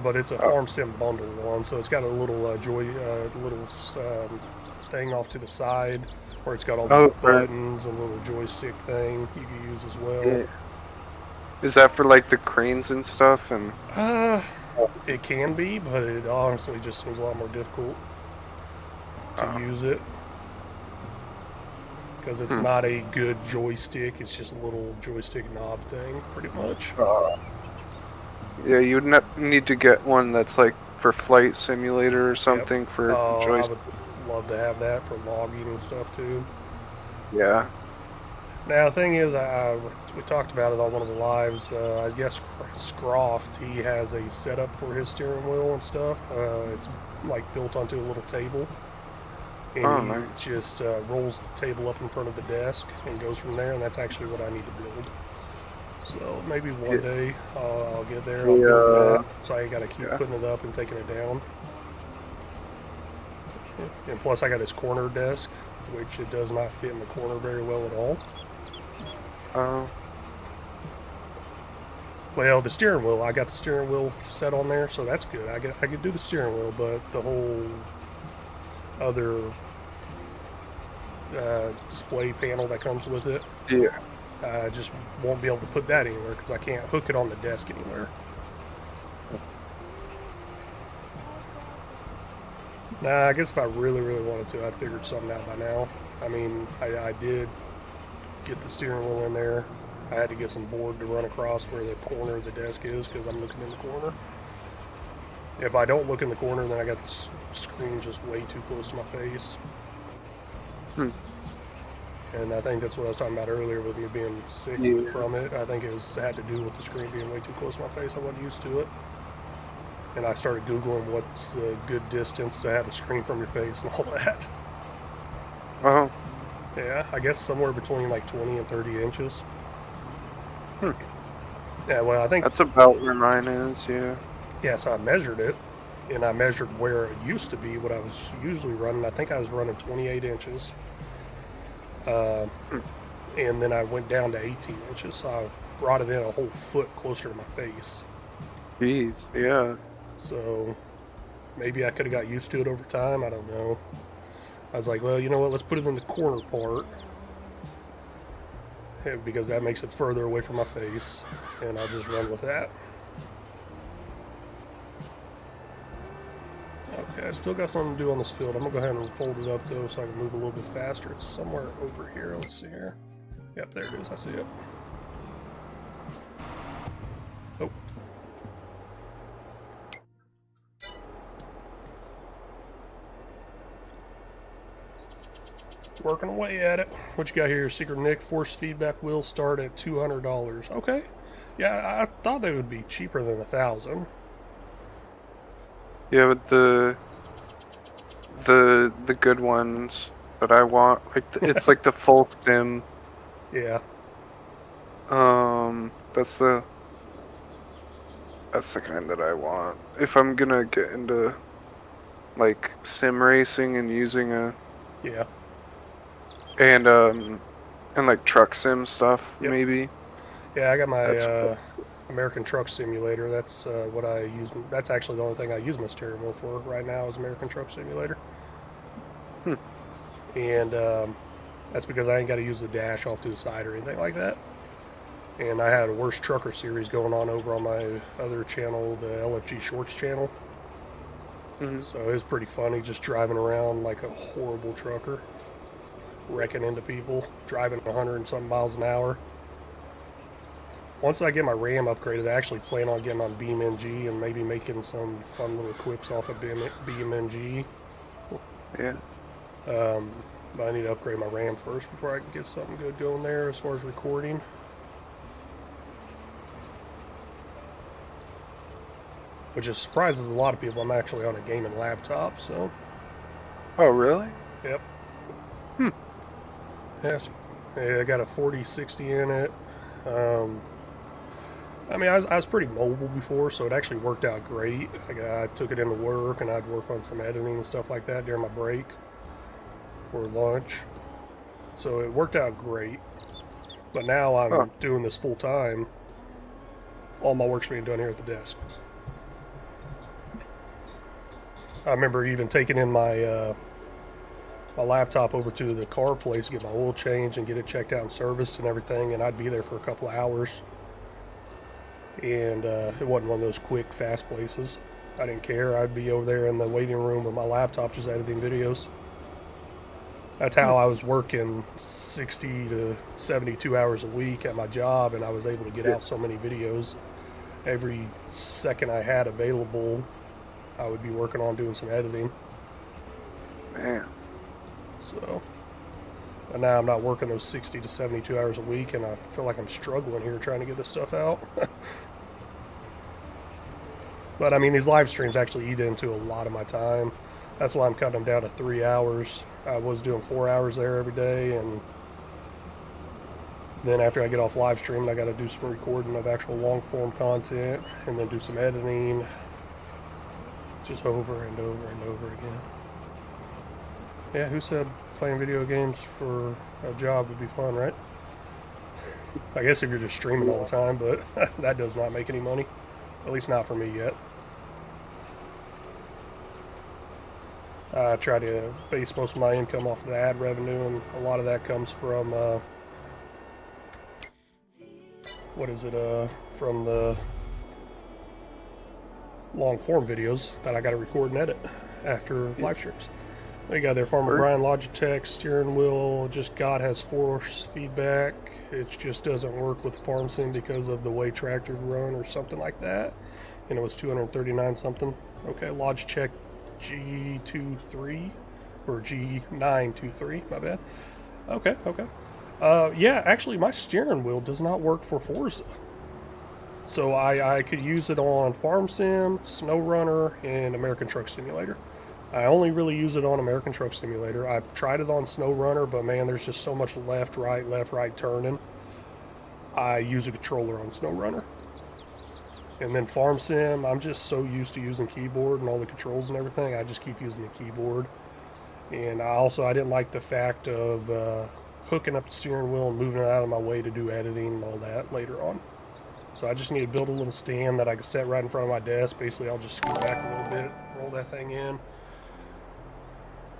but it's a farm sim bundle one. So it's got a little thing off to the side where it's got all these buttons and a little joystick thing you can use as well. Yeah. Is that for like the cranes and stuff? And it can be, but it honestly just seems a lot more difficult to use it. Because it's not a good joystick, it's just a little joystick knob thing, pretty much. Yeah, you'd need to get one that's like for flight simulator or something for joystick. I would love to have that for logging and stuff too. Yeah. Now the thing is, we talked about it on one of the lives. I guess Scroft, he has a setup for his steering wheel and stuff. It's like built onto a little table. And he just rolls the table up in front of the desk and goes from there, and that's actually what I need to build. So maybe one day I'll get there, I'll build that, so I gotta keep putting it up and taking it down. And plus I got this corner desk, which it does not fit in the corner very well at all. Well, the steering wheel, I got the steering wheel set on there, so that's good. I could do the steering wheel, but the whole other display panel that comes with it, I just won't be able to put that anywhere because I can't hook it on the desk anywhere. Nah, I guess if I really wanted to, I'd figured something out by now. I mean, I did get the steering wheel in there. I had to get some board to run across where the corner of the desk is because I'm looking in the corner. If I don't look in the corner, then I got the screen just way too close to my face. Hmm. And I think that's what I was talking about earlier with me being sick Yeah. from it. I think it had to do with the screen being way too close to my face. I wasn't used to it. And I started Googling what's a good distance to have a screen from your face and all that. Oh. Yeah, I guess somewhere between like 20 and 30 inches. Hmm. Yeah, well, I think... That's about where mine is, yeah. Yeah, so I measured it, and I measured where it used to be, what I was usually running. I think I was running 28 inches. And then I went down to 18 inches, so I brought it in a whole foot closer to my face. Jeez, yeah. So maybe I could have got used to it over time, I don't know. I was like, well, you know what, let's put it in the corner part, because that makes it further away from my face, and I'll just run with that. Okay, I still got something to do on this field. I'm gonna go ahead and fold it up though so I can move a little bit faster. It's somewhere over here. Let's see here. Yep, there it is. I see it. Oh. Working away at it. What you got here? Secret Nick, force feedback will start at $200. Okay. Yeah, I thought they would be cheaper than 1,000. Yeah, but the good ones that I want, like it's like the full stim. Yeah. That's the kind that I want. If I'm gonna get into like sim racing and using a Yeah. and like truck sim stuff, Yep. maybe. Yeah, I got my That's American Truck Simulator. That's what I use. That's actually the only thing I use my steering wheel for right now is American Truck Simulator. And that's because I ain't got to use the dash off to the side or anything like that. And I had a Worst Trucker series going on over on my other channel, the LFG Shorts channel. So it was pretty funny just driving around like a horrible trucker, wrecking into people, driving 100 and something miles an hour. Once I get my RAM upgraded, I actually plan on getting on BeamNG and maybe making some fun little clips off of BeamNG. Yeah. But I need to upgrade my RAM first before I can get something good going there as far as recording. Which is surprises a lot of people. I'm actually on a gaming laptop, so... Oh, really? Yep. Yes. Yeah, I got a 4060 in it. I mean, I was pretty mobile before, so it actually worked out great. I took it into work, and I'd work on some editing and stuff like that during my break or lunch. So it worked out great. But now I'm doing this full time. All my work's being done here at the desk. I remember even taking in my my laptop over to the car place to get my oil changed and get it checked out and serviced and everything, and I'd be there for a couple of hours. And it wasn't one of those quick, fast places. I didn't care. I'd be over there in the waiting room with my laptop just editing videos. That's how I was working 60 to 72 hours a week at my job, and I was able to get out so many videos. Every second I had available, I would be working on doing some editing. Man. So, and now I'm not working those 60 to 72 hours a week, and I feel like I'm struggling here trying to get this stuff out. But I mean, these live streams actually eat into a lot of my time. That's why I'm cutting them down to 3 hours. I was doing 4 hours there every day, and then after I get off live streaming, I got to do some recording of actual long form content, and then do some editing, just over and over and over again. Yeah, who said playing video games for a job would be fun, right? I guess if you're just streaming all the time, but that does not make any money. At least not for me yet. I try to base most of my income off of the ad revenue, and a lot of that comes from, from the long form videos that I got to record and edit after live streams. There you go there, Farmer Brian. Logitech steering wheel just God has force feedback. It just doesn't work with FarmSim because of the way tractors run or something like that. and it was 239 something. Okay, Logitech G23 or G923. My bad. Okay. Yeah, actually, my steering wheel does not work for Forza. So I could use it on Farm Sim, Snow Runner, and American Truck Simulator. I only really use it on American Truck Simulator. I've tried it on Snow Runner, but man, there's just so much left, right turning. I use a controller on Snow Runner. And then Farm Sim, I'm just so used to using keyboard and all the controls and everything, I just keep using the keyboard. And I didn't like the fact of hooking up the steering wheel and moving it out of my way to do editing and all that later on. So I just need to build a little stand that I can set right in front of my desk. Basically, I'll just scoot back a little bit, roll that thing in.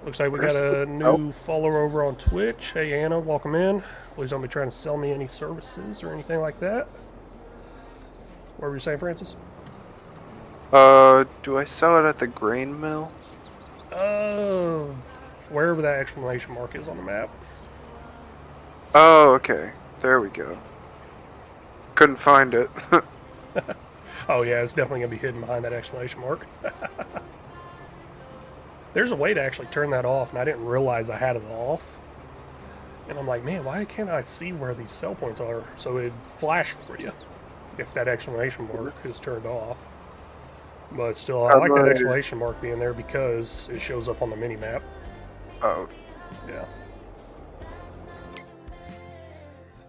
Looks like we got a new follower over on Twitch. Hey Anna, welcome in. Please don't be trying to sell me any services or anything like that. What were you saying, Francis? Do I sell it at the grain mill? Wherever that exclamation mark is on the map. Oh, okay. There we go. Couldn't find it. Oh yeah, it's definitely going to be hidden behind that exclamation mark. There's a way to actually turn that off, and I didn't realize I had it off. And I'm like, man, why can't I see where these sell points are? So it'd flash for you if that exclamation mark is turned off. But still, I like that exclamation mark being there because it shows up on the mini-map. Oh. Yeah.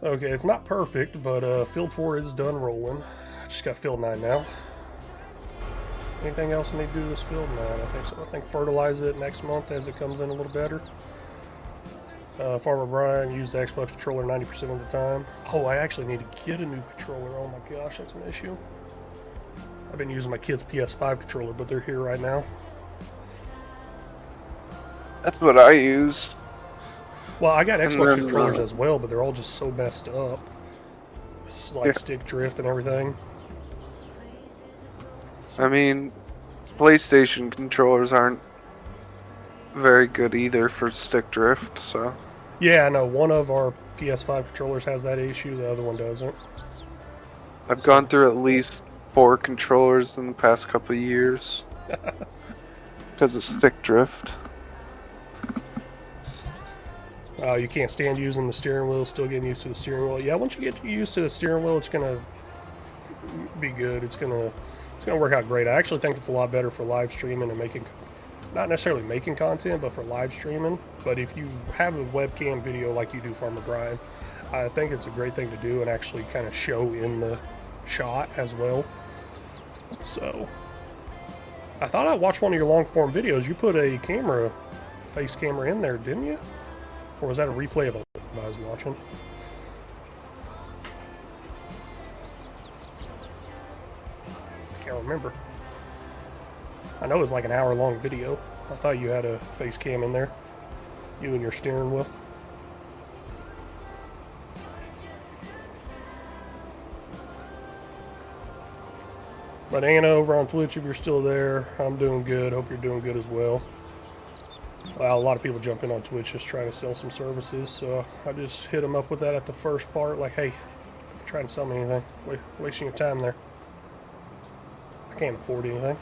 Okay, it's not perfect, but Field 4 is done rolling. I just got Field 9 now. Anything else I need to do this Field 9? I think so. I think fertilize it next month as it comes in a little better. Farmer Brian used the Xbox controller 90% of the time. Oh, I actually need to get a new controller. Oh my gosh, that's an issue. I've been using my kid's PS5 controller, but they're here right now. That's what I use. Well, I got Xbox controllers as well, but they're all just so messed up. It's like stick drift and everything. I mean, PlayStation controllers aren't very good either for stick drift, so... Yeah, I know. One of our PS5 controllers has that issue, the other one doesn't. I've gone through at least 4 controllers in the past couple of years. Because of stick drift. You can't stand using the steering wheel, still getting used to the steering wheel. Yeah, once you get used to the steering wheel, it's going to be good. It's gonna work out great. I actually think it's a lot better for live streaming and making, not necessarily making content, but for live streaming. But if you have a webcam video like you do, Farmer Brian, I think it's a great thing to do and actually kind of show in the shot as well. So, I thought I watched one of your long form videos. You put a face camera in there, didn't you? Or was that a replay of a I was watching? Can't remember. I know it was like an hour-long video. I thought you had a face cam in there. You and your steering wheel. But Anna over on Twitch, if you're still there, I'm doing good. Hope you're doing good as well. Well, a lot of people jump in on Twitch just trying to sell some services, so I just hit them up with that at the first part, like, hey, you're trying to sell me anything. Wasting your time there. I can't afford anything.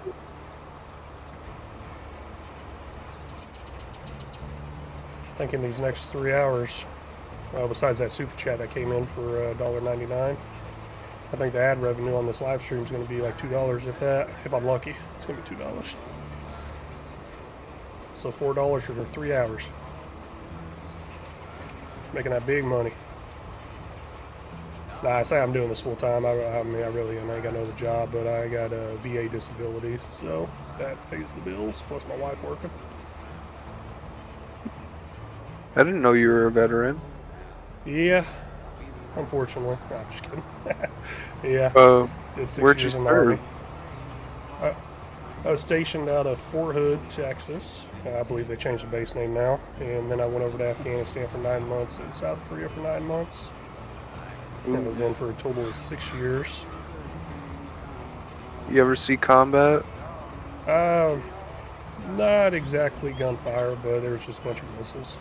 I think in these next 3 hours, besides that super chat that came in for $1.99, I think the ad revenue on this live stream is going to be like $2, if I'm lucky. It's going to be $2. So $4 for 3 hours. Making that big money. Nah, I say I'm doing this full time. I mean, I really am. I ain't got no other job, but I got a VA disability, so that pays the bills, plus my wife working. I didn't know you were a veteran. Yeah, unfortunately. No, I'm just kidding. Yeah. Did 6 where'd you years in the serve? Army. I was stationed out of Fort Hood, Texas. I believe they changed the base name now. And then I went over to Afghanistan for 9 months and South Korea for 9 months. I was in for a total of 6 years. You ever see combat? Not exactly gunfire, but there was just a bunch of missiles.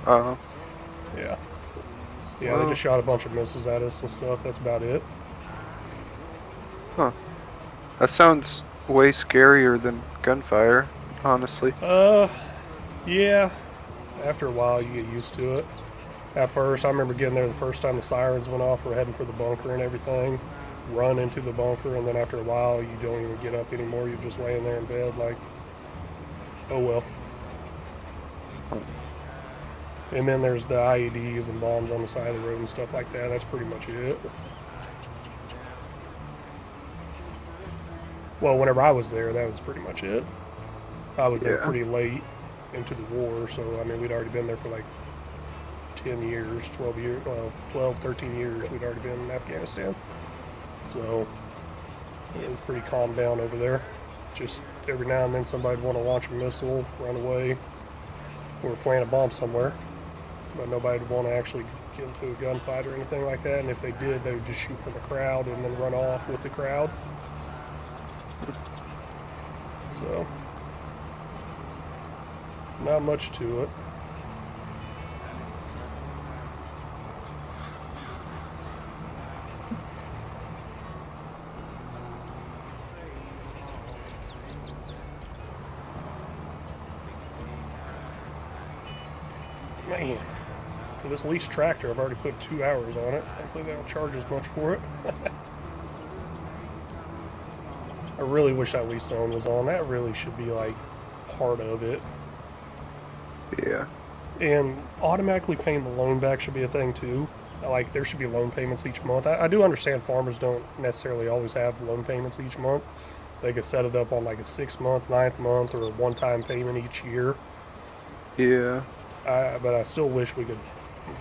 Yeah. Yeah, they just shot a bunch of missiles at us and stuff. That's about it. Huh. That sounds way scarier than gunfire, honestly. Yeah. After a while, you get used to it. At first, I remember getting there the first time the sirens went off. We're heading for the bunker and everything. Run into the bunker, and then after a while, you don't even get up anymore. You're just laying there in bed like, oh well. And then there's the IEDs and bombs on the side of the road and stuff like that. That's pretty much it. Well, whenever I was there, that was pretty much it. I was there pretty late into the war, so I mean, we'd already been there for like 10 years, 12 years, well, 12, 13 years. We'd already been in Afghanistan. So it was pretty calmed down over there. Just every now and then somebody'd want to launch a missile, run away, or plant a bomb somewhere. But nobody'd want to actually get into a gunfight or anything like that. And if they did, they would just shoot from the crowd and then run off with the crowd. So, not much to it. Man, for this leased tractor, I've already put 2 hours on it. Hopefully they don't charge as much for it. I really wish that lease loan was on. That really should be like part of it. Yeah. And automatically paying the loan back should be a thing too. Like there should be loan payments each month. I do understand farmers don't necessarily always have loan payments each month. They could set it up on like a 6-month, 9th month, or a one-time payment each year. Yeah. But I still wish it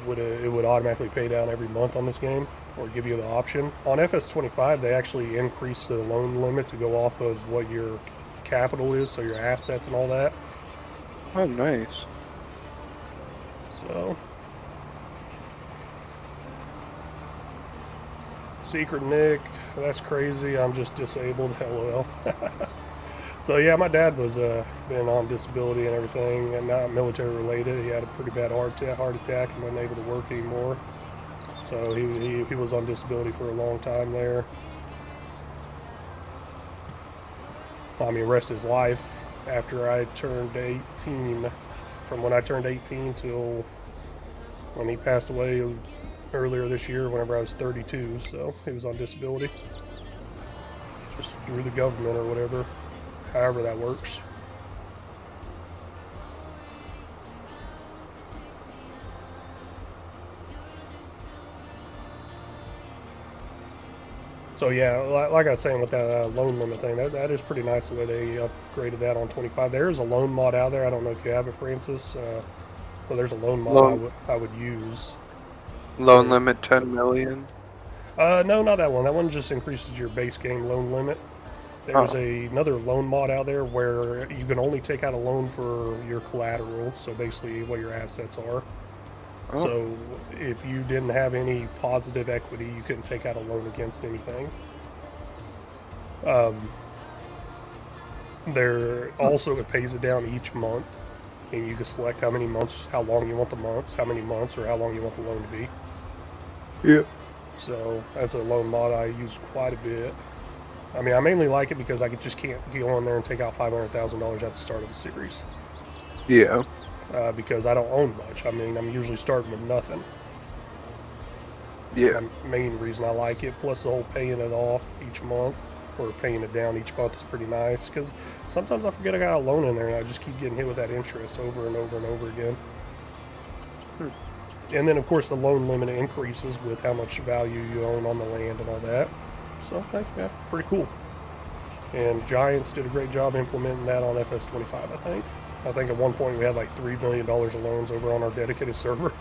would automatically pay down every month on this game, or give you the option. On FS25, they actually increase the loan limit to go off of what your capital is, so your assets and all that. Oh, nice. So, Secret Nick, that's crazy. I'm just disabled. LOL. So yeah, my dad was been on disability and everything, and not military related. He had a pretty bad heart attack and wasn't able to work anymore. So he was on disability for a long time there. I mean, rest his life after I turned 18. From when I turned 18 till when he passed away earlier this year, whenever I was 32. So he was on disability, just through the government or whatever. However that works. So yeah, like I was saying with that loan limit thing, that is pretty nice the way they upgraded that on 25. There's a loan mod out there. I don't know if you have it, Francis. Well, there's a loan mod I would use. Loan limit 10 million? No, not that one. That one just increases your base game loan limit. There's another loan mod out there where you can only take out a loan for your collateral, so basically what your assets are. Oh. So if you didn't have any positive equity, you couldn't take out a loan against anything. There also, it pays it down each month, and you can select how many months, how long you want the months, how many months, or how long you want the loan to be. Yeah. So as a loan mod, I use quite a bit. I mean, I mainly like it because I just can't go on there and take out $500,000 at the start of the series. Yeah. Because I don't own much. I mean, I'm usually starting with nothing. Yeah. That's my main reason I like it. Plus the whole paying it off each month, or paying it down each month, is pretty nice. Because sometimes I forget I got a loan in there and I just keep getting hit with that interest over and over and over again. And then, of course, the loan limit increases with how much value you own on the land and all that. So, yeah, pretty cool. And Giants did a great job implementing that on FS25, I think. I think at one point we had like $3 million of loans over on our dedicated server.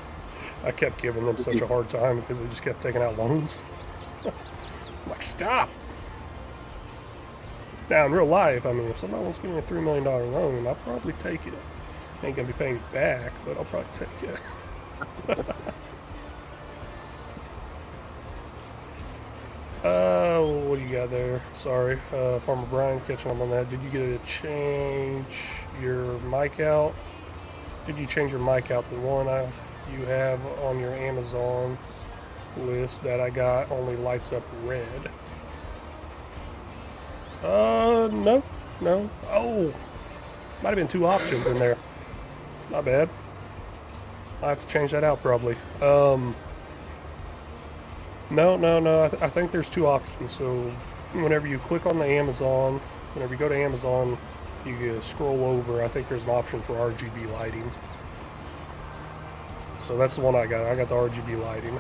I kept giving them such a hard time because they just kept taking out loans. I'm like, stop! Now, in real life, I mean, if somebody wants to give me a $3 million loan, I'll probably take it. I ain't going to be paying it back, but I'll probably take it. What do you got there? Sorry, Farmer Brian, catching up on that. Did you get to change your mic out? Did you change your mic out? The one you have on your Amazon list that I got only lights up red. No. No. Oh! Might have been 2 options in there. Not bad. I'll have to change that out probably. No. I think there's 2 options. So whenever you click on the Amazon, whenever you go to Amazon, you scroll over. I think there's an option for RGB lighting. So that's the one I got. I got the RGB lighting.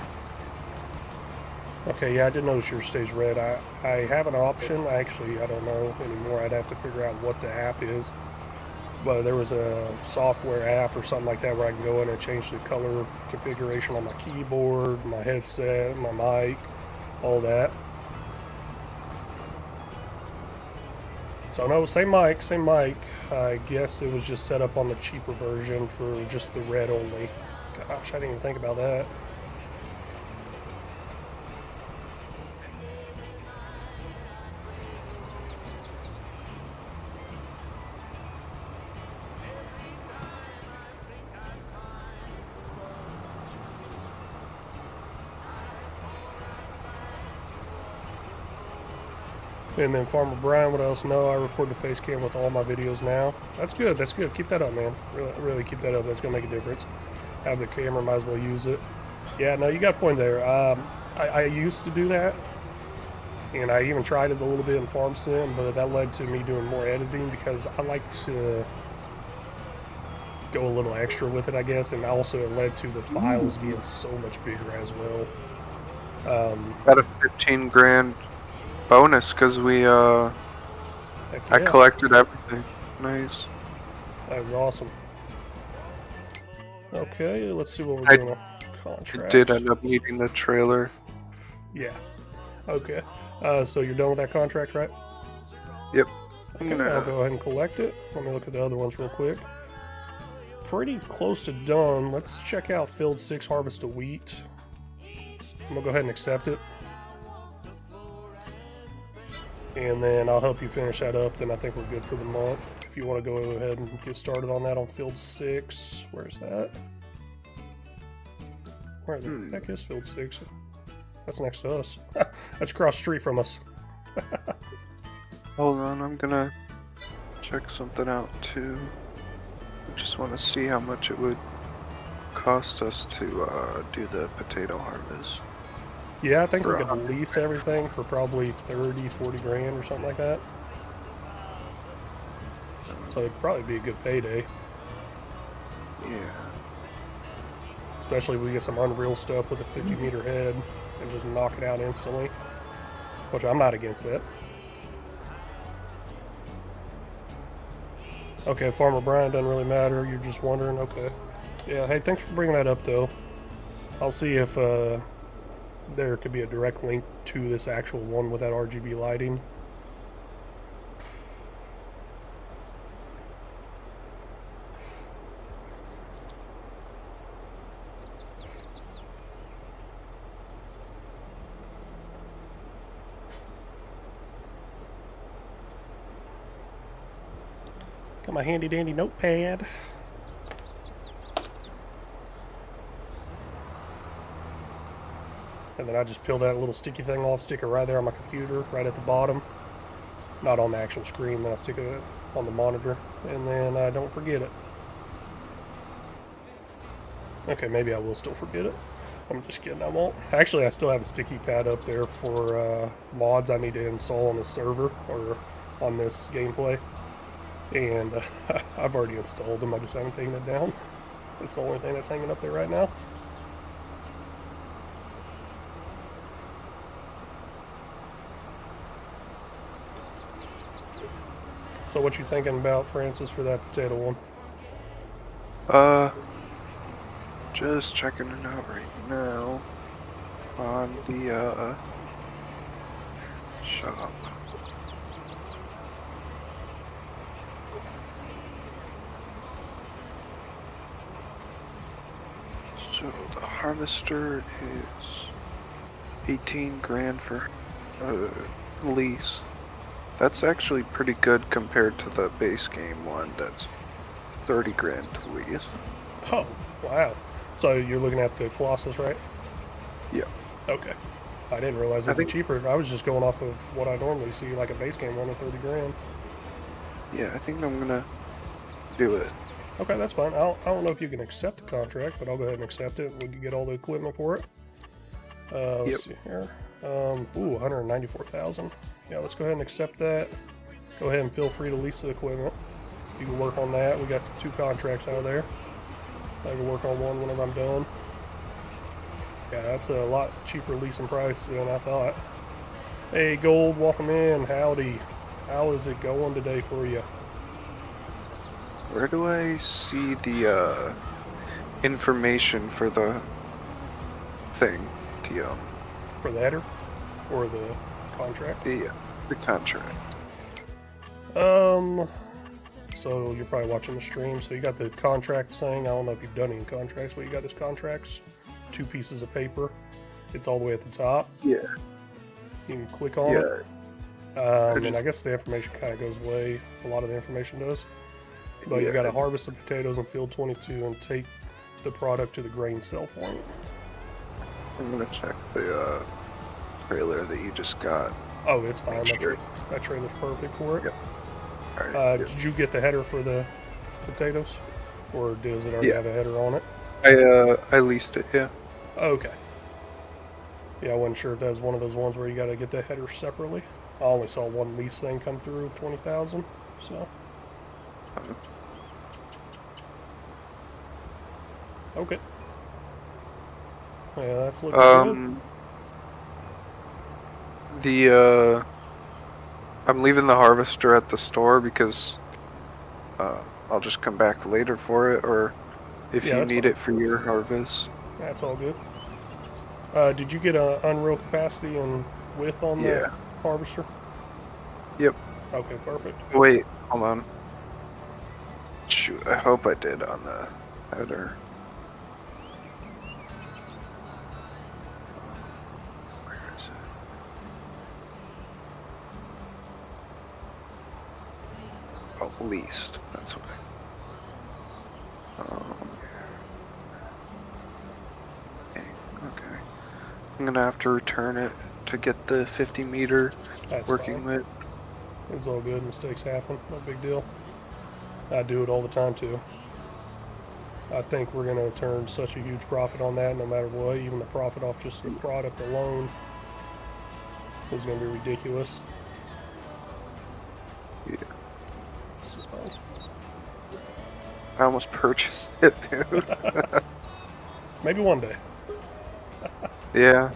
Okay, yeah, I did notice yours stays red. I have an option. I don't know anymore. I'd have to figure out what the app is. But there was a software app or something like that where I can go in and change the color configuration on my keyboard, my headset, my mic, all that. So no, same mic. I guess it was just set up on the cheaper version for just the red only. Gosh, I didn't even think about that. And then Farmer Brian, what else? No, I record the face cam with all my videos now. That's good. Keep that up, man. Really keep that up. That's gonna make a difference. Have the camera, might as well use it. Yeah, no, you got a point there. I used to do that, and I even tried it a little bit in Farm Sim, but that led to me doing more editing because I like to go a little extra with it, I guess, and also it led to the files being so much bigger as well. Got a 15 grand bonus because I collected everything. Nice. That was awesome. Okay, let's see what we're doing on contracts. I did end up needing the trailer. Yeah. Okay. So you're done with that contract, right? Yep. Okay, I'll go ahead and collect it. Let me look at the other ones real quick. Pretty close to done. Let's check out Field 6 Harvest of Wheat. I'm gonna go ahead and accept it. And then I'll help you finish that up, then I think we're good for the month. If you want to go ahead and get started on that on Field 6. Where's that? Where the heck is Field 6? That's next to us. That's across the street from us. Hold on, I'm gonna check something out too. I just want to see how much it would cost us to do the potato harvest. Yeah, I think we could lease everything for probably 30, 40 grand or something like that. So it'd probably be a good payday. Yeah. Especially if we get some Unreal stuff with a 50-meter head and just knock it out instantly. Which I'm not against that. Okay, Farmer Brian, doesn't really matter. You're just wondering. Okay. Yeah, hey, thanks for bringing that up, though. I'll see if there could be a direct link to this actual one with that RGB lighting. Got my handy dandy notepad. And then I just peel that little sticky thing off, stick it right there on my computer, right at the bottom. Not on the actual screen, then I stick it on the monitor, and then I don't forget it. Okay, maybe I will still forget it. I'm just kidding, I won't. Actually, I still have a sticky pad up there for mods I need to install on the server, or on this gameplay. And I've already installed them, I just haven't taken it down. It's the only thing that's hanging up there right now. So what you thinking about, Francis, for that potato one? Just checking it out right now on the shop. So the harvester is 18 grand for lease. That's actually pretty good compared to the base game one that's 30 grand to lease. Oh, wow. So you're looking at the Colossus, right? Yeah. Okay. I didn't realize it'd I be think- cheaper. I was just going off of what I normally see, like a base game one at 30 grand. Yeah, I think I'm gonna do it. Okay, that's fine. I don't know if you can accept the contract, but I'll go ahead and accept it. We can get all the equipment for it. Let's see here. Ooh, 194,000. Yeah, let's go ahead and accept that. Go ahead and feel free to lease the equipment. You can work on that. We got 2 contracts out of there. I can work on one whenever I'm done. Yeah, that's a lot cheaper leasing price than I thought. Hey, Gold, welcome in. Howdy. How is it going today for you? Where do I see the information for the thing, Tio? For the header? Or the contract? The contract. So you're probably watching the stream. So you got the contract thing. I don't know if you've done any contracts, but you got this contracts. 2 pieces of paper. It's all the way at the top. Yeah. You can click on it. And I guess the information kind of goes away. A lot of the information does. But you got to harvest the potatoes in field 22 and take the product to the grain sell point. I'm gonna check the trailer that you just got. Oh, it's fine. Sure. That trailer's perfect for it. Yep. All right, Did you get the header for the potatoes? Or does it already have a header on it? I leased it, yeah. Okay. Yeah, I wasn't sure if that was one of those ones where you got to get the header separately. I only saw one lease thing come through of 20,000, so. Okay. Yeah, that's looking good. I'm leaving the harvester at the store because I'll just come back later for it, or if you need it for your harvest. That's all good. Did you get an unreal capacity and width on the harvester? Yep. Okay, perfect. Wait, hold on. Shoot, I hope I did on the header. Where is it? Oh, leased. That's what okay. I'm gonna have to return it to get the 50 meter working with. It's all good. Mistakes happen. No big deal. I do it all the time too. I think we're going to turn such a huge profit on that no matter what. Even the profit off just the product alone is going to be ridiculous. Yeah. I almost purchased it, dude. Maybe one day. Yeah.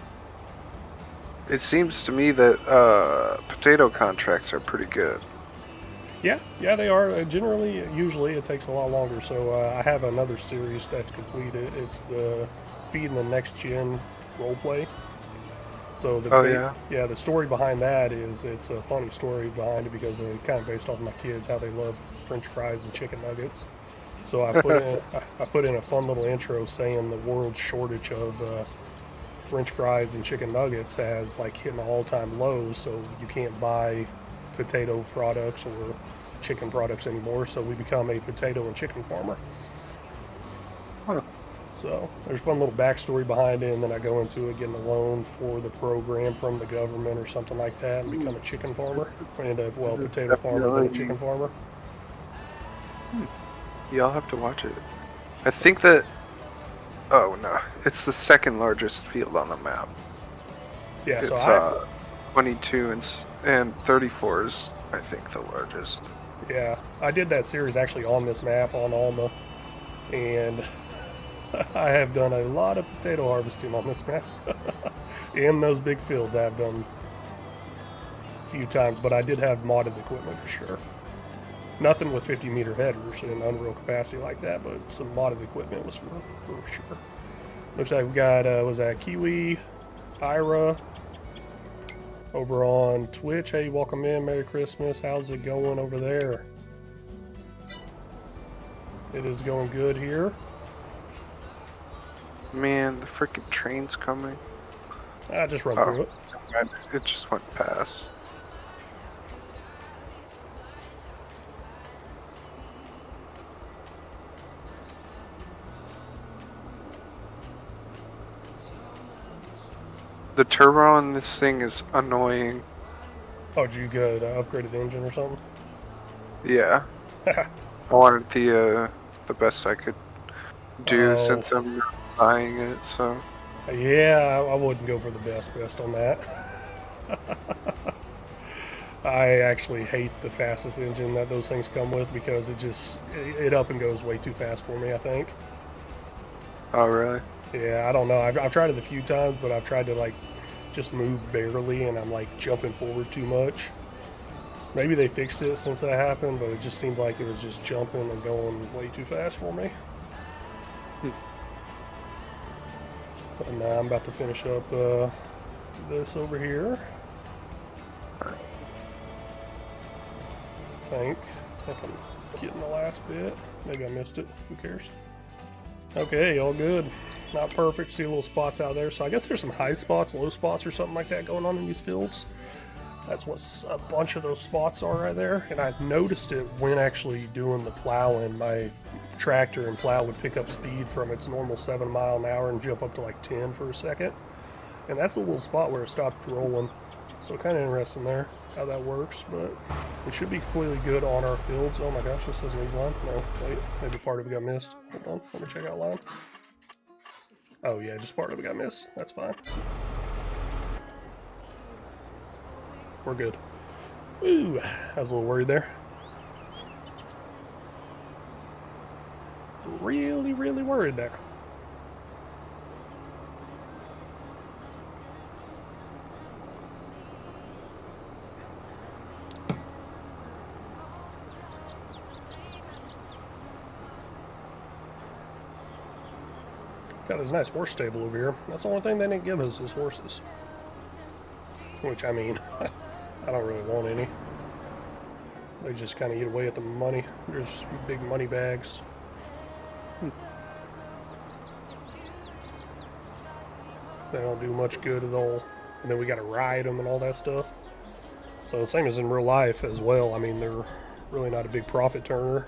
It seems to me that potato contracts are pretty good. Yeah, they are. Generally, usually it takes a lot longer. So I have another series that's completed. It's the Feeding the Next Gen roleplay. So the story behind that is it's a funny story behind it because it's kind of based off of my kids, how they love French fries and chicken nuggets. So I put in a fun little intro saying the world's shortage of French fries and chicken nuggets has like hitting an all-time low. So you can't buy potato products or chicken products anymore, so we become a potato and chicken farmer. So there's a fun little backstory behind it, and then I go into it getting a loan for the program from the government or something like that and become a chicken farmer, and a potato farmer than a chicken farmer. Y'all have to watch it. I think that no, it's the second largest field on the map. Yeah, it's so 22 and 34 is, I think, the largest. Yeah, I did that series actually on this map on Alma, and I have done a lot of potato harvesting on this map. In those big fields I've done a few times, but I did have modded equipment for sure. Nothing with 50 meter headers and unreal capacity like that, but some modded equipment was for sure. Looks like we got, was that Kiwi, Ira, over on Twitch. Hey, welcome in. Merry Christmas. How's it going over there? It is going good here. Man, the freaking train's coming. I just run through it. It just went past. The turbo on this thing is annoying. Oh, did you go to upgrade the engine or something? Yeah. I wanted the best I could do since I'm not buying it, so. Yeah, I wouldn't go for the best on that. I actually hate the fastest engine that those things come with because it up and goes way too fast for me, I think. Oh, really? Yeah, I don't know. I've tried it a few times, but I've tried to like just move barely, and I'm like jumping forward too much. Maybe they fixed it since that happened, but it just seemed like it was just jumping and going way too fast for me. And now I'm about to finish up this over here. I think I'm getting the last bit. Maybe I missed it. Who cares? Okay, all good. Not perfect. See little spots out there. So I guess there's some high spots, low spots, or something like that going on in these fields. That's what a bunch of those spots are right there. And I've noticed it when actually doing the plowing. My tractor and plow would pick up speed from its normal 7 mile an hour and jump up to like 10 for a second. And that's a little spot where it stopped rolling. So kind of interesting there how that works, but it should be completely good on our fields. Oh my gosh, this doesn't need line. No, wait, maybe part of it got missed. Hold on, let me check out line. Oh yeah, just part of it got missed. That's fine. We're good. Ooh, I was a little worried there. Really, really worried there. Got this nice horse stable over here. That's the only thing they didn't give us is horses. Which, I mean, I don't really want any. They just kind of eat away at the money. There's big money bags. They don't do much good at all. And then we got to ride them and all that stuff. So the same as in real life as well. I mean, they're really not a big profit turner.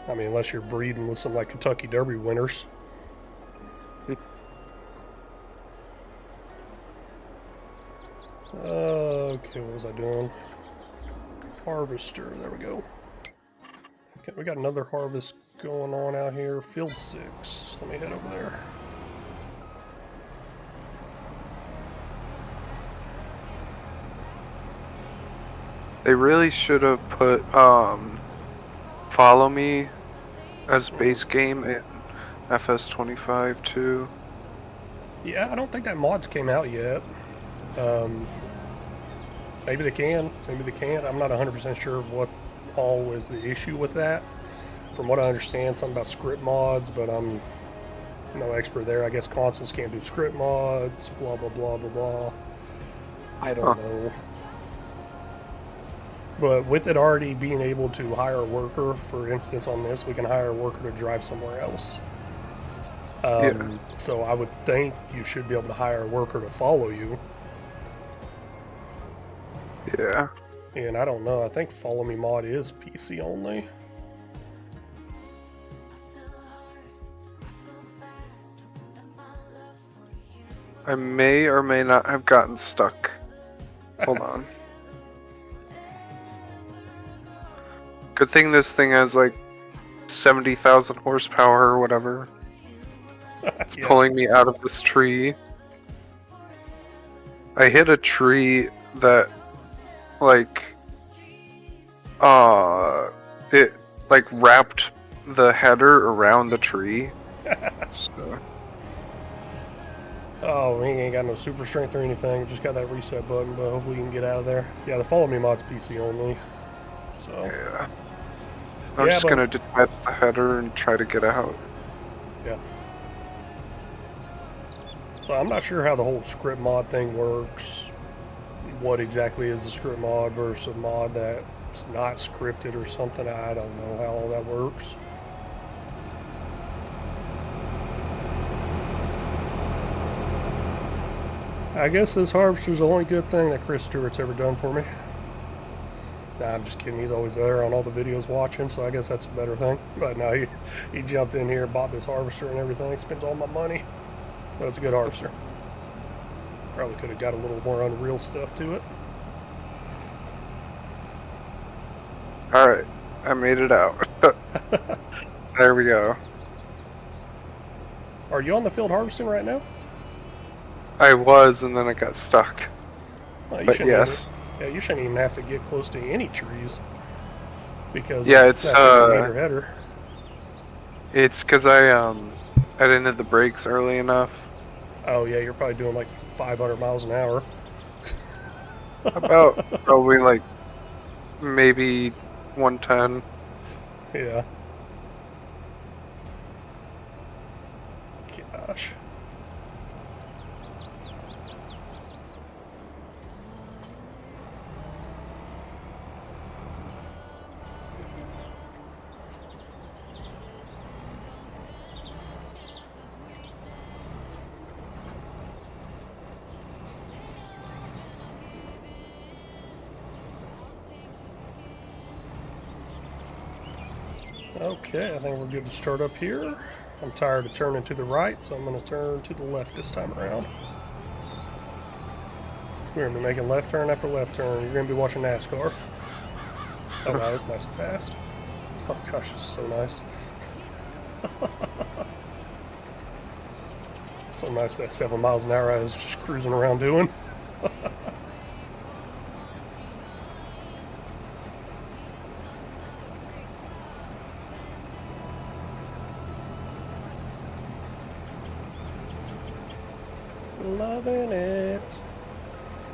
I mean, unless you're breeding with some like Kentucky Derby winners. Okay, what was I doing? Harvester, there we go. Okay, we got another harvest going on out here. Field 6. Let me head over there. They really should have put Follow Me as base game in FS25 too. Yeah, I don't think that mod's came out yet. Maybe they can, maybe they can't. I'm not 100% sure what all was the issue with that. From what I understand, something about script mods, but I'm no expert there. I guess consoles can't do script mods, blah, blah, blah, blah, blah. I don't know. But with it already being able to hire a worker, for instance on this, we can hire a worker to drive somewhere else. So I would think you should be able to hire a worker to follow you. Yeah. And I don't know, I think Follow Me mod is PC only. I may or may not have gotten stuck. Hold on. Good thing this thing has like 70,000 horsepower or whatever. It's pulling me out of this tree. I hit a tree that it like wrapped the header around the tree. So. Oh, we ain't got no super strength or anything. Just got that reset button, but hopefully we can get out of there. Yeah, the Follow Me mod's PC only. So yeah. I'm just gonna detach the header and try to get out. Yeah. So I'm not sure how the whole script mod thing works. What exactly is a script mod versus a mod that's not scripted or something? I don't know how all that works. I guess this harvester's the only good thing that Chris Stewart's ever done for me. Nah, I'm just kidding. He's always there on all the videos watching, so I guess that's a better thing. But no, he jumped in here, bought this harvester and everything, spends all my money. But it's a good harvester. Probably could have got a little more Unreal stuff to it. Alright, I made it out. There we go. Are you on the field harvesting right now? I was, and then I got stuck. Well, you But shouldn't yes. you shouldn't even have to get close to any trees. Because Yeah, of it's, that 50-meter header. It's because I didn't hit the brakes early enough. Oh yeah, you're probably doing like 500 miles an hour. About probably like maybe 110. Yeah. Gosh. Okay, I think we're good to start up here. I'm tired of turning to the right, so I'm going to turn to the left this time around. We're going to be making left turn after left turn. You're going to be watching NASCAR. Oh wow, that's nice and fast. Oh gosh, this is so nice. So nice that 7 miles an hour I was just cruising around doing. Loving it.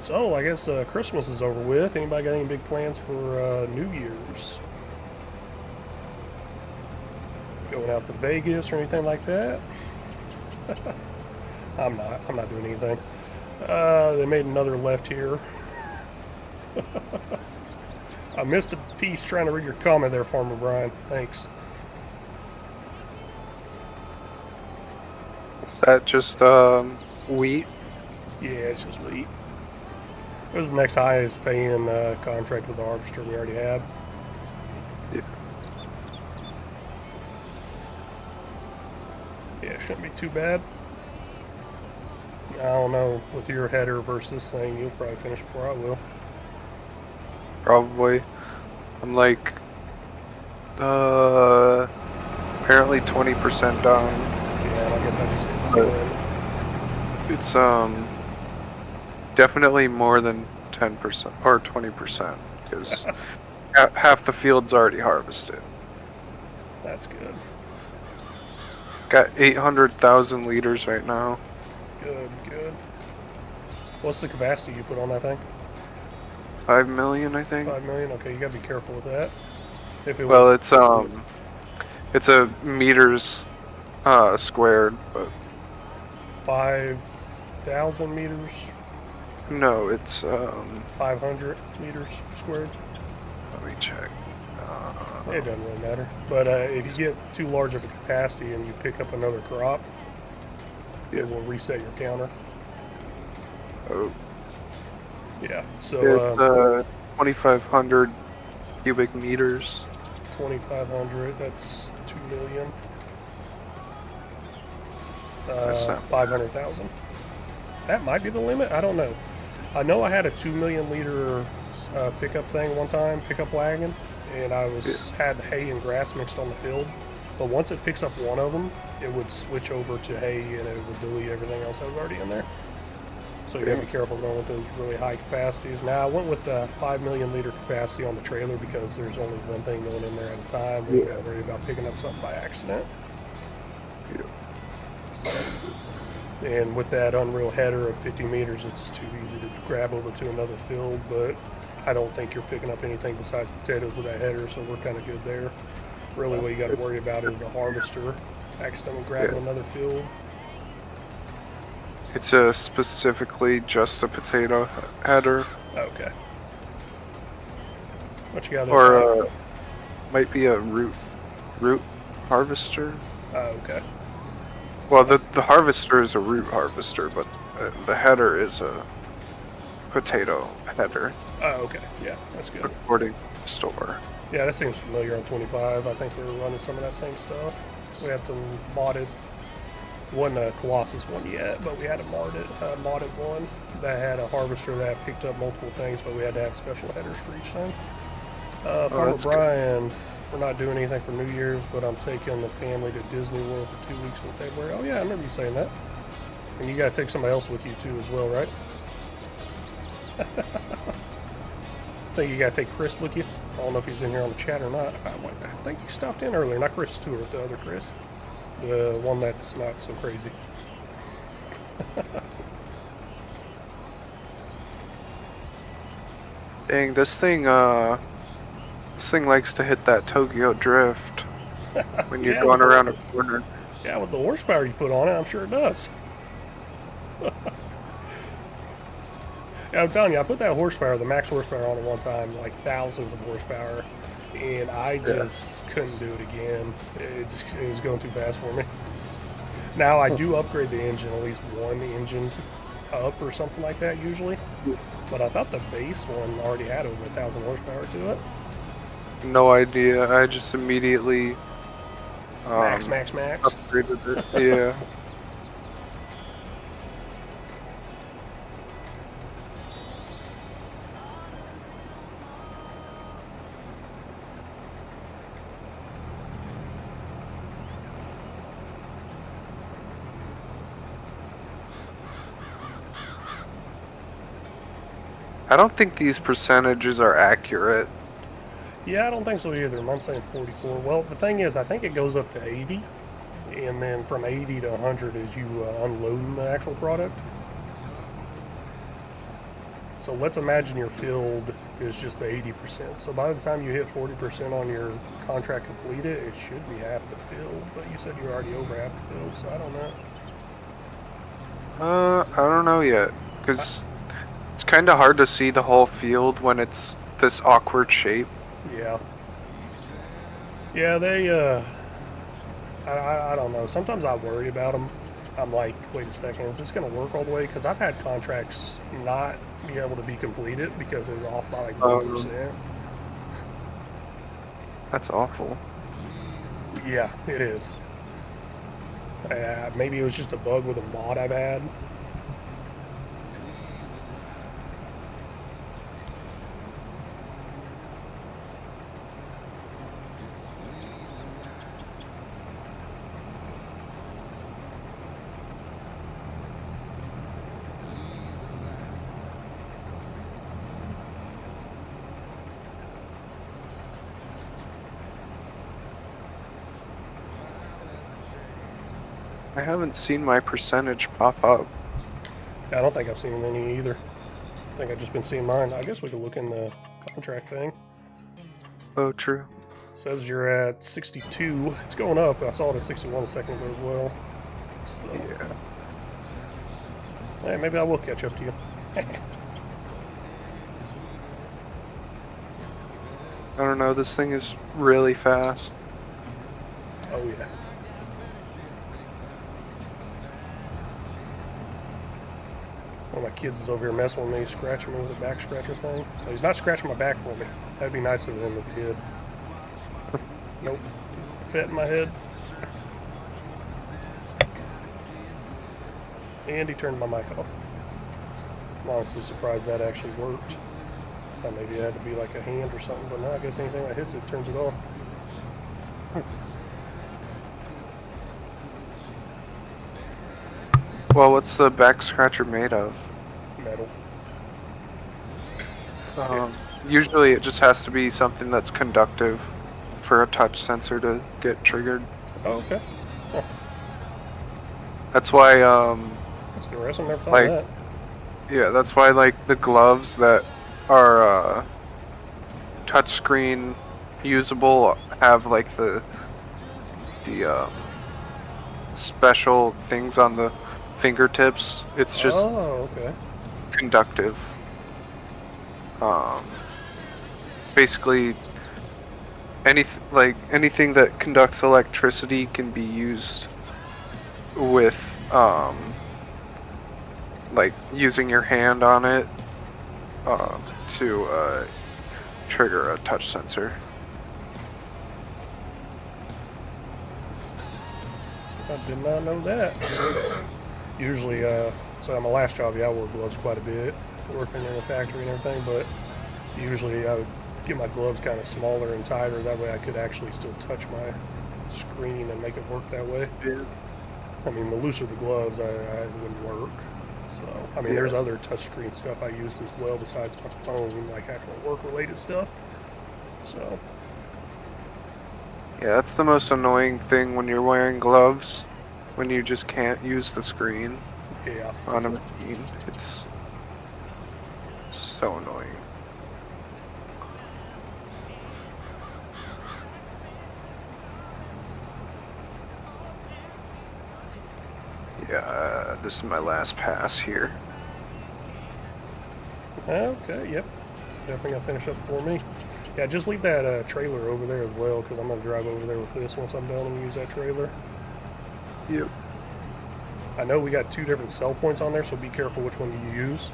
So, I guess Christmas is over with. Anybody got any big plans for New Year's? Going out to Vegas or anything like that? I'm not doing anything. They made another left here. I missed a piece trying to read your comment there, Farmer Brian. Thanks. Is that just wheat? Yeah, it's just wheat. It was the next highest paying contract with the harvester we already had. Yeah. Yeah, shouldn't be too bad. I don't know, with your header versus this thing, you'll probably finish before I will. Probably. I'm like apparently 20% done. Yeah, I guess I just hit this It's definitely more than 10% or 20% because half the field's already harvested. That's good. Got 800,000 liters right now. Good, good. What's the capacity you put on that thing? 5 million, I think. 5 million? Okay, you gotta be careful with that. If it Well, was, it's a meters squared, but 5,000 meters, no, it's 500 meters squared. let me check. It doesn't really matter. But if you get too large of a capacity and you pick up another crop, it will reset your counter. Oh, Yeah, so it's 2,500 cubic meters. 2,500, that's 2 million. That's not 500,000. That might be the limit. I don't know. I know I had a 2 million liter pickup thing one time, pickup wagon, and I had hay and grass mixed on the field. But once it picks up one of them, it would switch over to hay and it would delete everything else that was already in there. So you gotta be careful going with those really high capacities. Now I went with the 5 million liter capacity on the trailer because there's only one thing going in there at a time. We gotta worry about picking up something by accident. So, and with that Unreal header of 50 meters, it's too easy to grab over to another field, but I don't think you're picking up anything besides potatoes with that header, so we're kind of good there. Really what you got to worry about is the harvester accidentally grabbing another field. It's specifically just a potato header. Okay. What you got there? Or might be a root harvester. Okay. Well, the harvester is a root harvester, but the header is a potato header. Oh, okay. Yeah, that's good. According to the store. Yeah, that seems familiar on 25. I think we were running some of that same stuff. We had some modded wasn't a Colossus one yet, but we had a modded one that had a harvester that picked up multiple things, but we had to have special headers for each thing. Farmer Brian, we're not doing anything for New Year's, but I'm taking the family to Disney World for 2 weeks in February. Oh yeah, I remember you saying that. And you gotta take somebody else with you too as well, right? I think you gotta take Chris with you. I don't know if he's in here on the chat or not. I think he stopped in earlier. Not Chris Stewart, the other Chris. The one that's not so crazy. Dang, this thing likes to hit that Tokyo drift when you're going around a corner. Yeah, with the horsepower you put on it, I'm sure it does. Yeah, I'm telling you, I put that horsepower, the max horsepower on it one time, like thousands of horsepower, and I just couldn't do it again. It was going too fast for me. Now, I do upgrade the engine, at least one engine up or something like that usually, but I thought the base one already had over 1,000 horsepower to it. No idea, I just immediately Max. upgraded it, yeah. I don't think these percentages are accurate. Yeah, I don't think so either. I'm saying 44. Well, the thing is, I think it goes up to 80, and then from 80 to 100 is you unloading the actual product. So let's imagine your field is just the 80%. So by the time you hit 40% on your contract completed, it should be half the field. But you said you're already over half the field, so I don't know. I don't know yet, because it's kind of hard to see the whole field when it's this awkward shape. Yeah. Yeah, they, I don't know. Sometimes I worry about them. I'm like, wait a second, is this going to work all the way? Because I've had contracts not be able to be completed because it was off by like 1%. That's awful. Yeah, it is. Maybe it was just a bug with a mod I've had. I haven't seen my percentage pop up. I don't think I've seen any either. I think I've just been seeing mine. I guess we could look in the contract thing. Oh, true. It says you're at 62. It's going up. I saw it at 61 a second ago as well. So, Yeah. Hey, maybe I will catch up to you. I don't know, this thing is really fast. Oh, yeah. One of my kids is over here messing with me, scratching me with a back scratcher thing. No, he's not scratching my back for me. That'd be nice of him if he did. Nope. He's petting my head. And he turned my mic off. I'm honestly surprised that actually worked. I thought maybe it had to be like a hand or something, but no, I guess anything that hits it turns it off. Well, what's the back scratcher made of? Metal. Usually it just has to be something that's conductive for a touch sensor to get triggered. Oh, okay. Huh. That's why, That's interesting. Never thought of that. yeah, that's why, like, the gloves that are, touchscreen usable have, like, the special things on the fingertips. It's just okay. conductive. Basically, anything that conducts electricity can be used with, like, using your hand on it, to, trigger a touch sensor. I did not know that. Usually, so on my last job, yeah, I wore gloves quite a bit, working in a factory and everything, but usually I would get my gloves kind of smaller and tighter, that way I could actually still touch my screen and make it work that way. Yeah. I mean, the looser the gloves, I wouldn't work. So, I mean, there's other touchscreen stuff I used as well besides my phone, like actual work-related stuff. So. Yeah, that's the most annoying thing when you're wearing gloves, when you just can't use the screen on a machine. It's so annoying. Yeah, this is my last pass here. Okay, yep. Definitely gonna finish up for me. Yeah, just leave that trailer over there as well, because I'm gonna drive over there with this once I'm done and use that trailer. Yep. I know we got 2 different sell points on there, so be careful which one you use.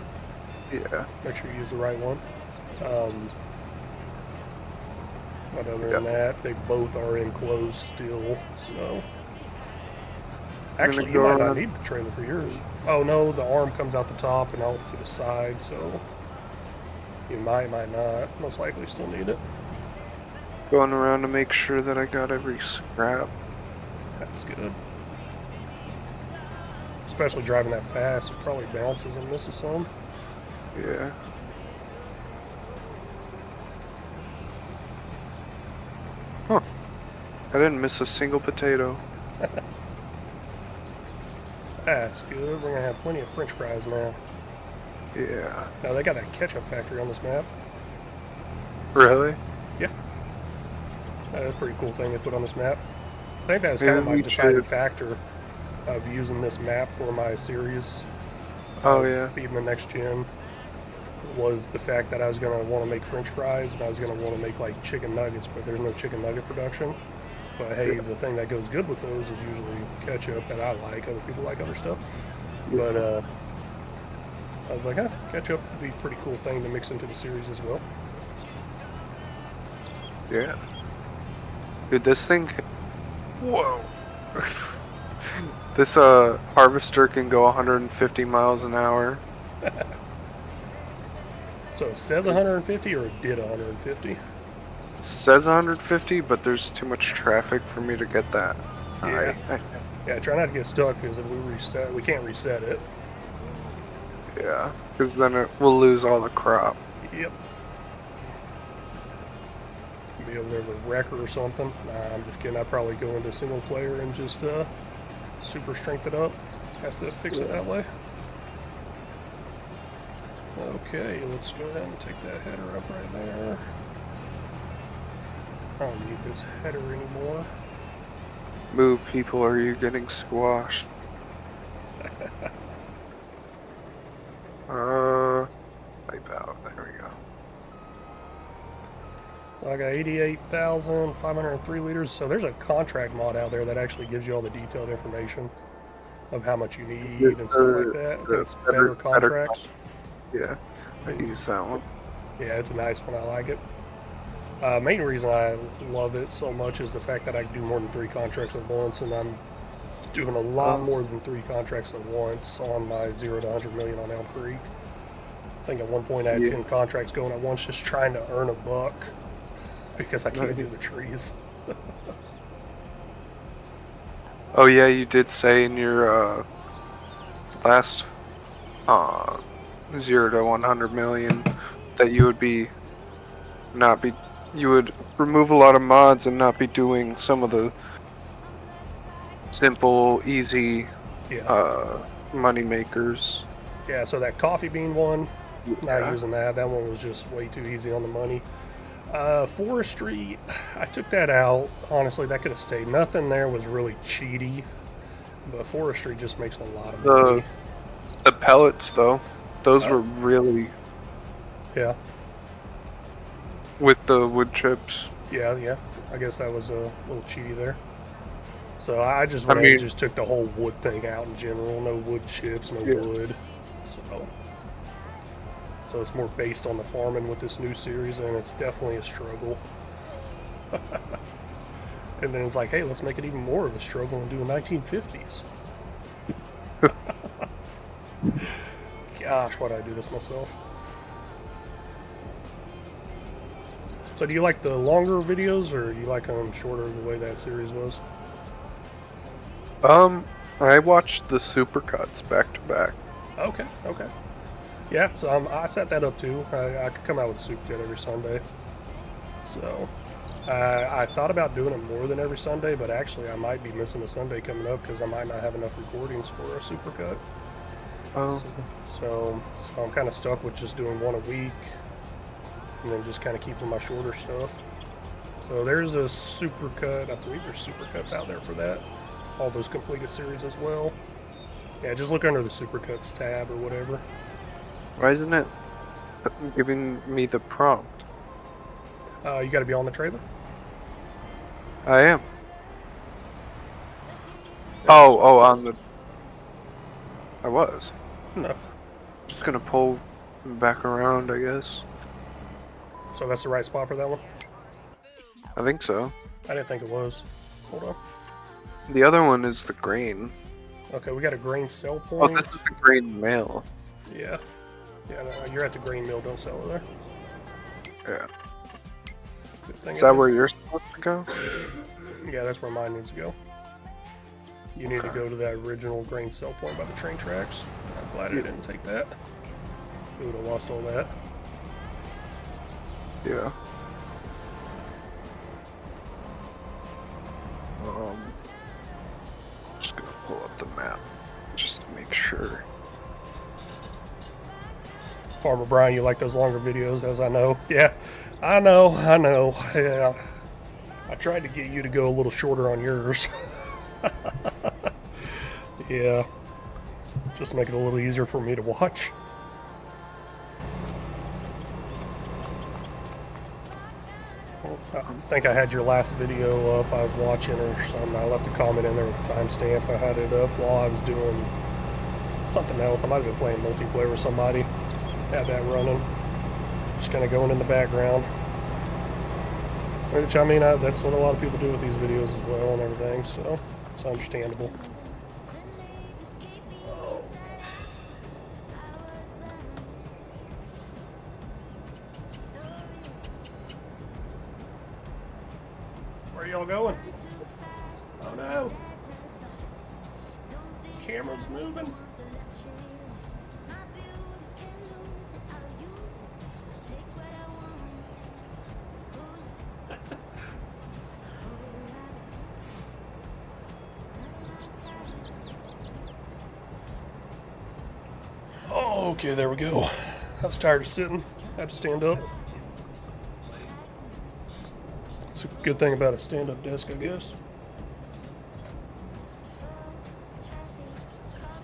Yeah. Make sure you use the right one. But other than that, they both are enclosed still, so... Actually, you might not need the trailer for yours. Oh no, the arm comes out the top and off to the side, so... You might not. Most likely still need it. Going around to make sure that I got every scrap. That's good. Especially driving that fast, it probably bounces and misses some. Yeah. Huh. I didn't miss a single potato. That's good. We're gonna have plenty of French fries now. Yeah. Now they got that ketchup factory on this map. Really? Yeah. That's a pretty cool thing they put on this map. I think that was kind of my deciding factor of using this map for my series. Oh yeah. Feeding the next gen was the fact that I was gonna want to make French fries and I was gonna want to make like chicken nuggets, but there's no chicken nugget production. But hey, the thing that goes good with those is usually ketchup that I like. Other people like other stuff. But I was like, ketchup would be a pretty cool thing to mix into the series as well. Yeah. Dude, this thing... Whoa! This harvester can go 150 miles an hour. So it says 150 or it did 150? It says 150, but there's too much traffic for me to get that high. Yeah, try not to get stuck, because if we reset, we can't reset it. Yeah, because then it will lose all the crop. Yep. Be over there with a wrecker or something. Nah, I'm just kidding. I'd probably go into single player and just super strength it up. Have to fix it that way. Okay, let's go ahead and take that header up right there. I don't need this header anymore. Move, people, or you're getting squashed. Wipe out. There we go. So I got 88,503 liters. So there's a contract mod out there that actually gives you all the detailed information of how much you need and stuff like that. I think it's better contracts. Yeah, I use that one. Yeah, it's a nice one. I like it. Main reason I love it so much is the fact that I can do more than 3 contracts at once, and I'm doing a lot more than 3 contracts at once on my 0 to 100 million on Elm Creek. I think at one point I had 10 contracts going at once, just trying to earn a buck because I can't do the trees. Oh yeah, you did say in your last 0 to 100 million that you would you would remove a lot of mods and not be doing some of the simple, easy money makers. Yeah, so that coffee bean one, not using that. That one was just way too easy on the money. Forestry, I took that out. Honestly, that could have stayed. Nothing there was really cheaty, but forestry just makes a lot of money. The pellets, though, those were really... Yeah. With the wood chips. Yeah. I guess that was a little cheaty there. So I just just took the whole wood thing out in general. No wood chips, no wood. So it's more based on the farming with this new series, and it's definitely a struggle. And then it's like, hey, let's make it even more of a struggle and do a 1950s. Gosh, why'd I do this myself? So do you like the longer videos, or do you like them shorter the way that series was? I watched the supercuts back to back. Okay, okay. Yeah, so I set that up too. I could come out with a supercut every Sunday. So I thought about doing it more than every Sunday, but actually I might be missing a Sunday coming up because I might not have enough recordings for a supercut. Oh. So I'm kind of stuck with just doing one a week, and then just kind of keeping my shorter stuff. So there's a supercut. I believe there's supercuts out there for that. All those completed series as well. Yeah, just look under the supercuts tab or whatever. Why isn't it giving me the prompt? You got to be on the trailer. I am. Oh, on the... I was. No. Just gonna pull back around, I guess. So that's the right spot for that one? I think so. I didn't think it was. Hold on. The other one is the grain. Okay, we got a grain sell Oh, point. this is the grain mail. Yeah. Yeah, no, you're at the grain mill. Don't sell it there. Yeah. Good thing Is that where you're supposed to go? Yeah, that's where mine needs to go. You need to Okay. go to that original grain sell point by the train tracks. I'm glad I didn't take that. We would have lost all that. Yeah. Just gonna pull up the map just to make sure. Farmer Brian, you like those longer videos, as I know. Yeah, I know. Yeah. I tried to get you to go a little shorter on yours. Yeah. Just make it a little easier for me to watch. I think I had your last video up. I was watching or something. I left a comment in there with a timestamp. I had it up while I was doing something else. I might have been playing multiplayer with somebody. Had that running. Just kind of going in the background. Which, I mean, that's what a lot of people do with these videos as well and everything, so it's understandable. Where are y'all going? Oh no! Camera's moving. Oh, okay, there we go. I was tired of sitting. Had to stand up. It's a good thing about a stand-up desk, I guess.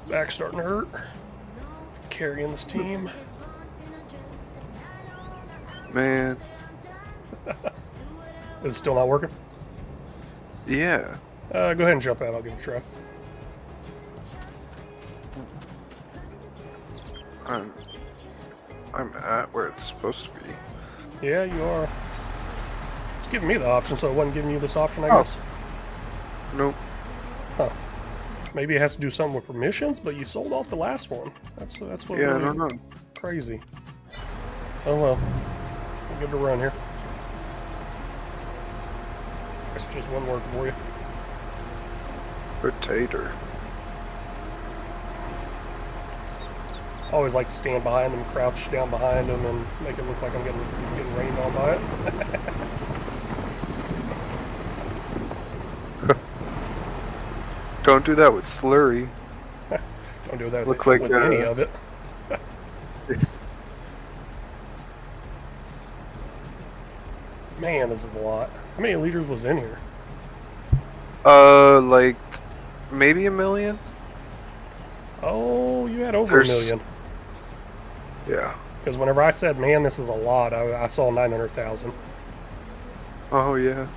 Back's starting to hurt. Carrying this team. Man. Is it still not working? Yeah. Go ahead and jump out. I'll give it a try. I'm at where it's supposed to be. Yeah, you are. It's giving me the option, so it wasn't giving you this option, I Oh. guess. Nope. Huh. Maybe it has to do something with permissions, but you sold off the last one. That's what Yeah, I really don't know. crazy. Oh well. We'll give it a run here. That's just one word for you. Potato. I always like to stand behind them, crouch down behind them, and make it look like I'm getting rained on by it. Don't do that with slurry. Don't do that Look with, like, with any of it. Man, this is a lot. How many liters was in here? Like maybe 1 million? Oh, you had over a million. Yeah. Because whenever I said, man, this is a lot, I saw 900,000. Oh yeah.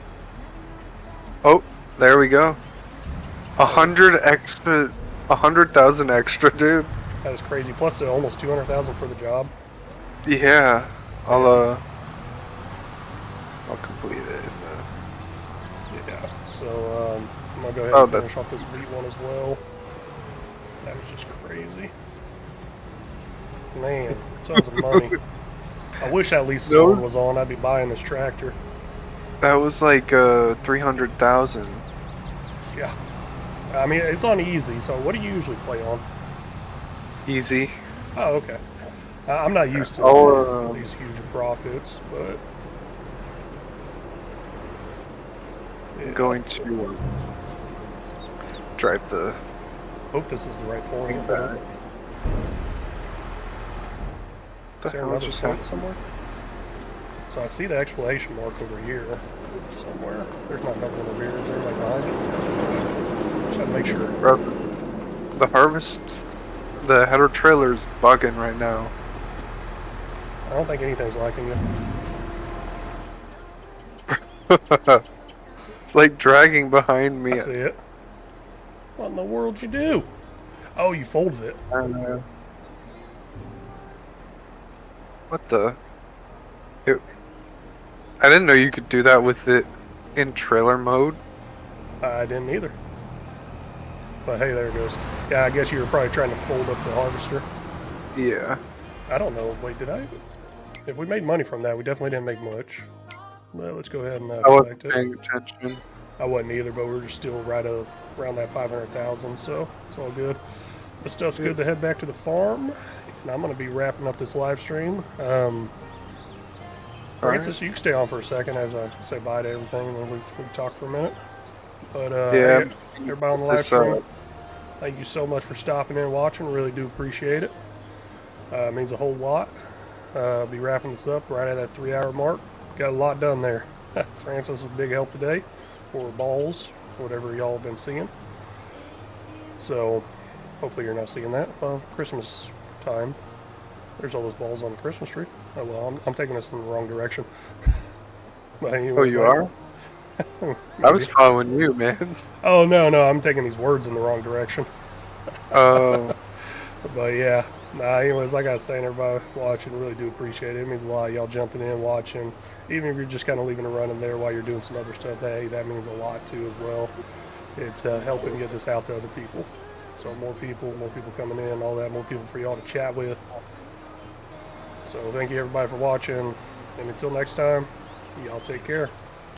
Oh, there we go. 100 extra, 100,000 extra, dude. That was crazy. Plus almost 200,000 for the job. Yeah. I'll complete it in Yeah, so I'm gonna go ahead Oh, and finish off this wheat one as well. That was just crazy. Man, tons of money. I wish that lease loan was on. I'd be buying this tractor. That was like 300,000. Yeah. I mean, it's on easy, so what do you usually play on? Easy. Oh, okay. I'm not used to these huge profits, but... I'm going to drive the... Hope this is the right point. back. Is there another point somewhere? So I see the exclamation mark over here somewhere. There's not another one over here. Is there like behind it? Just gotta make sure. The harvest, the header trailer's bugging right now. I don't think anything's liking you. It's like dragging behind me. I see it. What in the world you do? Oh, you folded it. I don't know. What the? I didn't know you could do that with it in trailer mode. I didn't either. But hey, there it goes. Yeah, I guess you were probably trying to fold up the harvester. Yeah. I don't know. Wait, did I? If we made money from that, we definitely didn't make much. Well, let's go ahead and I wasn't collect paying it. attention. I wasn't either, but we're just still right around that 500,000, so it's all good. The stuff's good to head back to the farm, and I'm going to be wrapping up this live stream. Francis, you can stay on for a second as I say bye to everything, and then we can talk for a minute. But Yeah. hey, everybody on the live stream, thank you so much for stopping in and watching. Really do appreciate it. It means a whole lot. I'll be wrapping this up right at that 3-hour mark. Got a lot done there. Francis was a big help today, or balls, whatever y'all have been seeing. So hopefully you're not seeing that. Well, Christmas time. There's all those balls on the Christmas tree. Oh well, I'm taking this in the wrong direction. But anyways, Oh, you are? I was following you, man. Oh no, I'm taking these words in the wrong direction. Oh. But yeah, anyways, like I was saying, everybody watching, really do appreciate it. It means a lot. Y'all jumping in, watching. Even if you're just kind of leaving it running there while you're doing some other stuff, hey, that means a lot too as well. It's helping get this out to other people. So more people coming in, all that, more people for y'all to chat with. So thank you everybody for watching, and until next time, y'all take care.